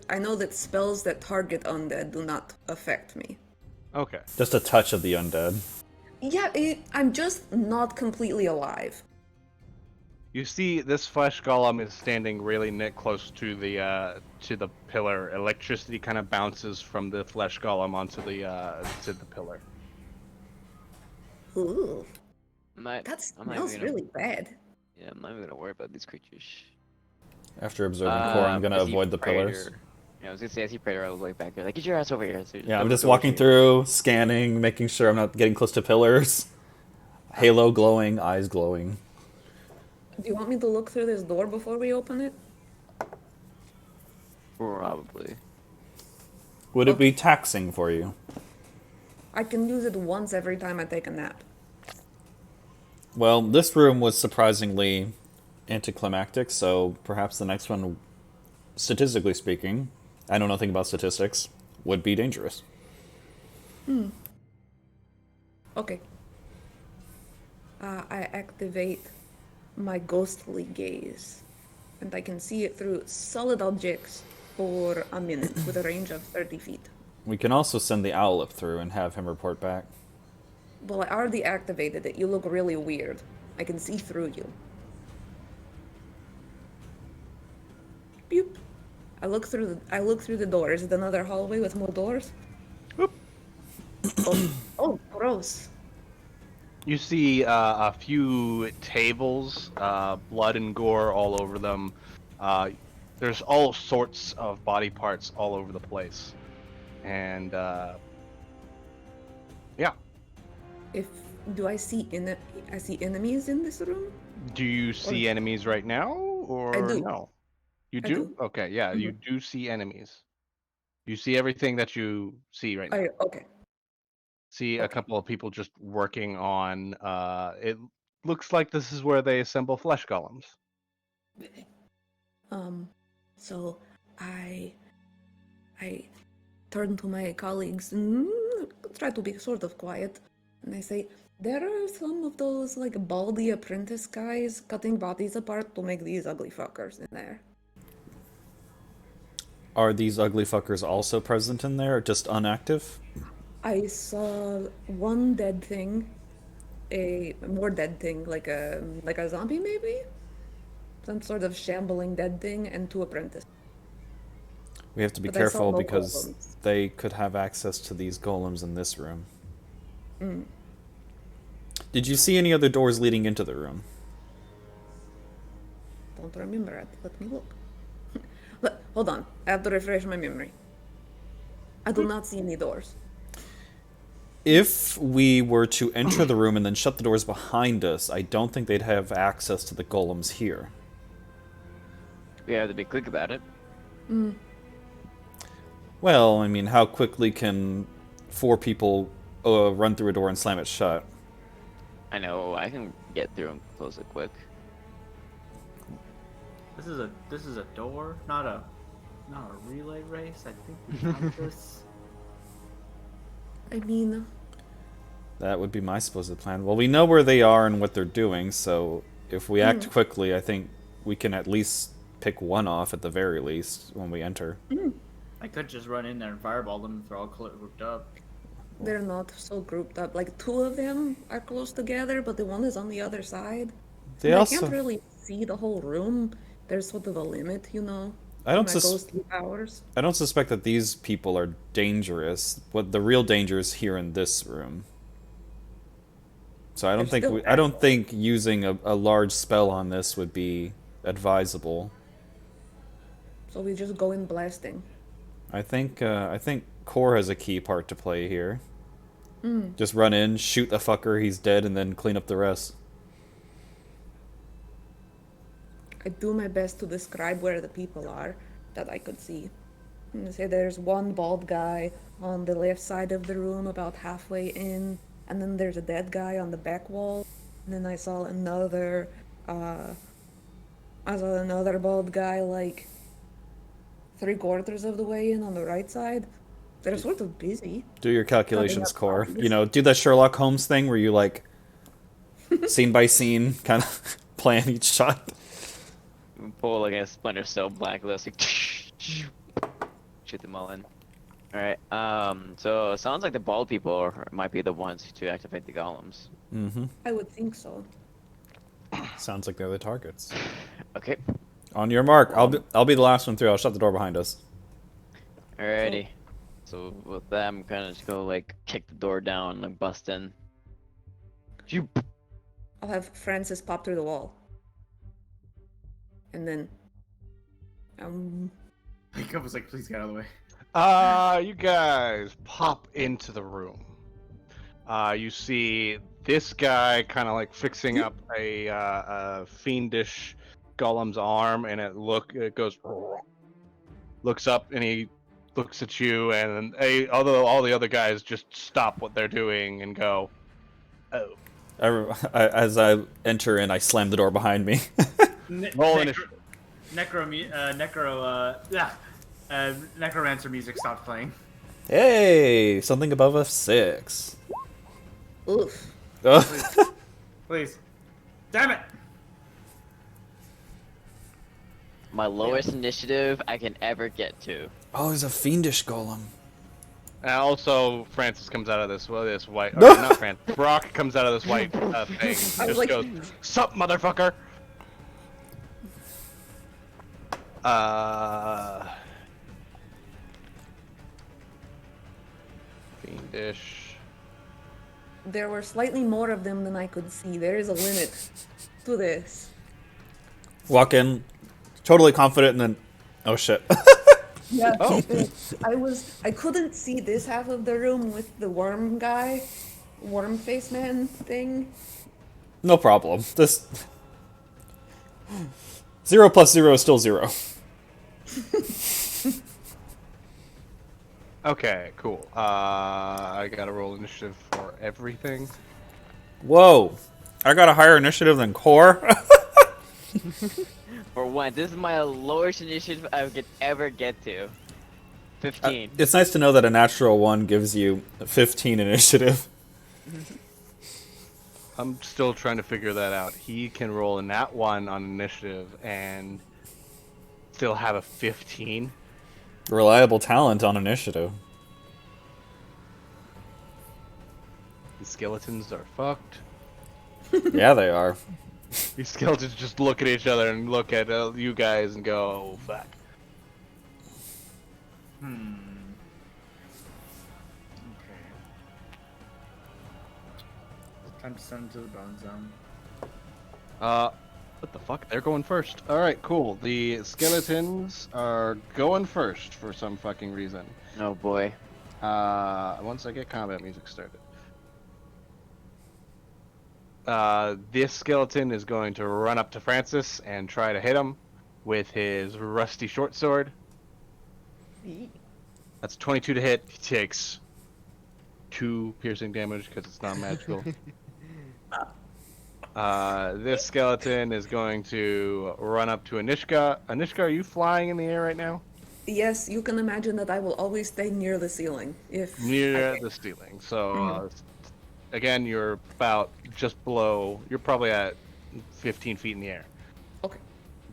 I know that spells that target undead do not affect me. Okay. Just a touch of the undead. Yeah, I'm just not completely alive. You see, this flesh golem is standing really close to the pillar. Electricity kind of bounces from the flesh golem onto the to the pillar. Ooh, I'm not. that I'm not even smells gonna. really bad. Yeah, I'm not even gonna worry about these creatures. After observing core, I'm gonna I see avoid the pillars. Praetor. Yeah, I was gonna say I see Praetor all the way back there. Like, get your ass over here. So Yeah, I'm open the just door walking here. through, scanning, making sure I'm not getting close to pillars. Halo glowing, eyes glowing. Do you want me to look through this door before we open it? Probably. Would it be Okay. taxing for you? I can use it once every time I take a nap. Well, this room was surprisingly anticlimactic, so perhaps the next one, statistically speaking, I know nothing about statistics, would be dangerous. Okay. I activate my ghostly gaze, and I can see it through solid objects for a minute with a range of 30 feet. We can also send the owl up through and have him report back. Well, I already activated it. You look really weird. I can see through you. Boop. I look through the door. Is it another hallway with more doors? Whoop. Oh, gross. You see a few tables, blood and gore all over them. There's all sorts of body parts all over the place, and yeah. If do I see I see enemies in this room? Do you see enemies right now, I or do. no? You I do. do? Okay, yeah, you Mhm. do see enemies. You see everything that you see right now. Okay. See a Okay. couple of people just working on. It looks like this is where they assemble flesh golems. Um, so I I turn to my colleagues and try to be sort of quiet, and I say, there are some of those like baldy apprentice guys cutting bodies apart to make these ugly fuckers in there. Are these ugly fuckers also present in there, or just inactive? I saw one dead thing, a more dead thing, like a zombie maybe, some sort of shambling dead thing, and two apprentices. We have to be But I saw careful no because golems. they could have access to these golems in this room. Did you see any other doors leading into the room? Don't remember it. Let me look. Hold on. I have to refresh my memory. I do not see any doors. If we were to enter the room and then shut the doors behind us, I don't think they'd have access to the golems here. We have to be quick about it. Well, I mean, how quickly can 4 people run through a door and slam it shut? I know I can get through and close it quick. This is a door, not a relay race. I think we got this. I mean, That would be my supposed plan. Well, we know where they are and what they're doing, so if we act quickly, I think we can at least pick one off at the very least when we enter. I could just run in there and fireball them if they're all grouped up. they're not so grouped up. Like two of them are close together, but the one is on the other side. They And I also... can't really see the whole room. There's sort of a limit, you know, I to don't my sus- ghostly powers. I don't suspect that these people are dangerous. What the real danger is here in this room. So I don't They're still I don't think using a large spell on this would be advisable. So we just go in blasting. I think Core has a key part to play here. Just run in, shoot the fucker, he's dead, and then clean up the rest. I do my best to describe where the people are that I could see. And say there's one bald guy on the left side of the room, about halfway in, and then there's a dead guy on the back wall. And then I saw another bald guy like 3/4 of the way in on the right side. They're sort of busy. Do your calculations, up Core. bodies. You know, do that Sherlock Holmes thing where you, like, scene by scene, kind of plan each shot. We pull like a Splinter Cell blacklist, like, shoot them all in. All right. So it sounds like the bald people might be the ones to activate the golems. Mm-hmm. I would think so. Sounds like they're the targets. Okay. On your mark. I'll be the last one through. I'll shut the door behind us. Alrighty. So with that, I'm kind of just gonna like kick the door down, like bust in. You. I'll have Francis pop through the wall. And then Jacob was like, please get out of the way. You guys pop into the room. You see this guy kind of like fixing up a fiendish golem's arm, and it goes, looks up, and he looks at you, and although all the other guys just stop what they're doing and go, oh. As I enter in, I slam the door behind me. Roll initiative. Necromancer music stopped playing. Hey, something above a 6. oof. Please. Damn it! My lowest initiative I can ever get to. Oh, he's a fiendish golem. And also, Francis comes out of this white. Or not Francis. Brock comes out of this white thing. I was Just like- goes, "Sup, motherfucker." Fiendish. There were slightly more of them than I could see. There is a limit to this. Walk in, totally confident, and then, oh shit. Yeah, I couldn't see this half of the room with the worm guy, worm face man thing. No problem. This 0 plus 0 is still 0. Okay, cool. I gotta roll initiative for everything. Whoa, I got a higher initiative than Core. For one, this is my lowest initiative I could ever get to. 15. It's nice to know that a natural 1 gives you 15 initiative. I'm still trying to figure that out. He can roll a nat 1 on initiative and still have a 15. Reliable talent on initiative. The skeletons are fucked. Yeah, they are. These skeletons just look at each other and look at you guys and go, oh, fuck. Okay. Time to send to the bone zone. What the fuck? They're going first. Alright, cool. The skeletons are going first for some fucking reason. Oh boy. Once I get combat music started. This skeleton is going to run up to Francis and try to hit him with his rusty short sword. That's 22 to hit. He takes 2 piercing damage because it's not magical. This skeleton is going to run up to Anishka. Anishka, are you flying in the air right now? Yes, you can imagine that I will always stay near the ceiling if Near the ceiling. So, again, you're about just below. You're probably at 15 feet in the air. Okay.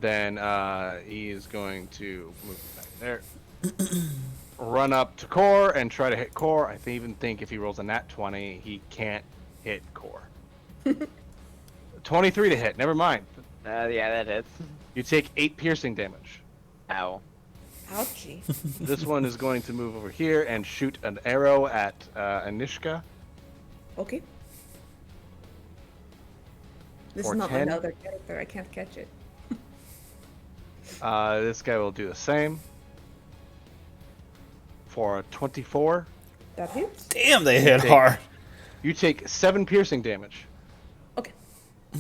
Then he is going to move back there. Run up to Core and try to hit Core. I even think if he rolls a nat 20, he can't hit Core. 23 to hit. Never mind. Yeah, that hits. You take 8 piercing damage. Ow. Ouchie. This one is going to move over here and shoot an arrow at Anishka. Okay. This For is not 10. my other character. I can't catch it. This guy will do the same. For a 24. That hits. Damn, they hit hard. You take 7 piercing damage. Okay.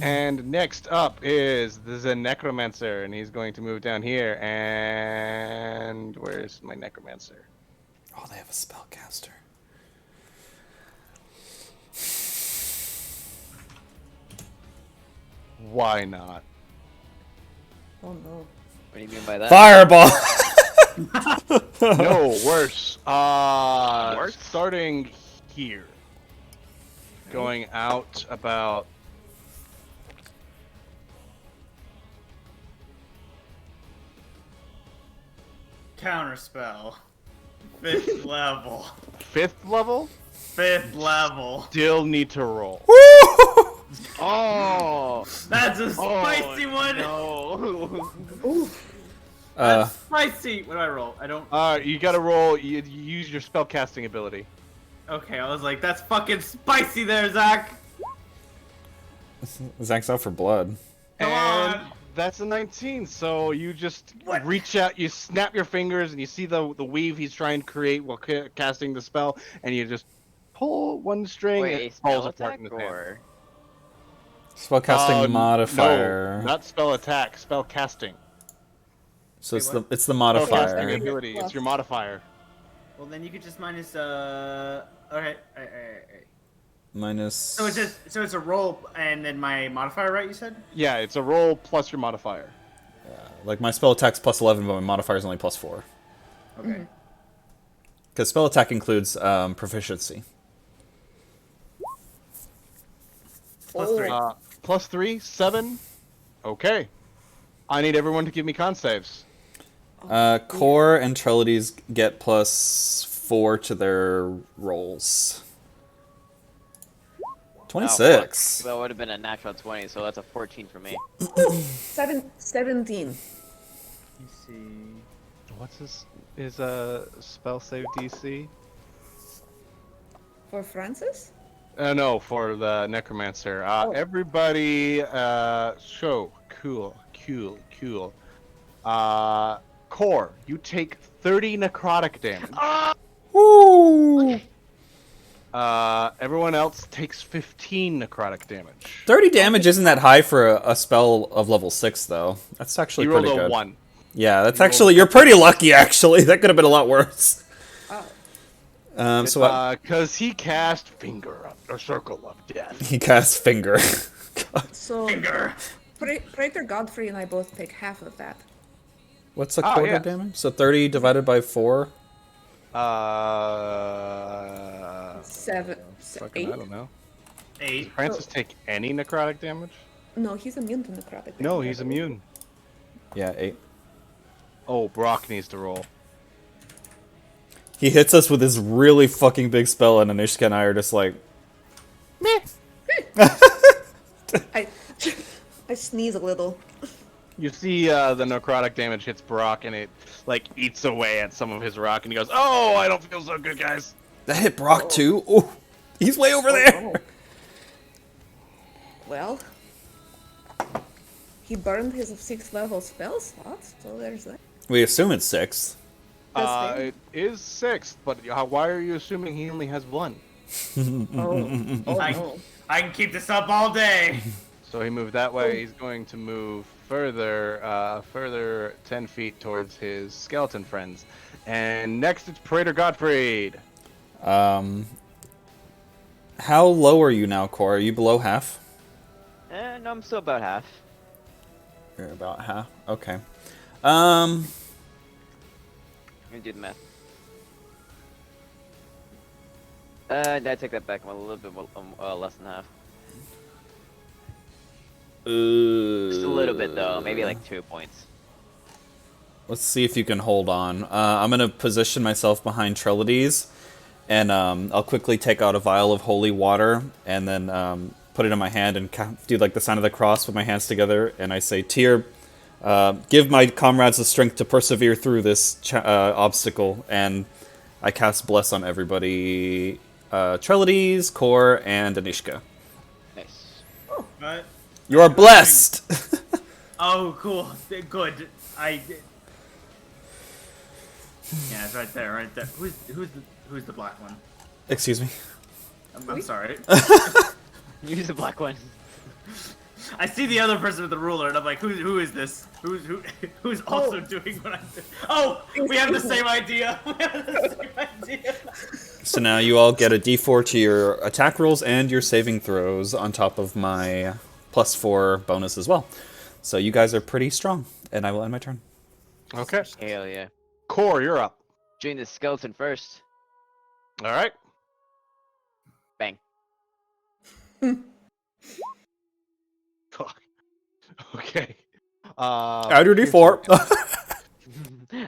And next up is the Necromancer, and he's going to move down here. And where's my Necromancer? Oh, they have a spellcaster. Why not? Oh no. What do you mean by that? Fireball! No, worse. Worse? Starting here. Going out about... Counterspell. 5th level. 5th level? 5th level. Still need to roll. Oh! That's That's a spicy one. No. That's spicy. What do I roll? I don't. You gotta roll. You use your spellcasting ability. Okay, I was like, that's fucking spicy there, Zach. Zach's out for blood. Come And on. that's a 19. So you just reach out, you snap your fingers, and you see the weave he's trying to create while casting the spell, and you just pull one string and Wait, a it falls spell apart attack in his hand. or? Spellcasting modifier. No, not spell attack, spell casting. So it's Wait, the Spellcasting modifier. ability. It's your modifier. Well, then you could just minus. Okay. Minus. So it's a roll and then my modifier, right? You said. Yeah, it's a roll plus your modifier. Like my spell attack's plus 11, but my modifier is only plus 4. Okay. Because spell attack includes proficiency. Plus 3. Plus 3, 7. Okay. I need everyone to give me con saves. Core and Trelides get plus 4 to their rolls. Oh, 26. fuck. That would have been a natural 20, so that's a 14 for me. 17. Let me see. What's this? Is a spell save DC? For Francis? No, for the necromancer. Everybody, show. Cool. Core, you take 30 necrotic damage. Woo! Everyone else takes 15 necrotic damage. 30 damage isn't that high for a spell of level 6, though. That's actually You rolled pretty a good. 1. Yeah, that's actually... You're pretty lucky, actually. That could have been a lot worse. Oh. So what? Because he cast Finger of a Circle of Death. He casts Finger. So, Finger. Praetor Godfrey and I both take half of that. What's a quarter yeah. damage? So 30 divided by 4? Seven, Fucking, 8? I don't know. 8. Francis take any necrotic damage? No, he's immune to necrotic. No, damage, he's I believe. immune. Yeah, 8. Oh, Brock needs to roll. He hits us with his really fucking big spell, and Anishka and I are just like... I sneeze a little. You see the necrotic damage hits Brock, and it like eats away at some of his rock, and he goes, "Oh, I don't feel so good, guys." That hit Brock, too? Oh, he's way over there! Oh. Well, he burned his 6th level spell slot, so there's that. We assume it's 6. That's fair. It is 6th, but why are you assuming he only has 1? Oh I, no. I can keep this up all day. So he moved that way. He's going to move further 10 feet towards his skeleton friends. And next it's Praetor Gottfried. How low are you now, Core? Are you below half? No, I'm still about half. You're about half. Okay. Let me do the math. I take that back. I'm a little bit less than half. Just a little bit though, maybe like 2 points. Let's see if you can hold on. I'm gonna position myself behind Trelides, and I'll quickly take out a vial of holy water, and then put it in my hand and do like the sign of the cross with my hands together, and I say, "Tyr, give my comrades the strength to persevere through this obstacle," and I cast Bless on everybody. Trelides, Core, and Anishka. Nice. What? You are blessed! Oh, cool. Good. Yeah, it's right there, right there. Who's the black one? Excuse me. I'm sorry. Use the black one. I see the other person with the ruler, and I'm like, who is this? Who's also doing what I'm doing? Oh, we have the same idea. We have the same idea. So now you all get a d4 to your attack rolls and your saving throws on top of my +4 bonus as well. So you guys are pretty strong, and I will end my turn. Okay. Hell yeah. Core, you're up. Doing the skeleton first. All right. Bang. Fuck. Okay. Add your d4.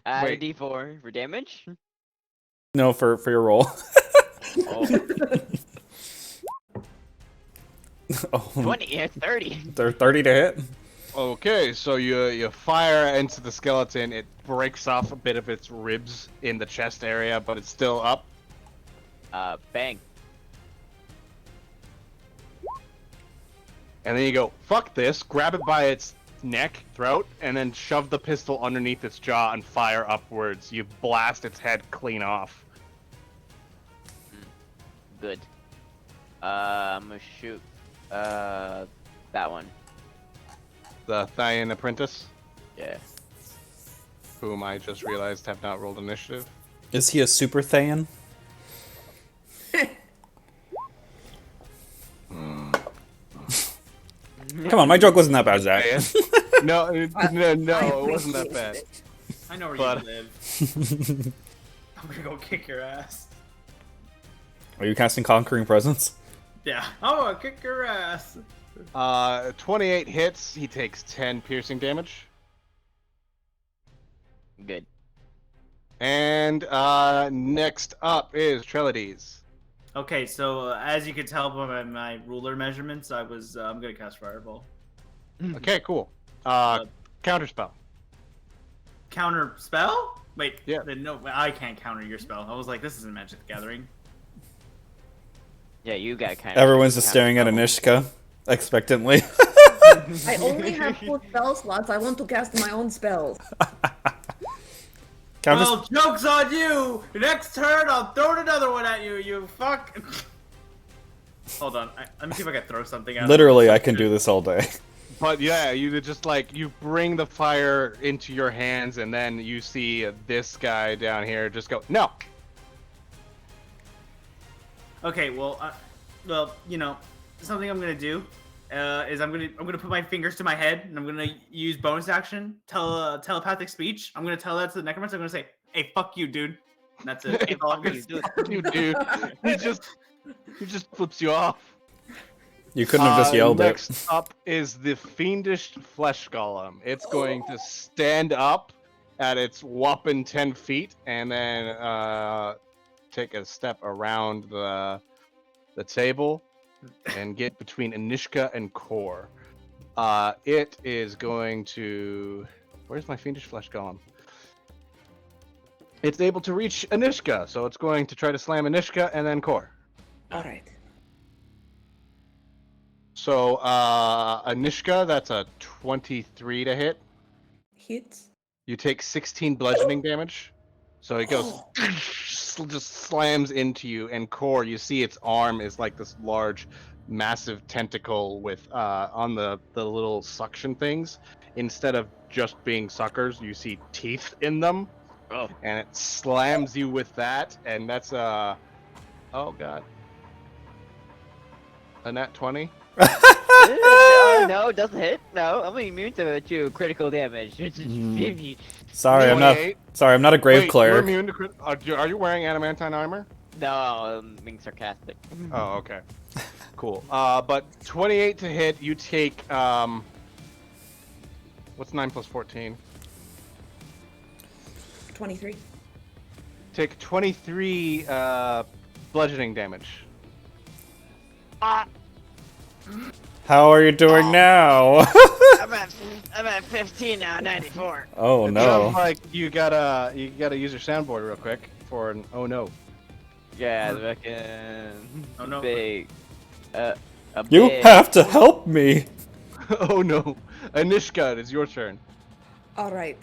Add a Wait. d4 for damage. No, for your roll. Oh. Oh, 20 or 30. they're 30 to hit. Okay, so you fire into the skeleton. It breaks off a bit of its ribs in the chest area, but it's still up. Bang. And then you go, fuck this, grab it by its neck, throat, and then shove the pistol underneath its jaw and fire upwards. You blast its head clean off. Good. I'm gonna shoot, that one. The Thayan apprentice, Yeah. whom I just realized have not rolled initiative. Is he a super Thayan? Come on, my joke wasn't that bad, Zach. No, it wasn't that bad. I know where But- you live. I'm gonna go kick your ass. Are you casting Conquering Presence? Yeah. I'm gonna kick your ass. 28 hits, he takes 10 piercing damage. Good. And next up is Trelides. Okay, so as you can tell by my ruler measurements, I'm gonna cast Fireball. Okay, cool. Counterspell. Counter spell? Wait, Yeah. No, I can't counter your spell. I was like, this isn't Magic the Gathering. Yeah, you got kind of. Everyone's just staring at Anishka expectantly. I only have 4 spell slots. I want to cast my own spells. Counters- Well, joke's on you! Next turn, I'll throw another one at you, you fuck! Hold on, let me see if I can throw something out. Literally, I can do this all day. But yeah, you just like, you bring the fire into your hands, and then you see this guy down here just go, no! Okay, well, you know, something I'm gonna do is I'm gonna put my fingers to my head and I'm gonna use bonus action, telepathic speech. I'm gonna tell that to the necromancer. I'm gonna say, "Hey, fuck you, dude." And that's it. That's all I'm gonna do. You dude, he just flips you off. You couldn't have just yelled next it. up is the fiendish flesh golem. It's going to stand up at its whopping 10 feet and then take a step around the table and get between Anishka and Core. It is going to... Where's my fiendish flesh golem? It's able to reach Anishka, so it's going to try to slam Anishka and then Core. Alright. So, Anishka, that's a 23 to hit. Hits. You take 16 bludgeoning damage. So it goes, just slams into you, and Core, you see its arm is like this large, massive tentacle with, on the little suction things. Instead of just being suckers, you see teeth in them. Oh. And it slams you with that, and that's oh god. A nat 20? No, it doesn't hit. No, I'm immune to critical damage. Sorry, I'm not. 28? Sorry, I'm not a grave Wait, you're cleric. immune to are you wearing adamantine armor? No, I'm being sarcastic. Oh, okay. Cool. But 28 to hit, you take, what's 9 plus 14? 23. Take 23, bludgeoning damage. How are you doing now? I'm at 15 now, 94. Oh It no. sounds like you gotta use your soundboard real quick for an oh no. Yeah, the fucking Oh, no. big, a You big- have to help me. Oh no. Anishka, it is your turn. Alright.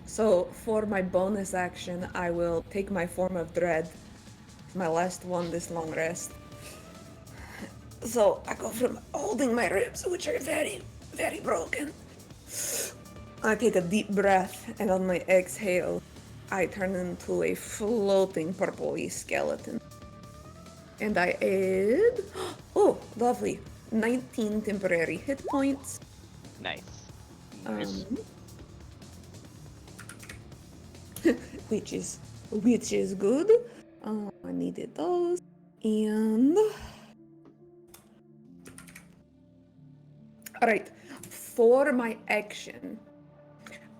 So, for my bonus action, I will take my form of dread. My last one this long rest. So, I go from holding my ribs, which are very, very broken. I take a deep breath, and on my exhale, I turn into a floating purpley skeleton. And I add... Oh, lovely. 19 temporary hit points. Nice. Um, which is good. I needed those, and all right. For my action,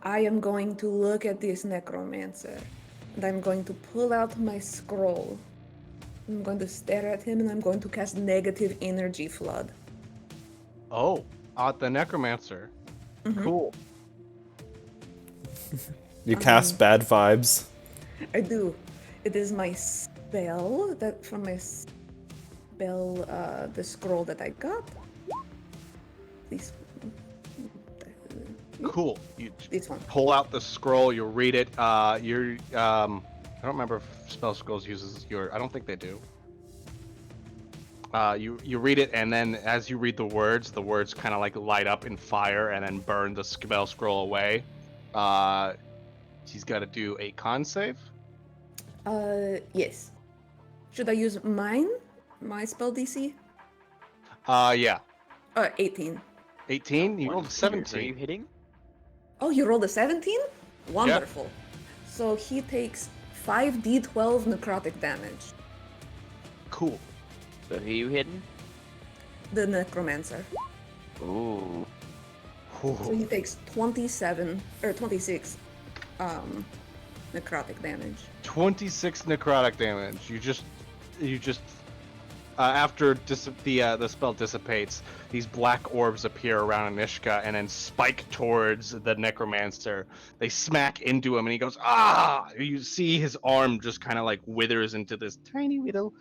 I am going to look at this necromancer, and I'm going to pull out my scroll, I'm going to stare at him and I'm going to cast negative energy flood. Oh, the necromancer. Cool. You cast bad vibes. I do. It is my spell that from my spell, the scroll that I got. This, Cool. You this one. pull out the scroll. You read it. I don't remember if spell scrolls uses your. I don't think they do. You read it, and then as you read the words kind of like light up in fire and then burn the spell scroll away. He's got to do a con save. Yes. Should I use mine? My spell DC? Yeah. 18. 18. You rolled a Are you 17. hitting? Oh, you rolled a 17? Wonderful. So he takes 5d12 necrotic damage. Cool. So who you hitting? The necromancer. Ooh. So he takes 26 necrotic damage. 26 necrotic damage. You just after the spell dissipates, these black orbs appear around Anishka and then spike towards the necromancer. They smack into him and he goes, ah! You see his arm just kind of like withers into this tiny little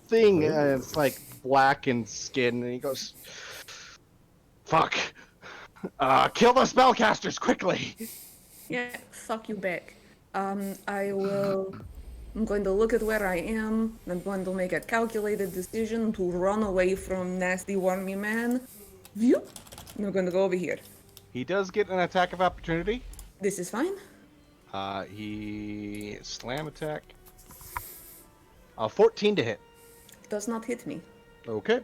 thing. It's like blackened skin, and he goes, fuck. Kill the spellcasters quickly! Yeah, fuck you back. I'm going to look at where I am. I'm going to make a calculated decision to run away from nasty wormy man. View. And I'm going to go over here. He does get an attack of opportunity. This is fine. He slam attack. 14 to hit. Does not hit me. Okay.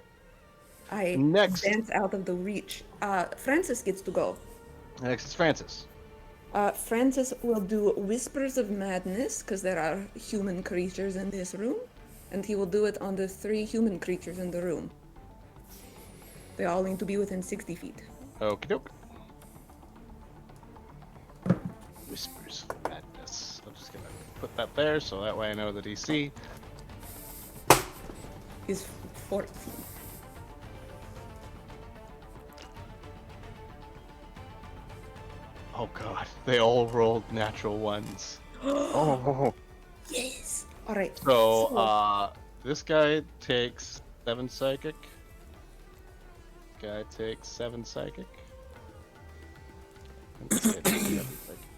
I Next. dance out of the reach. Francis gets to go. Next is Francis. Francis will do Whispers of Madness, because there are human creatures in this room, and he will do it on the 3 human creatures in the room. They all need to be within 60 feet. Okie doke. Whispers of Madness. I'm just gonna put that there so that way I know the DC. Is 14. Oh god, they all rolled natural ones. Oh. Yes! Alright. So, this guy takes 7 psychic. Guy takes 7 psychic. And this guy takes 7 psychic.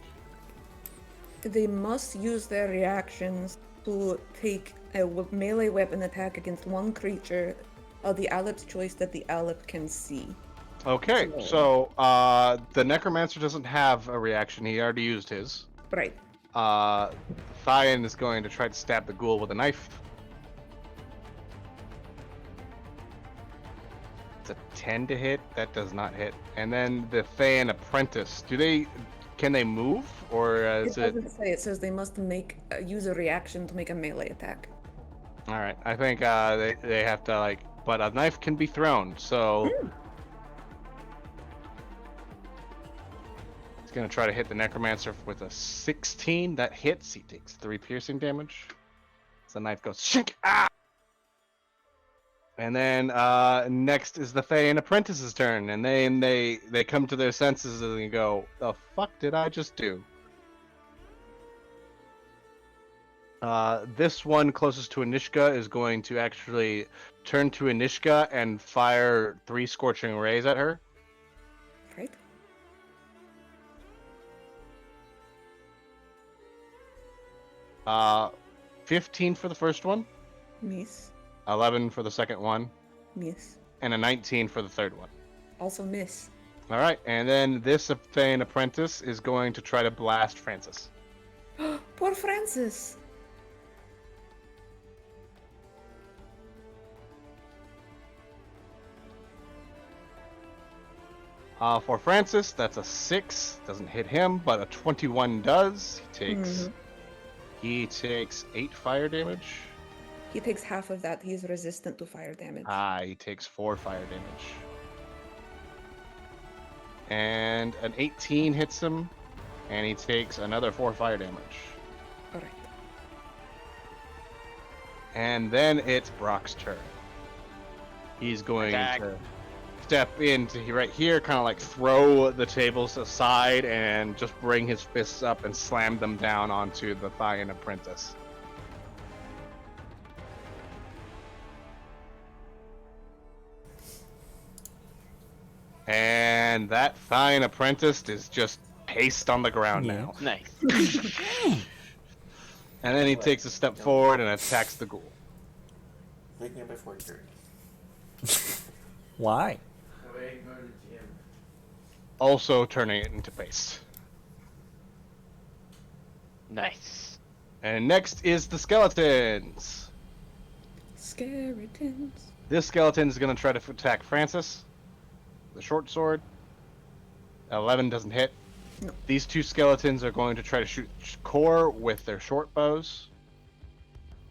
They must use their reactions to take a melee weapon attack against one creature of the Alep's choice that the Alep can see. Okay, so the necromancer doesn't have a reaction. He already used his. Right. Thyan is going to try to stab the ghoul with a knife. It's a 10 to hit. That does not hit. And then the Thayan apprentice. Can they move, or It is it? doesn't say. It says they must use a reaction to make a melee attack. All right, I think they have to but a knife can be thrown, so. He's gonna try to hit the necromancer with a 16. That hits. He takes 3 piercing damage. So the knife goes shink. Ah! And then next is the Thayan apprentice's turn, and then they come to their senses and they go, "The fuck did I just do?" This one closest to Anishka is going to actually turn to Anishka and fire 3 scorching rays at her. Right? 15 for the first one, Miss. 11 for the second one, Miss. and a 19 for the third one. Also miss. All right, and then this Thayan apprentice is going to try to blast Francis. Poor Francis. For Francis, that's a 6. Doesn't hit him, but a 21 does. He takes 8 fire damage. He takes half of that. He's resistant to fire damage. He takes 4 fire damage. And an 18 hits him, and he takes another 4 fire damage. Alright. And then it's Brock's turn. He's going Attack. to step into right here, kind of like throw the tables aside and just bring his fists up and slam them down onto the Thaian apprentice. And that Thaian apprentice is just paste on the ground Yeah. now. Nice. And then he takes a step forward and attacks the ghoul. Making it before your turn. Why? Also turning it into paste. Nice. And next is the skeletons. Skeletons. This skeleton is going to try to attack Francis. The short sword. 11 doesn't hit. No. These two skeletons are going to try to shoot Core with their short bows.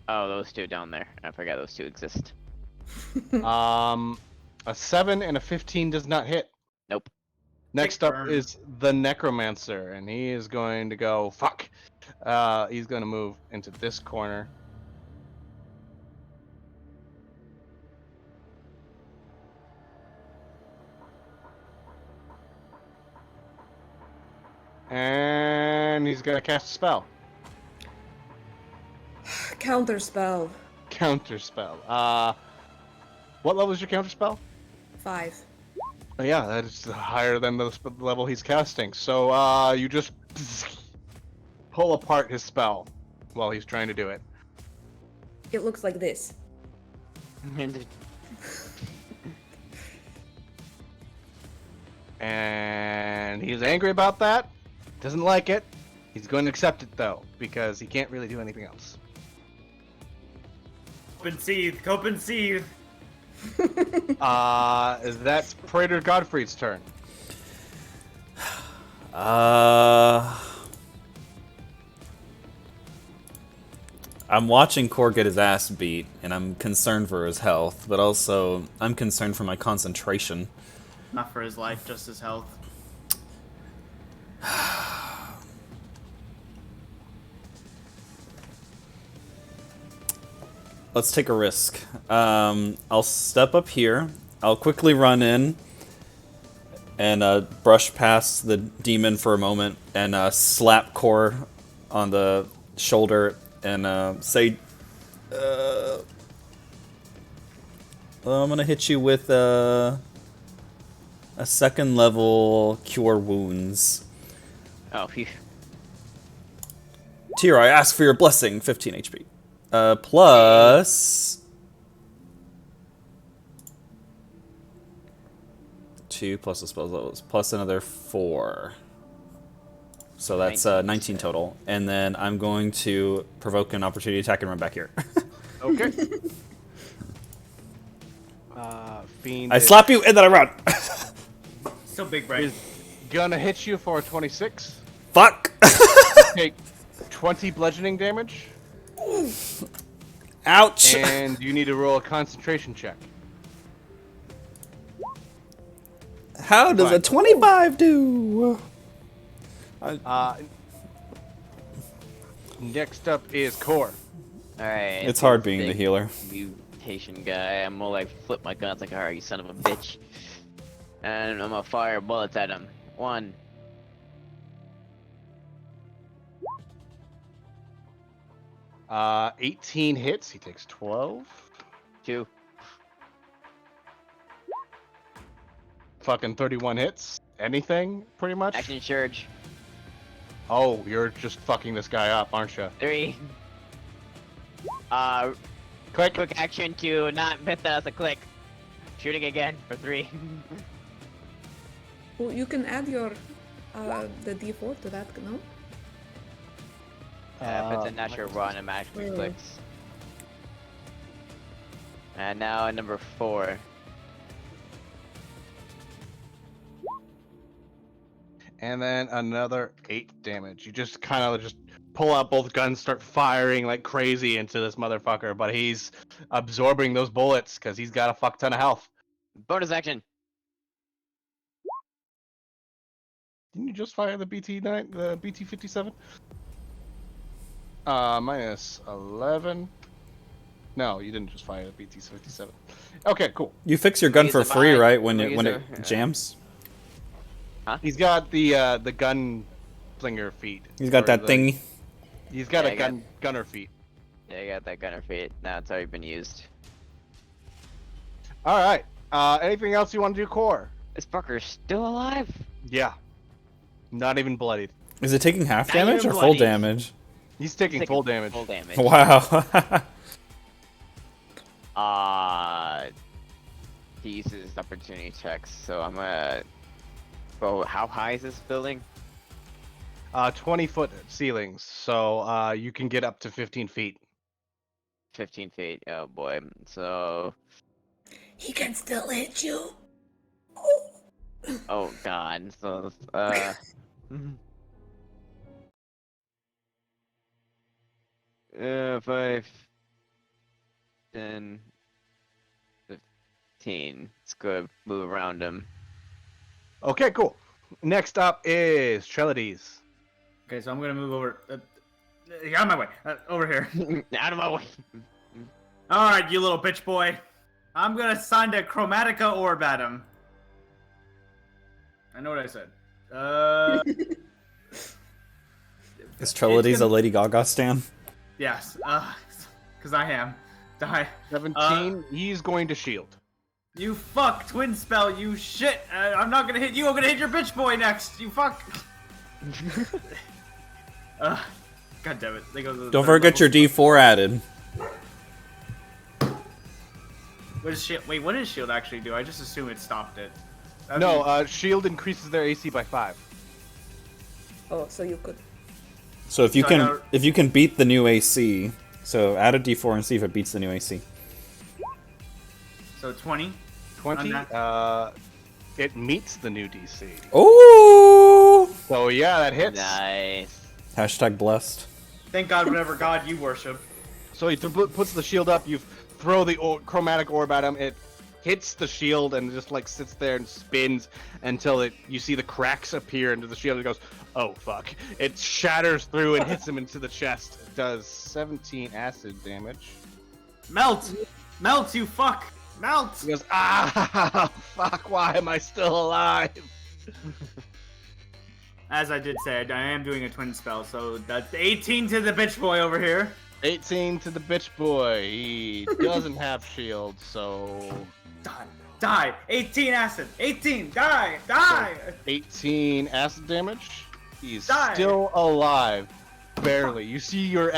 Oh, those two down there. I forgot those two exist. A 7 and a 15 does not hit. Nope. Next Big up burn. is the Necromancer, and he is going to go, fuck. He's going to move into this corner. And he's going to cast a spell. Counter spell. Counter spell. What level is your counter spell? 5. Oh, yeah, that is higher than the level he's casting. So you just pull apart his spell while he's trying to do it. It looks like this. And he's angry about that. Doesn't like it. He's going to accept it though, because he can't really do anything else. Cope and seethe. Cope and seethe. That's Praetor Godfrey's turn. I'm watching Core get his ass beat, and I'm concerned for his health, but also I'm concerned for my concentration. Not for his life, just his health. Let's take a risk. I'll step up here. I'll quickly run in and brush past the demon for a moment and slap Core on the shoulder and say, well, I'm gonna hit you with a second level Cure Wounds. Oh, phew. Tyr, I ask for your blessing, 15 HP. Plus 2 plus the spell levels, plus another 4. So that's 19 total. And then I'm going to provoke an opportunity attack and run back here. Okay. Fiend I slap you and then I run. So big brain. is gonna hit you for a 26. Fuck. Take 20 bludgeoning damage, Ouch. and you need to roll a concentration check. How does a Fine. 25 do? Next up is Core. Alright. It's hard being the healer. Mutation guy. I'm gonna like flip my guns like, alright, you son of a bitch. And I'm gonna fire bullets at him. 1. Uh, 18 hits. He takes 12. 2. Fucking 31 hits. Anything, pretty much. Action surge. Oh, you're just fucking this guy up, aren't you? 3. Click. Quick action to not miss that as a click. Shooting again for 3. Well, you can add your the D4 to that, no? If it's a natural run, it magically clicks. And now number 4. And then another 8 damage. You just kind of just pull out both guns, start firing like crazy into this motherfucker, but he's absorbing those bullets because he's got a fuck ton of health. Bonus action. Didn't you just fire the BT-9, the BT-57? Minus 11. No, you didn't just fire a BT-57. Okay, cool. You fix your gun Use for the free, bike. right? When We'll it use when our- it yeah. jams. He's got the gun slinger feet. He's got or that the- thing. He's got Yeah, a I got- gunner feet. Yeah, I got that gunner feet. Now it's already been used. All right. Anything else you want to do, Core? This fucker's still alive? Yeah. Not even bloodied. Is it taking half Not damage even or full bloody. damage? He's taking full damage. Full damage. Wow. He uses opportunity checks, so I'm gonna. Bro, how high is this building? 20-foot ceilings, so you can get up to 15 feet. 15 feet. Oh boy. So. He can still hit you. Oh god. So. 5, 10, 15. Let's go move around him. Okay, cool. Next up is Trelides. Okay, so I'm gonna move over. Get out of my way. Over here. Out of my way. All right, you little bitch boy. I'm gonna send a Chromatica orb at him. I know what I said. Is Trelides gonna- a Lady Gaga stan? Yes. Cause I am. Die. 17. He's going to shield. You fuck, twin spell, you shit! I'm not gonna hit you, I'm gonna hit your bitch boy next, you fuck! God damn it. They go to the Don't third forget your level. D4 added. What is shield? Wait, what does shield actually do? I just assume it stopped it. That'd No, be- shield increases their AC by 5. Oh, so you could. So if you So I can know- if you can beat the new AC, so add a D4 and see if it beats the new AC. So 20. 20. I'm It meets the new DC. Ooh! So yeah, that hits. Nice. Hashtag blessed. Thank God, whatever god you worship. So he puts the shield up. You throw the chromatic orb at him. It hits the shield and just like sits there and spins until you see the cracks appear into the shield. And it goes, oh fuck! It shatters through and hits him into the chest. It does 17 acid damage. Melt! Melt, you fuck! Melt! He goes, ah, fuck! Why am I still alive? As I did say, I am doing a twin spell, so that's 18 to the bitch boy over here. 18 to the bitch boy. He doesn't have shield, so Die! Die! 18 acid! 18! Die! Die! 18 acid damage. He's Die. still alive, barely. You see your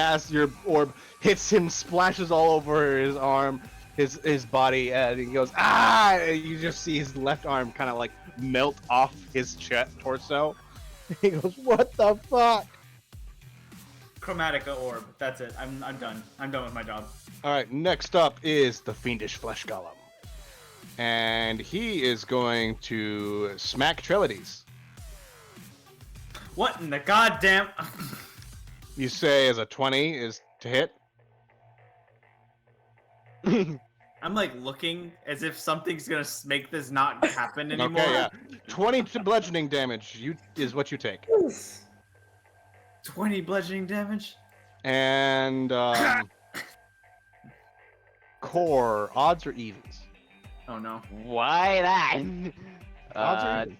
orb hits him, splashes all over his arm, his body, and he goes ah! And you just see his left arm kind of like melt off his torso. He goes, what the fuck? Chromatica orb. That's it. I'm done. I'm done with my job. All right, next up is the Fiendish Flesh Golem. And he is going to smack Trelides. What in the goddamn? You say as a 20 is to hit? I'm like looking as if something's gonna make this not happen anymore. Okay, yeah. 20 to bludgeoning damage is what you take. 20 bludgeoning damage. And core, odds or evens? Oh no. Why that? Odds or evens?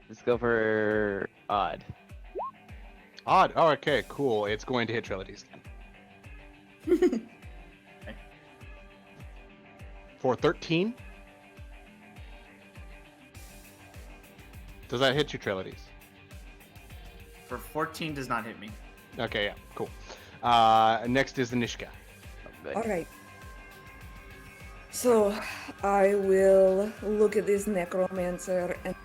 Let's go for odd. Odd. Oh, okay, cool. It's going to hit Trelides again. For 13. Does that hit you, Trelides? For 14 does not hit me. Okay, yeah, cool. Next is the Nishka. Alright. So, I will look at this necromancer and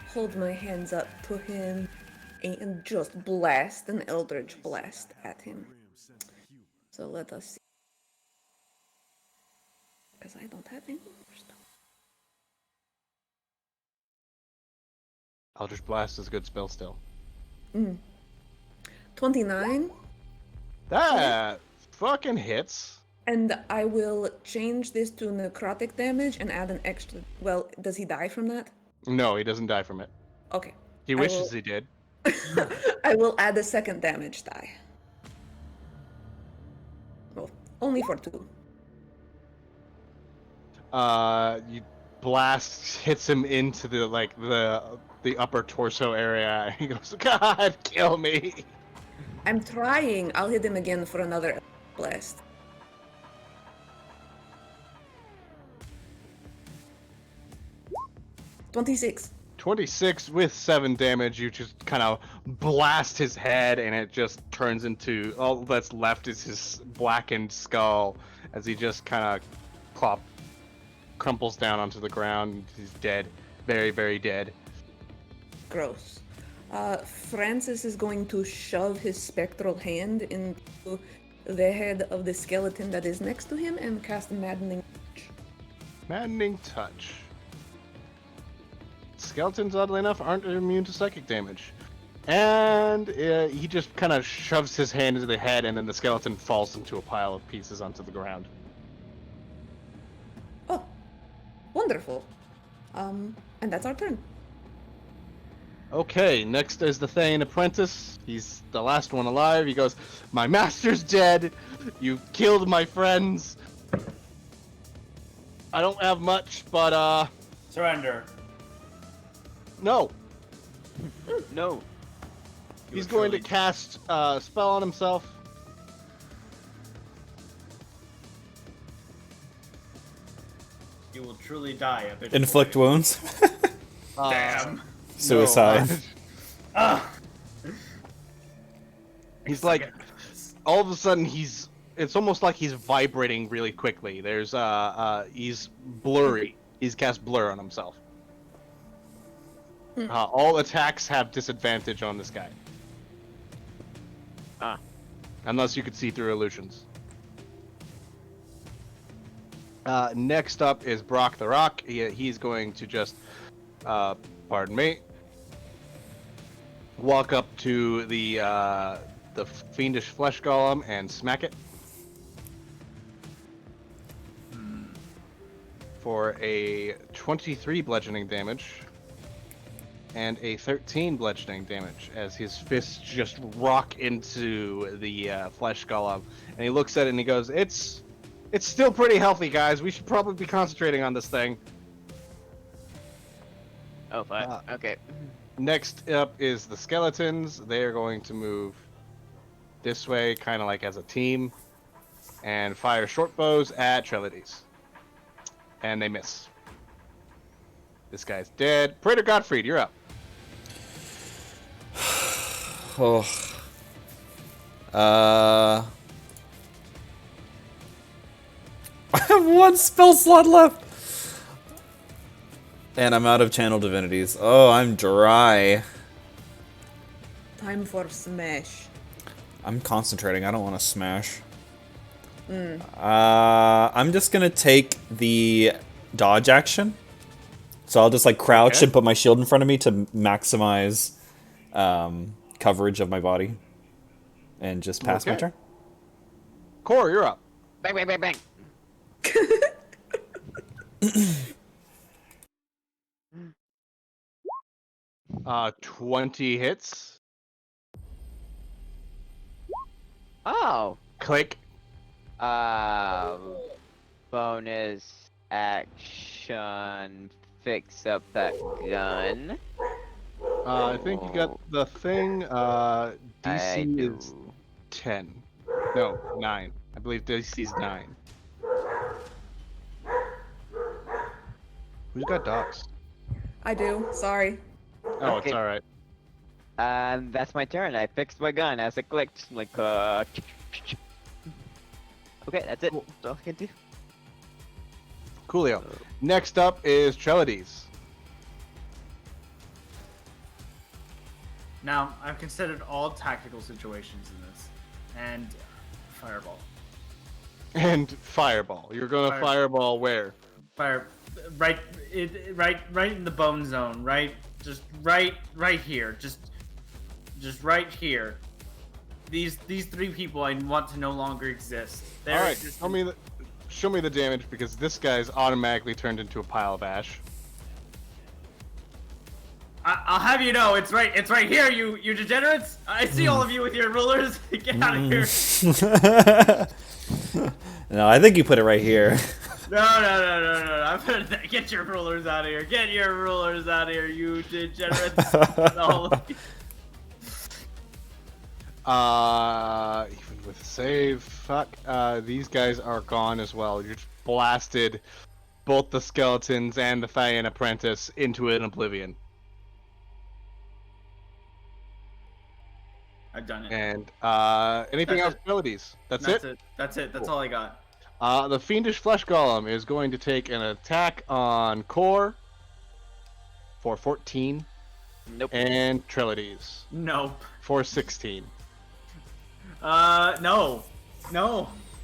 hold my hands up to him and just blast an eldritch blast at him. So let us see. Because I don't have any more stuff. Eldritch Blast is a good spell still. 29. That fucking hits. And I will change this to necrotic damage and add an extra. Well, does he die from that? No, he doesn't die from it. Okay. He I wishes will- he did. I will add a second damage die. Well, only for 2. You blast hits him into the upper torso area, and he goes, "God, kill me!" I'm trying. I'll hit him again for another blast. $26. 26 with 7 damage. You just kind of blast his head, and it just turns into all that's left is his blackened skull as he just kind of crumples down onto the ground. He's dead, very, very dead. Gross. Francis is going to shove his spectral hand into the head of the skeleton that is next to him and cast Maddening. Maddening touch. Skeletons, oddly enough, aren't immune to psychic damage. And he just kind of shoves his hand into the head, and then the skeleton falls into a pile of pieces onto the ground. Oh, wonderful. And that's our turn. Okay, next is the Thane apprentice. He's the last one alive. He goes, "My master's dead. You killed my friends. I don't have much, but Surrender. no." No. He's going to cast a spell on himself. You will truly die a bit. Inflict wounds. Damn. Suicide. Ah. He's like, all of a sudden it's almost like he's vibrating really quickly. There's he's blurry. He's cast blur on himself. All attacks have disadvantage on this guy. Unless you could see through illusions. Next up is Brock the Rock. He's going to just, pardon me, walk up to the fiendish flesh golem and smack it for a 23 bludgeoning damage and a 13 bludgeoning damage as his fists just rock into the flesh golem, and he looks at it and he goes, It's still pretty healthy, guys. We should probably be concentrating on this thing." Oh, fine. Okay. Next up is the skeletons. They're going to move this way, kind of like as a team, and fire short bows at Trelides. And they miss. This guy's dead. Praetor Gottfried, you're up. Oh. I have one spell slot left. And I'm out of channel divinities. Oh, I'm dry. Time for smash. I'm concentrating. I don't want to smash. I'm just gonna take the dodge action. So I'll just like crouch Okay. and put my shield in front of me to maximize coverage of my body, and just pass my Okay. turn. Core, you're up. Bang, bang, bang, bang. 20 hits. Oh. Click. Bonus action. Fix up that gun. I think you got the thing. I DC do. is 10. No, 9. I believe DC's 9. Who's got docs? I do. Sorry. Oh, Okay. it's alright. That's my turn. I fixed my gun as it clicked. Like, Okay, that's it. That's all I can do. Coolio. Next up is Trelides. Now, I've considered all tactical situations in this, and fireball. And Fireball. You're gonna Fire- Fireball where? Fire, right in the bone zone, right here, just right here. These three people I want to no longer exist. They're Alright, just- show me the damage, because this guy's automatically turned into a pile of ash. I'll have you know, it's right here, you degenerates. I see all of you with your rulers. Get out of here. No, I think you put it right here. No. I'm gonna get your rulers out of here. Get your rulers out of here, you degenerates. No. Even with save, fuck. These guys are gone as well. You just blasted both the skeletons and the Thayan apprentice into an oblivion. I've done it. And anything That's else it. abilities? That's That's it? it. That's it. That's Cool. all I got. The Fiendish Flesh Golem is going to take an attack on Core for 14 Nope. and Trilodes Nope. for 16. No.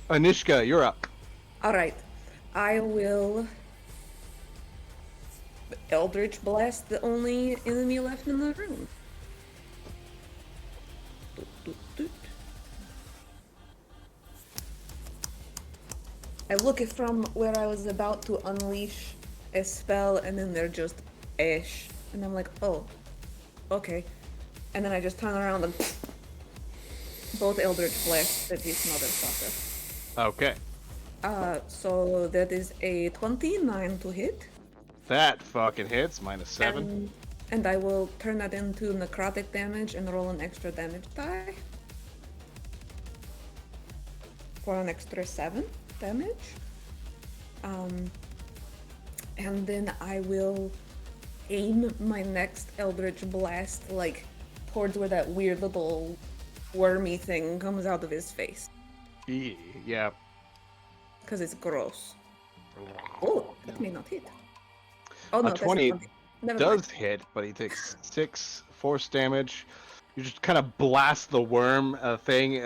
Anishka, you're up. Alright. I will Eldritch Blast the only enemy left in the room. Doot, doot, doot. I look it from where I was about to unleash a spell, and then they're just ash. And I'm like, oh, okay. And then I just turn around and both Eldritch Blast at this motherfucker. Okay. So that is a 29 to hit. That fucking hits, -7. And I will turn that into necrotic damage and roll an extra damage die. For an extra 7 damage. And then I will aim my next Eldritch Blast, like, towards where that weird little wormy thing comes out of his face. Yeah. Because it's gross. Oh, that may not hit. Oh no, A that's 20 not. Never does mind. hit, but he takes 6 force damage. You just kind of blast the worm thing.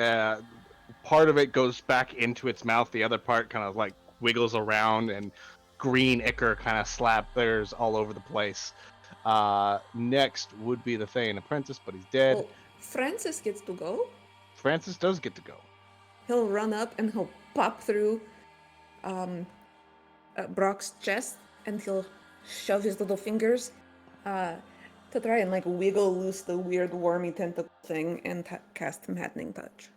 Part of it goes back into its mouth. The other part kind of like wiggles around, and green ichor kind of slappers all over the place. Next would be the Thayan apprentice, but he's dead. Well, Francis gets to go. Francis does get to go. He'll run up and he'll pop through Brock's chest, and he'll shove his little fingers to try and like wiggle loose the weird wormy tentacle thing and cast Maddening Touch.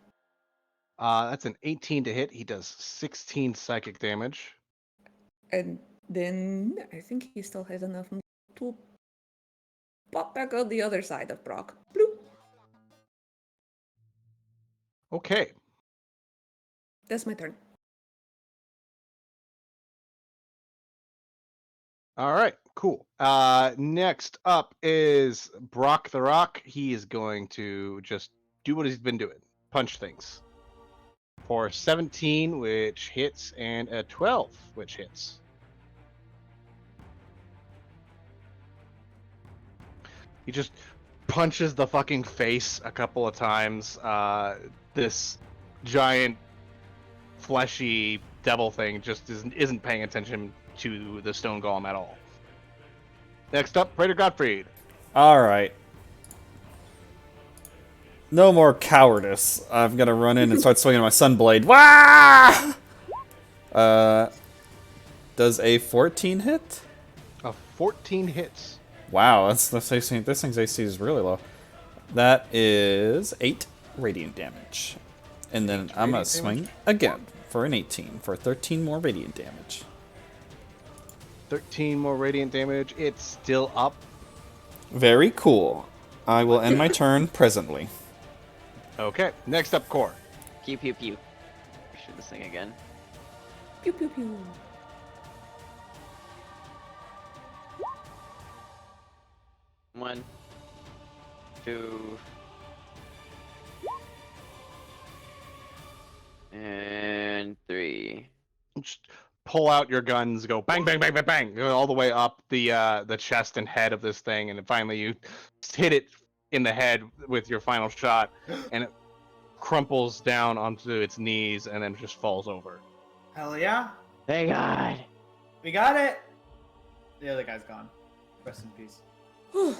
That's an 18 to hit. He does 16 psychic damage. And then I think he still has enough to pop back out the other side of Brock. Bloop. Okay. That's my turn. All right, cool. Next up is Brock the Rock. He is going to just do what he's been doing. Punch things. For 17, which hits, and a 12, which hits. He just punches the fucking face a couple of times. This giant, fleshy devil thing just isn't paying attention to the stone golem at all. Next up, Praetor Gottfried. Alright. No more cowardice. I'm gonna run in and start swinging my sunblade. Wah! Does a 14 hit? A 14 hits. Wow, this thing's AC is really low. That is 8 radiant damage. And then I'm gonna swing again for an 18 for 13 more radiant damage. 13 more radiant damage. It's still up. Very cool. I will end my turn presently. Okay, next up, Core. Pew pew pew. Shoot this thing again. Pew pew pew. One, two, and 3. Just pull out your guns, go bang, bang, bang, bang, bang, go all the way up the chest and head of this thing, and then finally you hit it in the head with your final shot, and it crumples down onto its knees and then just falls over. Hell yeah. Thank God. We got it. The other guy's gone. Rest in peace. Ow.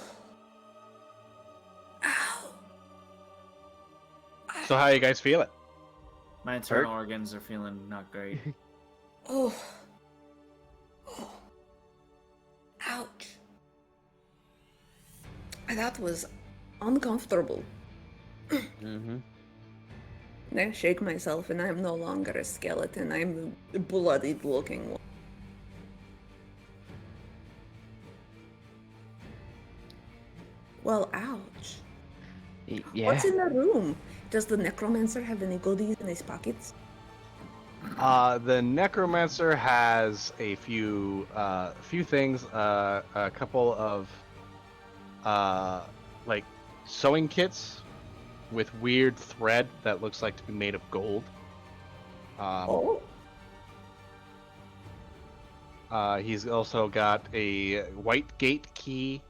So how you guys feel it? My internal organs are feeling not great. Oh. Oh. Ouch. That was uncomfortable. Mm-hmm. I shake myself and I'm no longer a skeleton. I'm a bloodied looking one. Well, ouch. Yeah. What's in the room? Does the necromancer have any goodies in his pockets? The necromancer has a few things. A couple of like sewing kits with weird thread that looks like to be made of gold. Oh. He's also got a white gate key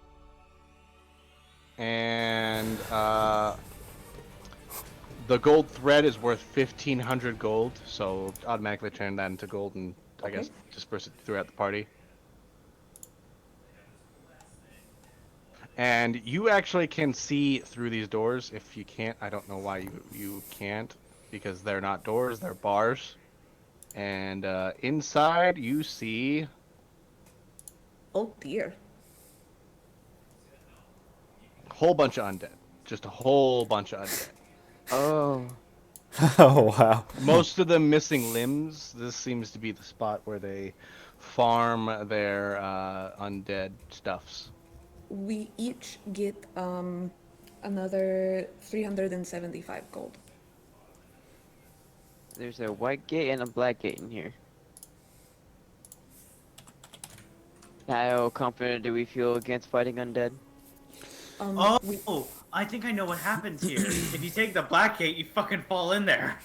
and the gold thread is worth 1,500 gold, so automatically turn that into gold and I Okay. guess disperse it throughout the party. And you actually can see through these doors. If you can't, I don't know why you can't, because they're not doors, they're bars. And inside you see Oh dear. a whole bunch of undead. Just a whole bunch of undead. Oh. Oh wow. Most of them missing limbs. This seems to be the spot where they farm their undead stuffs. We each get another 375 gold. There's a white gate and a black gate in here. How confident do we feel against fighting undead? We Oh, I think I know what happens here. If you take the black gate, you fucking fall in there.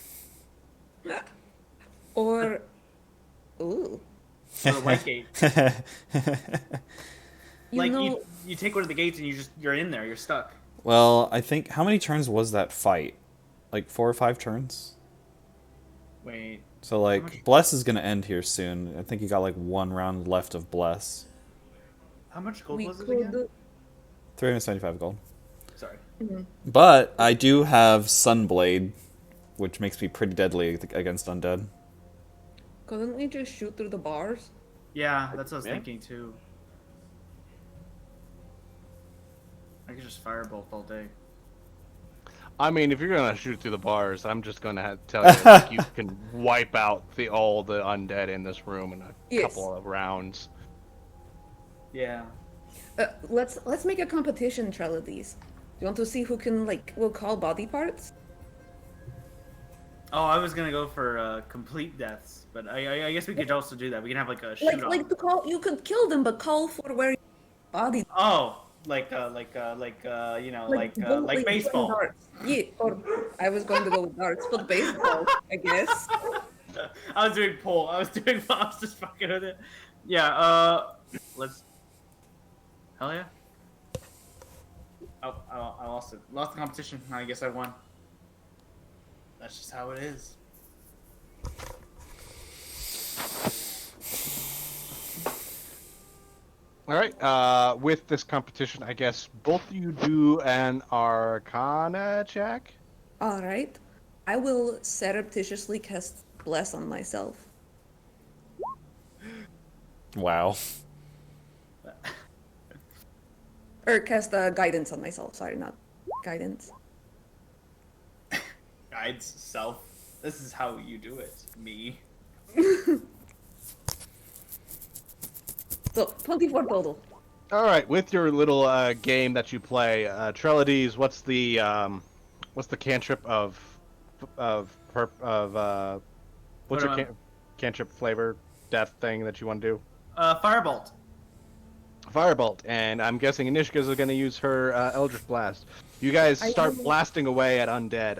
or ooh. Or the white gate. You Like know, you take one of the gates and you're in there. You're stuck. Well, I think how many turns was that fight? Like 4 or 5 turns. Wait. So like Bless is gonna end here soon. I think you got like 1 round left of Bless. How much gold we was it could. again? 375 gold. Sorry. But I do have Sunblade, which makes me pretty deadly against undead. Couldn't we just shoot through the bars? Yeah, that's what I was Yeah. thinking too. I could just firebolt all day. I mean, if you're gonna shoot through the bars, I'm just gonna tell you like, you can wipe out all the undead in this room in a Yes. couple of rounds. Yeah. Let's make a competition, Trellides. You want to see who can will call body parts? Oh, I was gonna go for complete deaths, but I guess we could also do that. We can have like a shoot off. Like to call. You could kill them, but call for where your body. Oh, like you know, like baseball. Darts. Yeah, or I was going to go with darts, but baseball, I guess. I was doing pole. I was just fucking with it. Yeah. Let's. Hell yeah. Oh, I lost it. Lost the competition. I guess I won. That's just how it is. All right. With this competition, I guess both of you do an Arcana check. All right, I will surreptitiously cast bless on myself. Wow. Or cast guidance on myself. Sorry, not guidance. Guides self. This is how you do it. Me. So 24 total. All right. With your little game that you play, Trellides, what's the cantrip of what's your cantrip flavor death thing that you want to do? Firebolt. Firebolt, and I'm guessing Inishka's going to use her Eldritch Blast. You guys start blasting away at undead.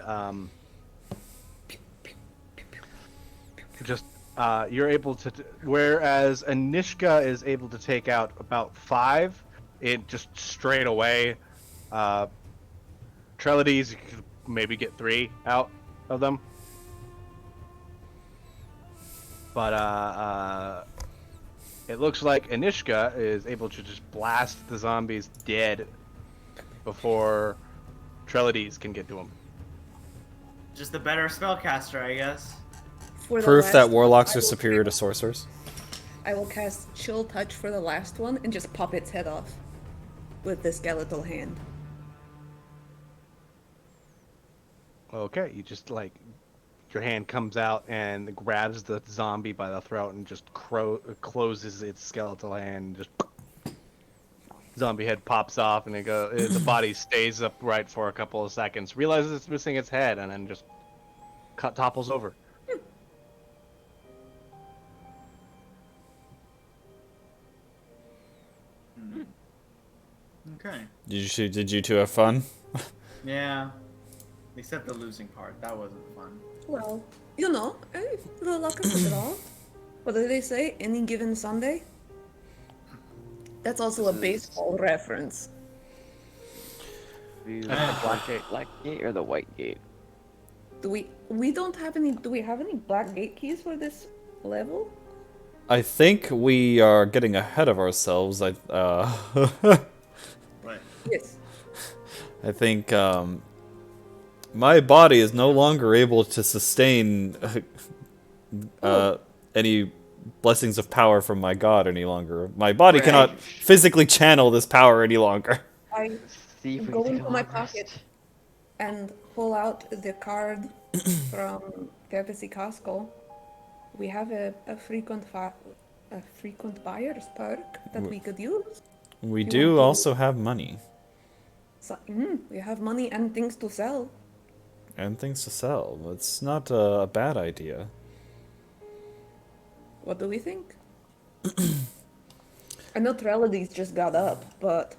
You're able to, whereas Inishka is able to take out about 5, it just straight away. Trellides, you could maybe get 3 out of them. But it looks like Inishka is able to just blast the zombies dead before Trellides can get to them. Just the better spellcaster, I guess. For the Proof last that one, warlocks I are will- superior to sorcerers. I will cast Chill Touch for the last one and just pop its head off with the skeletal hand. Okay, you just your hand comes out and grabs the zombie by the throat and just closes its skeletal hand. And just zombie head pops off, and the body stays upright for a couple of seconds, realizes it's missing its head, and then just topples over. Okay. Did you two have fun? Yeah. Except the losing part. That wasn't fun. Well, you know, the luck of the draw. What do they say? Any given Sunday? That's also a This is- baseball reference. That's the black gate. Black gate or the white gate? We don't have any, do we have any black gate keys for this level? I think we are getting ahead of ourselves. Right. Yes. I think my body is no longer able to sustain any blessings of power from my god any longer. My body cannot Right. physically channel this power any longer. I See if we go can take into a my long pocket rest. and pull out the card from Courtesy Costco. We have a frequent buyer's perk that we could use. We You do want to- also have money So, we have money and things to sell. and things to sell. It's not a bad idea. What do we think? I know Trellidy's just got up, but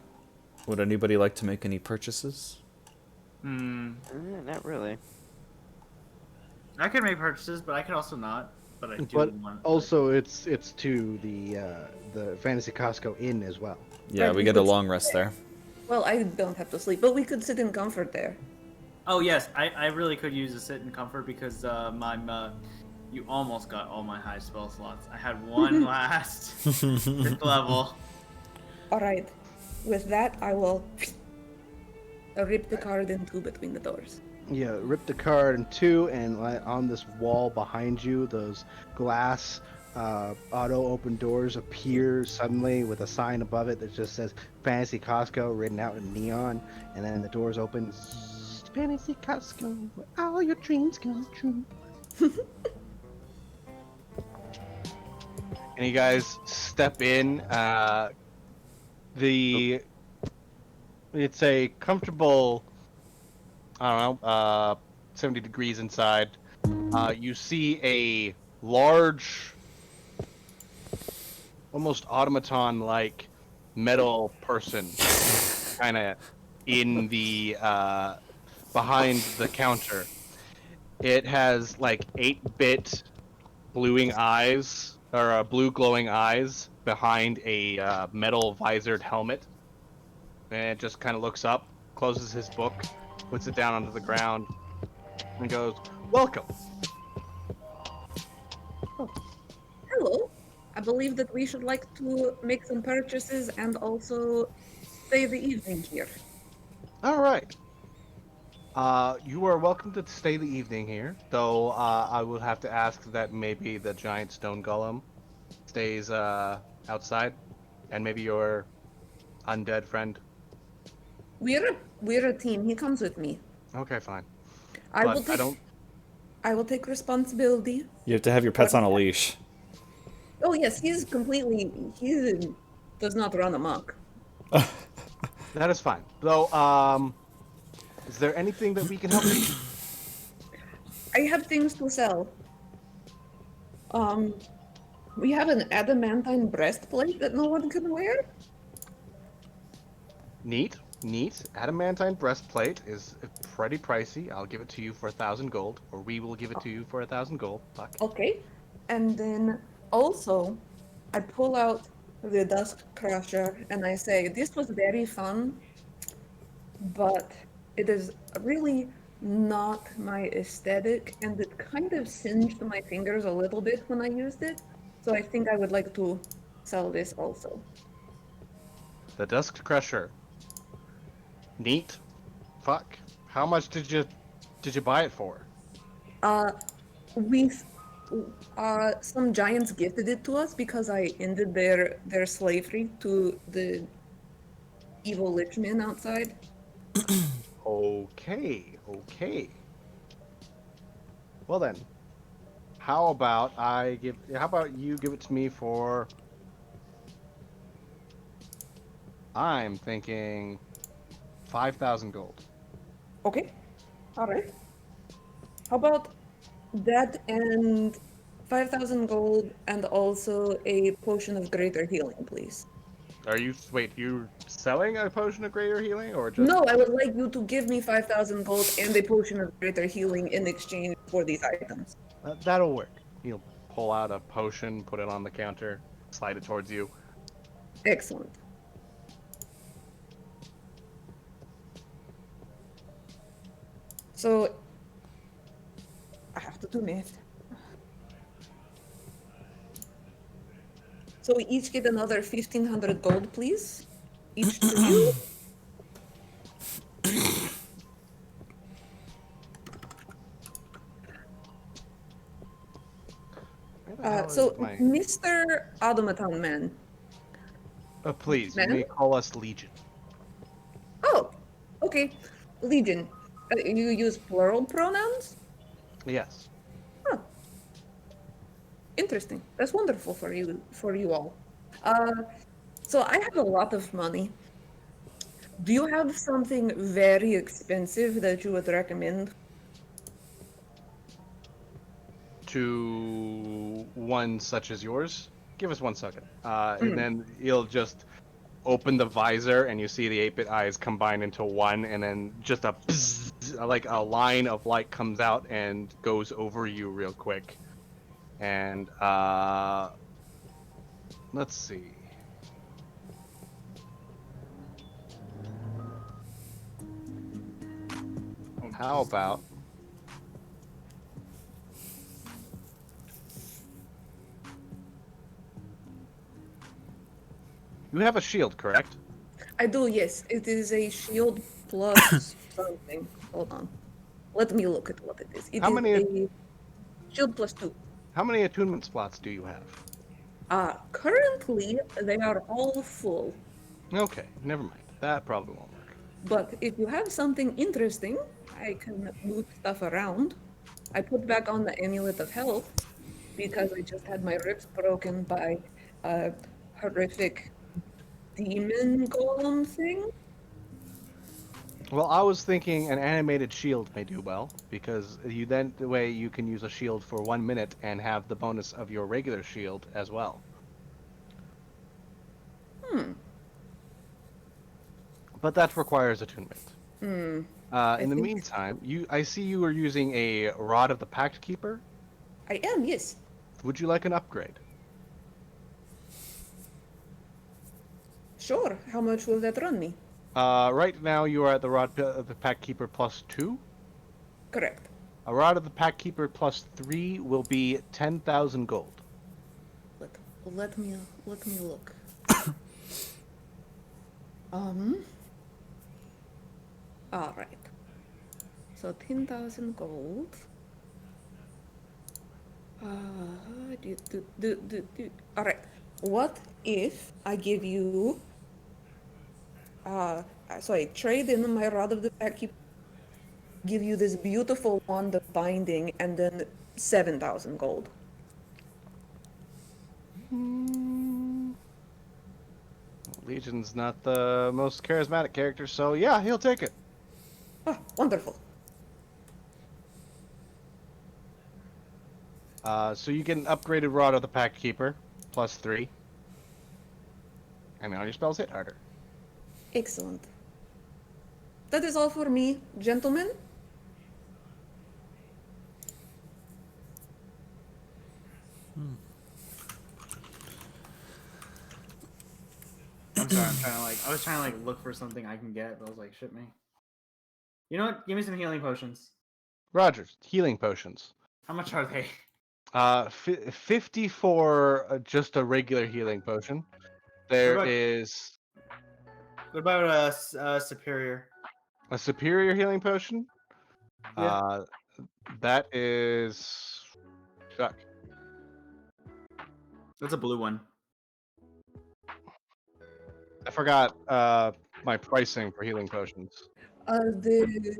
Would anybody like to make any purchases? Not really. I can make purchases, but I can also not. But I do But want. also, it's to the Fantasy Costco Inn as well. Yeah, Right, we we get a could- long rest there. well, I don't have to sleep, but we could sit in comfort there. Oh yes, I really could use a sit in comfort because you almost got all my high spell slots. I had one last fifth level. All right. With that, I will rip the card in two between the doors. Yeah, rip the card in two, and on this wall behind you, those glass auto open doors appear suddenly with a sign above it that just says Fantasy Costco written out in neon, and then the doors open. Fantasy Costco, where all your dreams come true. And you guys step in. It's a comfortable, I don't know, 70 degrees inside. You see a large, almost automaton-like metal person, kind of in the behind the counter. It has like 8-bit bluing eyes or blue glowing eyes behind a metal visored helmet, and it just kind of looks up, closes his book, puts it down onto the ground, and goes, "Welcome." Hello. I believe that we should like to make some purchases and also stay the evening here. All right. You are welcome to stay the evening here, though I will have to ask that maybe the giant stone golem stays outside, and maybe your undead friend. We're a team. He comes with me. Okay, fine. I But will take I don't. I will take responsibility. You have to have your pets on a leash. Oh yes, he does not run amok. That is fine. Though, is there anything that we can help you? I have things to sell. We have an adamantine breastplate that no one can wear. Neat. Adamantine breastplate is pretty pricey. I'll give it to you for 1,000 gold, or we will give it to you for 1,000 gold. Fuck. Okay. And then also, I pull out the Dusk Crusher and I say, this was very fun, but it is really not my aesthetic, and it kind of singed my fingers a little bit when I used it. So I think I would like to sell this also. The Dusk Crusher. Neat. Fuck. How much did you buy it for? We some giants gifted it to us because I ended their slavery to the evil lichmen outside. Okay. Well then, how about you give it to me for I'm thinking 5,000 gold. Okay. All right. How about that and 5,000 gold and also a potion of greater healing, please? Are you wait? You selling a potion of greater healing or just? No, I would like you to give me 5,000 gold and a potion of greater healing in exchange for these items. That'll work. He'll pull out a potion, put it on the counter, slide it towards you. Excellent. So I have to do math. So we each get another 1,500 gold, please. Each to you. Where the hell is So my? Mr. Automaton Man. Please, you Man? may call us Legion. Oh, okay. Legion. You use plural pronouns? Yes. Huh. Interesting. That's wonderful for you all. Uh, so I have a lot of money. Do you have something very expensive that you would recommend? To one such as yours. Give us 1 second. And Mm. then you'll just open the visor, and you see the 8-bit eyes combine into one, and then just a bzzz, like a line of light comes out and goes over you real quick. And let's see. How about you have a shield, correct? I do, yes. It is a shield plus something. Hold on. Let me look at what it is. It How is many a shield plus 2. how many attunement slots do you have? Currently, they are all full. Okay, never mind. That probably won't work. But if you have something interesting, I can move stuff around. I put back on the amulet of health because I just had my ribs broken by a horrific demon golem thing. Well, I was thinking an animated shield may do well because you then the way you can use a shield for 1 minute and have the bonus of your regular shield as well. Hmm. But that requires attunement. Hmm. I In the think meantime, I see you are using a Rod of the Pact Keeper. I am, yes. Would you like an upgrade? Sure. How much will that run me? Right now you are at the Rod of the Pact Keeper +2. Correct. A Rod of the Pact Keeper +3 will be 10,000 gold. Let let me look. Um. All right. So 10,000 gold. All right. What if I give you so I trade in my rod of the pack, give you this beautiful wand of binding, and then 7,000 gold. Legion's not the most charismatic character, so yeah, he'll take it. Ah, wonderful. So you get an upgraded Rod of the Pact Keeper +3. And all your spells hit harder. Excellent. That is all for me, gentlemen. I'm sorry. I was trying to like look for something I can get, but I was like, shit me. You know what? Give me some healing potions. Rogers, healing potions. How much are they? 50 for just a regular healing potion. There about- is What about a superior? a superior healing potion. Yeah. That is. Fuck. That's a blue one. I forgot my pricing for healing potions. The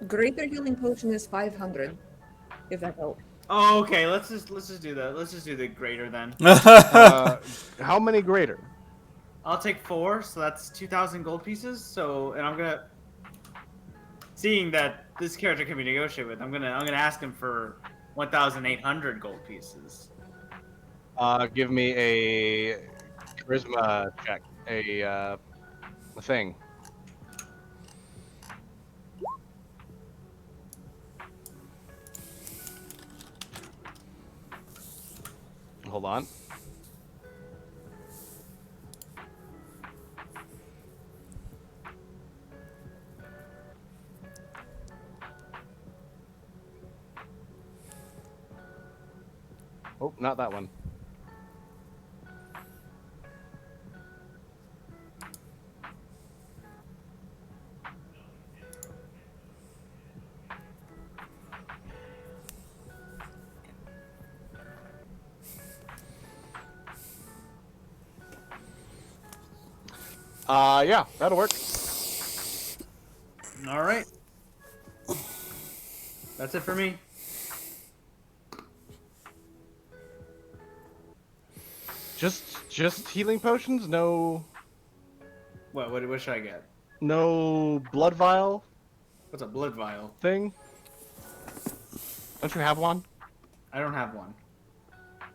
greater healing potion is 500, if that helps. Oh, okay. Let's just do that. Let's just do the greater then. How many greater? I'll take 4, so that's 2,000 gold pieces. So, and I'm gonna, seeing that this character can be negotiated with, I'm gonna ask him for 1,800 gold pieces. Give me a charisma check. A thing. Hold on. Oh, not that one. Yeah, that'll work. All right. That's it for me. Just healing potions? No What should I get? no blood vial What's a blood vial? thing? Don't you have one? I don't have one.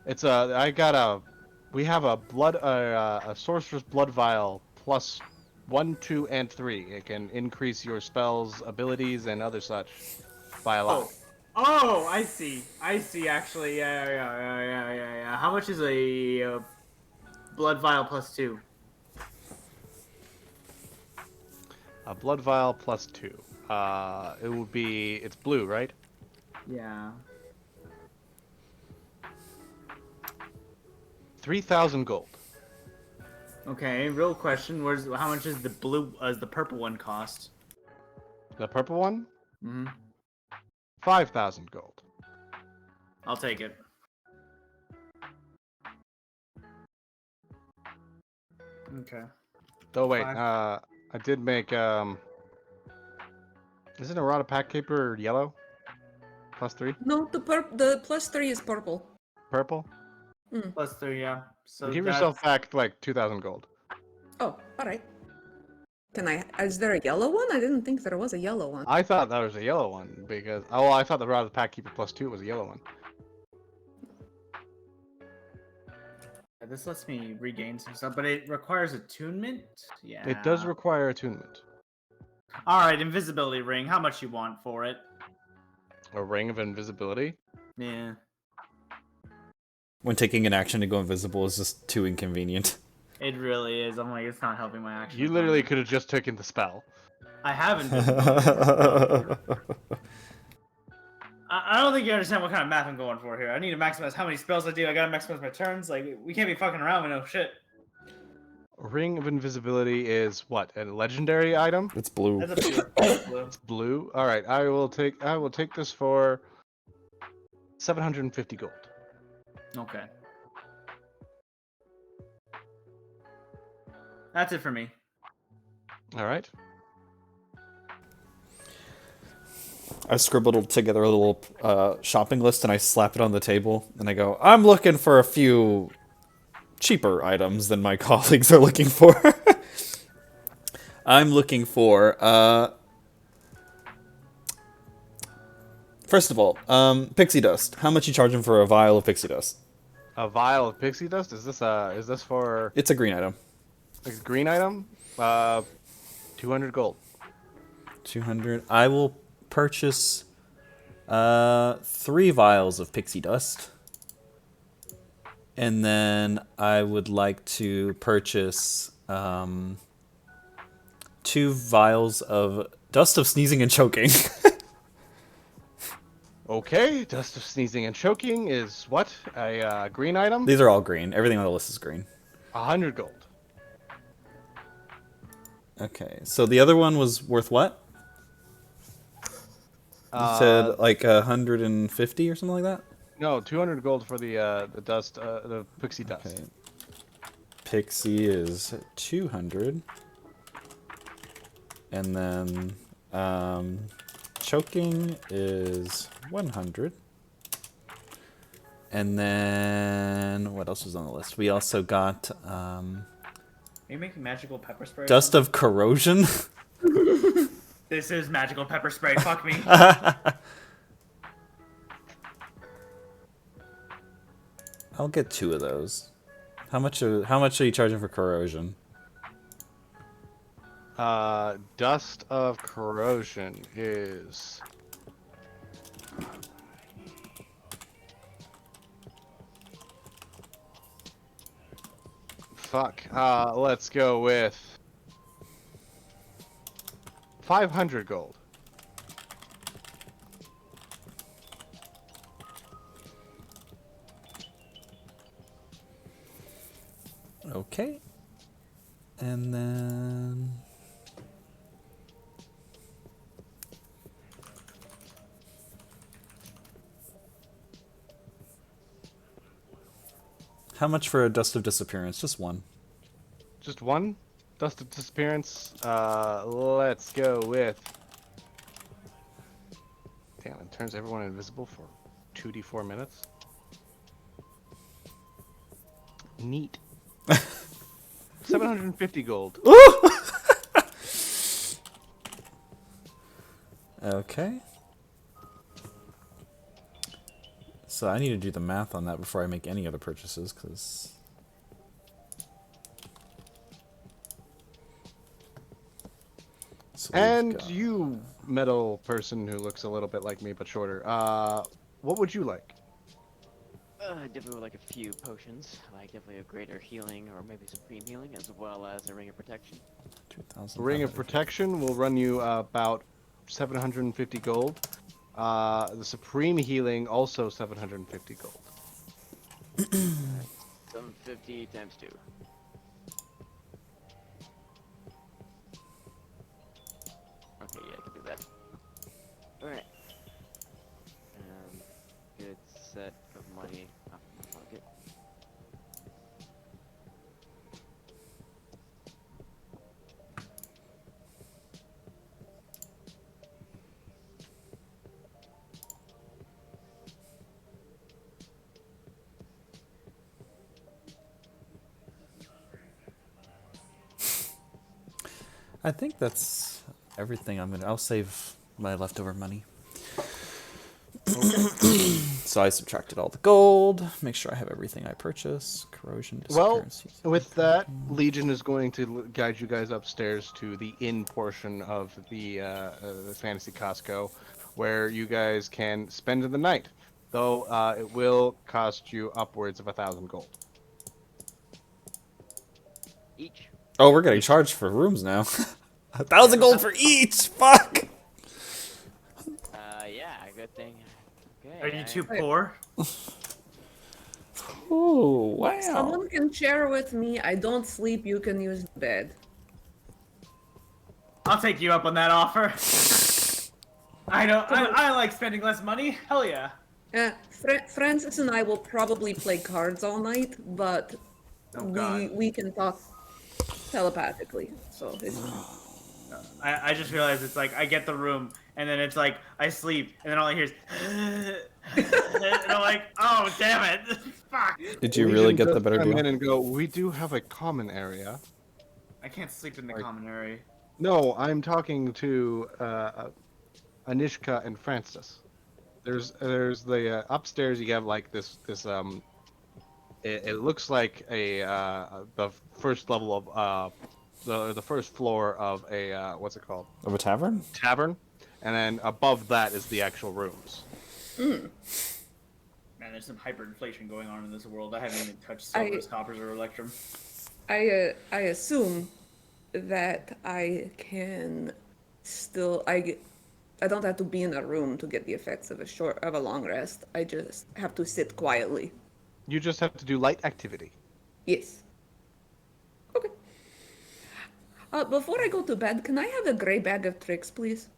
It's we have a sorcerer's blood vial plus 1, 2, and 3. It can increase your spells, abilities, and other such by a lot. Oh, I see. Actually, yeah. How much is a blood vial plus 2? A blood vial plus 2. It would be, it's blue, right? Yeah. 3,000 gold. Okay. Real question: how much is the purple one cost? The purple one, Mm-hmm. 5,000 gold. I'll take it. Okay. Oh wait, 5. I did make Isn't a rod of pack caper yellow? Plus 3? No, the +3 is purple. Purple? Plus 3, yeah. So Give that's... yourself back like 2,000 gold. Oh, alright. Is there a yellow one? I didn't think there was a yellow one. I thought that was a yellow one because I thought the rod of the pack keeper plus 2 was a yellow one. This lets me regain some stuff, but it requires attunement. Yeah. It does require attunement. All right, invisibility ring. How much you want for it? A ring of invisibility? Yeah. When taking an action to go invisible is just too inconvenient. It really is. I'm like, it's not helping my action. You literally could have just taken the spell. I have invisibility. I don't think you understand what kind of math I'm going for here. I need to maximize how many spells I do. I gotta maximize my turns. Like, we can't be fucking around with no shit. A ring of invisibility is what? A legendary item? It's blue. That's a pure. That's blue. It's blue. All right, I will take this for 750 gold. Okay. That's it for me. All right. I scribbled together a little shopping list and I slap it on the table and I go, I'm looking for a few cheaper items than my colleagues are looking for. I'm looking for, first of all, pixie dust. How much you charging for a vial of pixie dust? A vial of pixie dust? Is this for It's a green item. a green item? 200 gold. 200. I will purchase 3 vials of pixie dust. And then I would like to purchase 2 vials of dust of sneezing and choking. Okay, dust of sneezing and choking is what? A green item? These are all green. Everything on the list is green. 100 gold. Okay, so the other one was worth what? You said like 150 or something like that? No, 200 gold for the dust, the pixie dust. Okay. Pixie is 200. And then choking is 100. And then what else was on the list? We also got you making magical pepper spray? Dust of corrosion? This is magical pepper spray. Fuck me. I'll get 2 of those. How much are you charging for corrosion? Dust of corrosion is fuck. Let's go with 500 gold. Okay. And then how much for a dust of disappearance? Just one. Just one dust of disappearance. Let's go with. Damn, it turns everyone invisible for 2d4 minutes. Neat. 750 gold. Okay. So I need to do the math on that before I make any other purchases, because... So And got... you, metal person who looks a little bit like me but shorter, what would you like? Definitely like a few potions, like definitely a greater healing or maybe supreme healing, as well as a ring of protection. 2,000. Ring of Protection will run you about 750 gold. The Supreme Healing also 750 gold. 750 times 2. Okay, yeah, I can do that. Alright. Good set of money off my pocket. I think that's everything I'll save my leftover money. So I subtracted all the gold, make sure I have everything I purchase. Corrosion, Well, disappearance. with that, Legion is going to guide you guys upstairs to the inn portion of the Fantasy Costco, where you guys can spend the night. Though it will cost you upwards of 1,000 gold. Each. Oh, we're getting charged for rooms now. 1,000 gold for each! Fuck! Yeah, good thing. Okay. Are you too poor? Oh, wow. Someone can share with me. I don't sleep. You can use the bed. I'll take you up on that offer. I know. I like spending less money. Hell yeah. Francis and I will probably play cards all night, but Oh God. we can talk telepathically. So it's I just realized it's like I get the room and then it's like I sleep and then all I hear is and I'm like, oh damn it, fuck. Did you Legion really get the does better come deal? in and go, we do have a common area. I can't sleep in the Like- common area. No, I'm talking to Anishka and Francis. There's the upstairs. You have like this. It looks like the first level of the first floor of a what's it called? Of a tavern? Tavern, and then above that is the actual rooms. Man, there's some hyperinflation going on in this world. I haven't even touched silvers, coppers, or electrum. I assume that I can still I don't have to be in a room to get the effects of a long rest. I just have to sit quietly. You just have to do light activity. Yes. Okay. Before I go to bed, can I have a gray bag of tricks, please?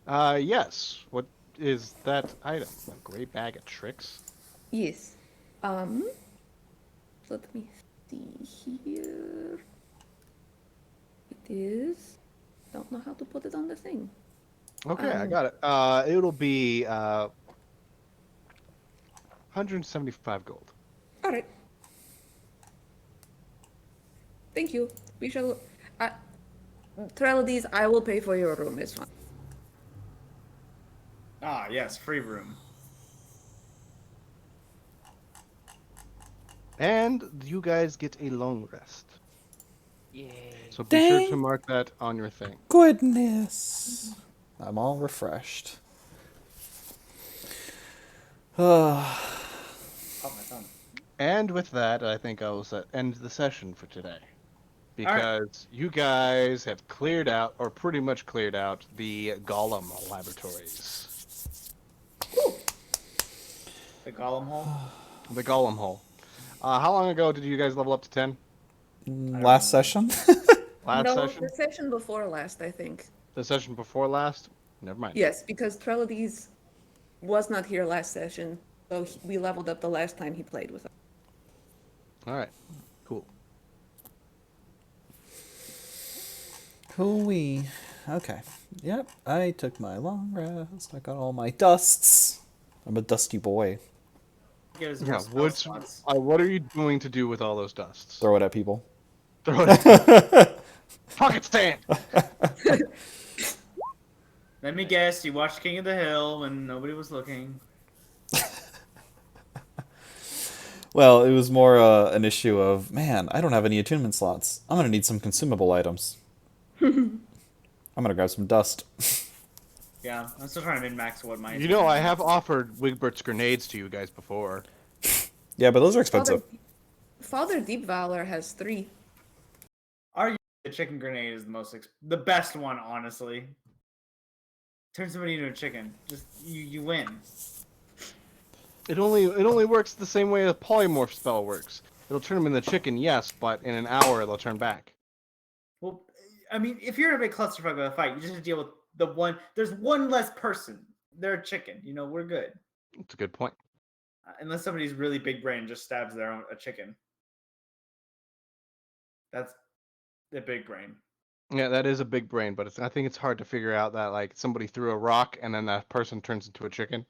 Yes. What is that item? A gray bag of tricks? Yes. Let me see here. It is. Don't know how to put it on the thing. Okay, I got it. It'll be 175 gold. All right. Thank you. We shall. Trelodies, I will pay for your room. It's fine. Ah, yes, free room. And you guys get a long rest. Yay. So be sure to Thank mark that on your thing. goodness. I'm all refreshed. Oh, my thumb. And with that, I think I will end the session for today. All right. Because you guys have cleared out, or pretty much cleared out, the Golem laboratories. The golem hole. The Golem hole. How long ago did you guys level up to 10? Last session? Last No, session? the session before last, I think. The session before last? Never mind. Yes, because Trelodies was not here last session, so we leveled up the last time he played with us. Alright. Cool. Hooey. Okay. Yep, I took my long rest. I got all my dusts. I'm a dusty boy. Give us Yeah, more spell slots. what are you going to do with all those dusts? Throw it at people. Throw it at Pocket stand! Let me guess, you watched King of the Hill when nobody was looking. Well, it was more an issue of, man, I don't have any attunement slots. I'm gonna need some consumable items. I'm gonna grab some dust. Yeah, I'm still trying to min-max what my... You know, I have offered Wigbert's grenades to you guys before. Yeah, but those are expensive. Father Deep Valor has 3. The chicken grenade is the best one, honestly. Turn somebody into a chicken. Just, you win. It only works the same way a polymorph spell works. It'll turn them into chicken, yes, but in an hour they'll turn back. Well, I mean, if you're in a big clusterfuck of a fight, you just have to deal with the one. There's one less person. They're a chicken. You know, we're good. It's a good point. Unless somebody's really big brain just stabs a chicken. That's the big brain. Yeah, that is a big brain, but I think it's hard to figure out that like somebody threw a rock and then that person turns into a chicken.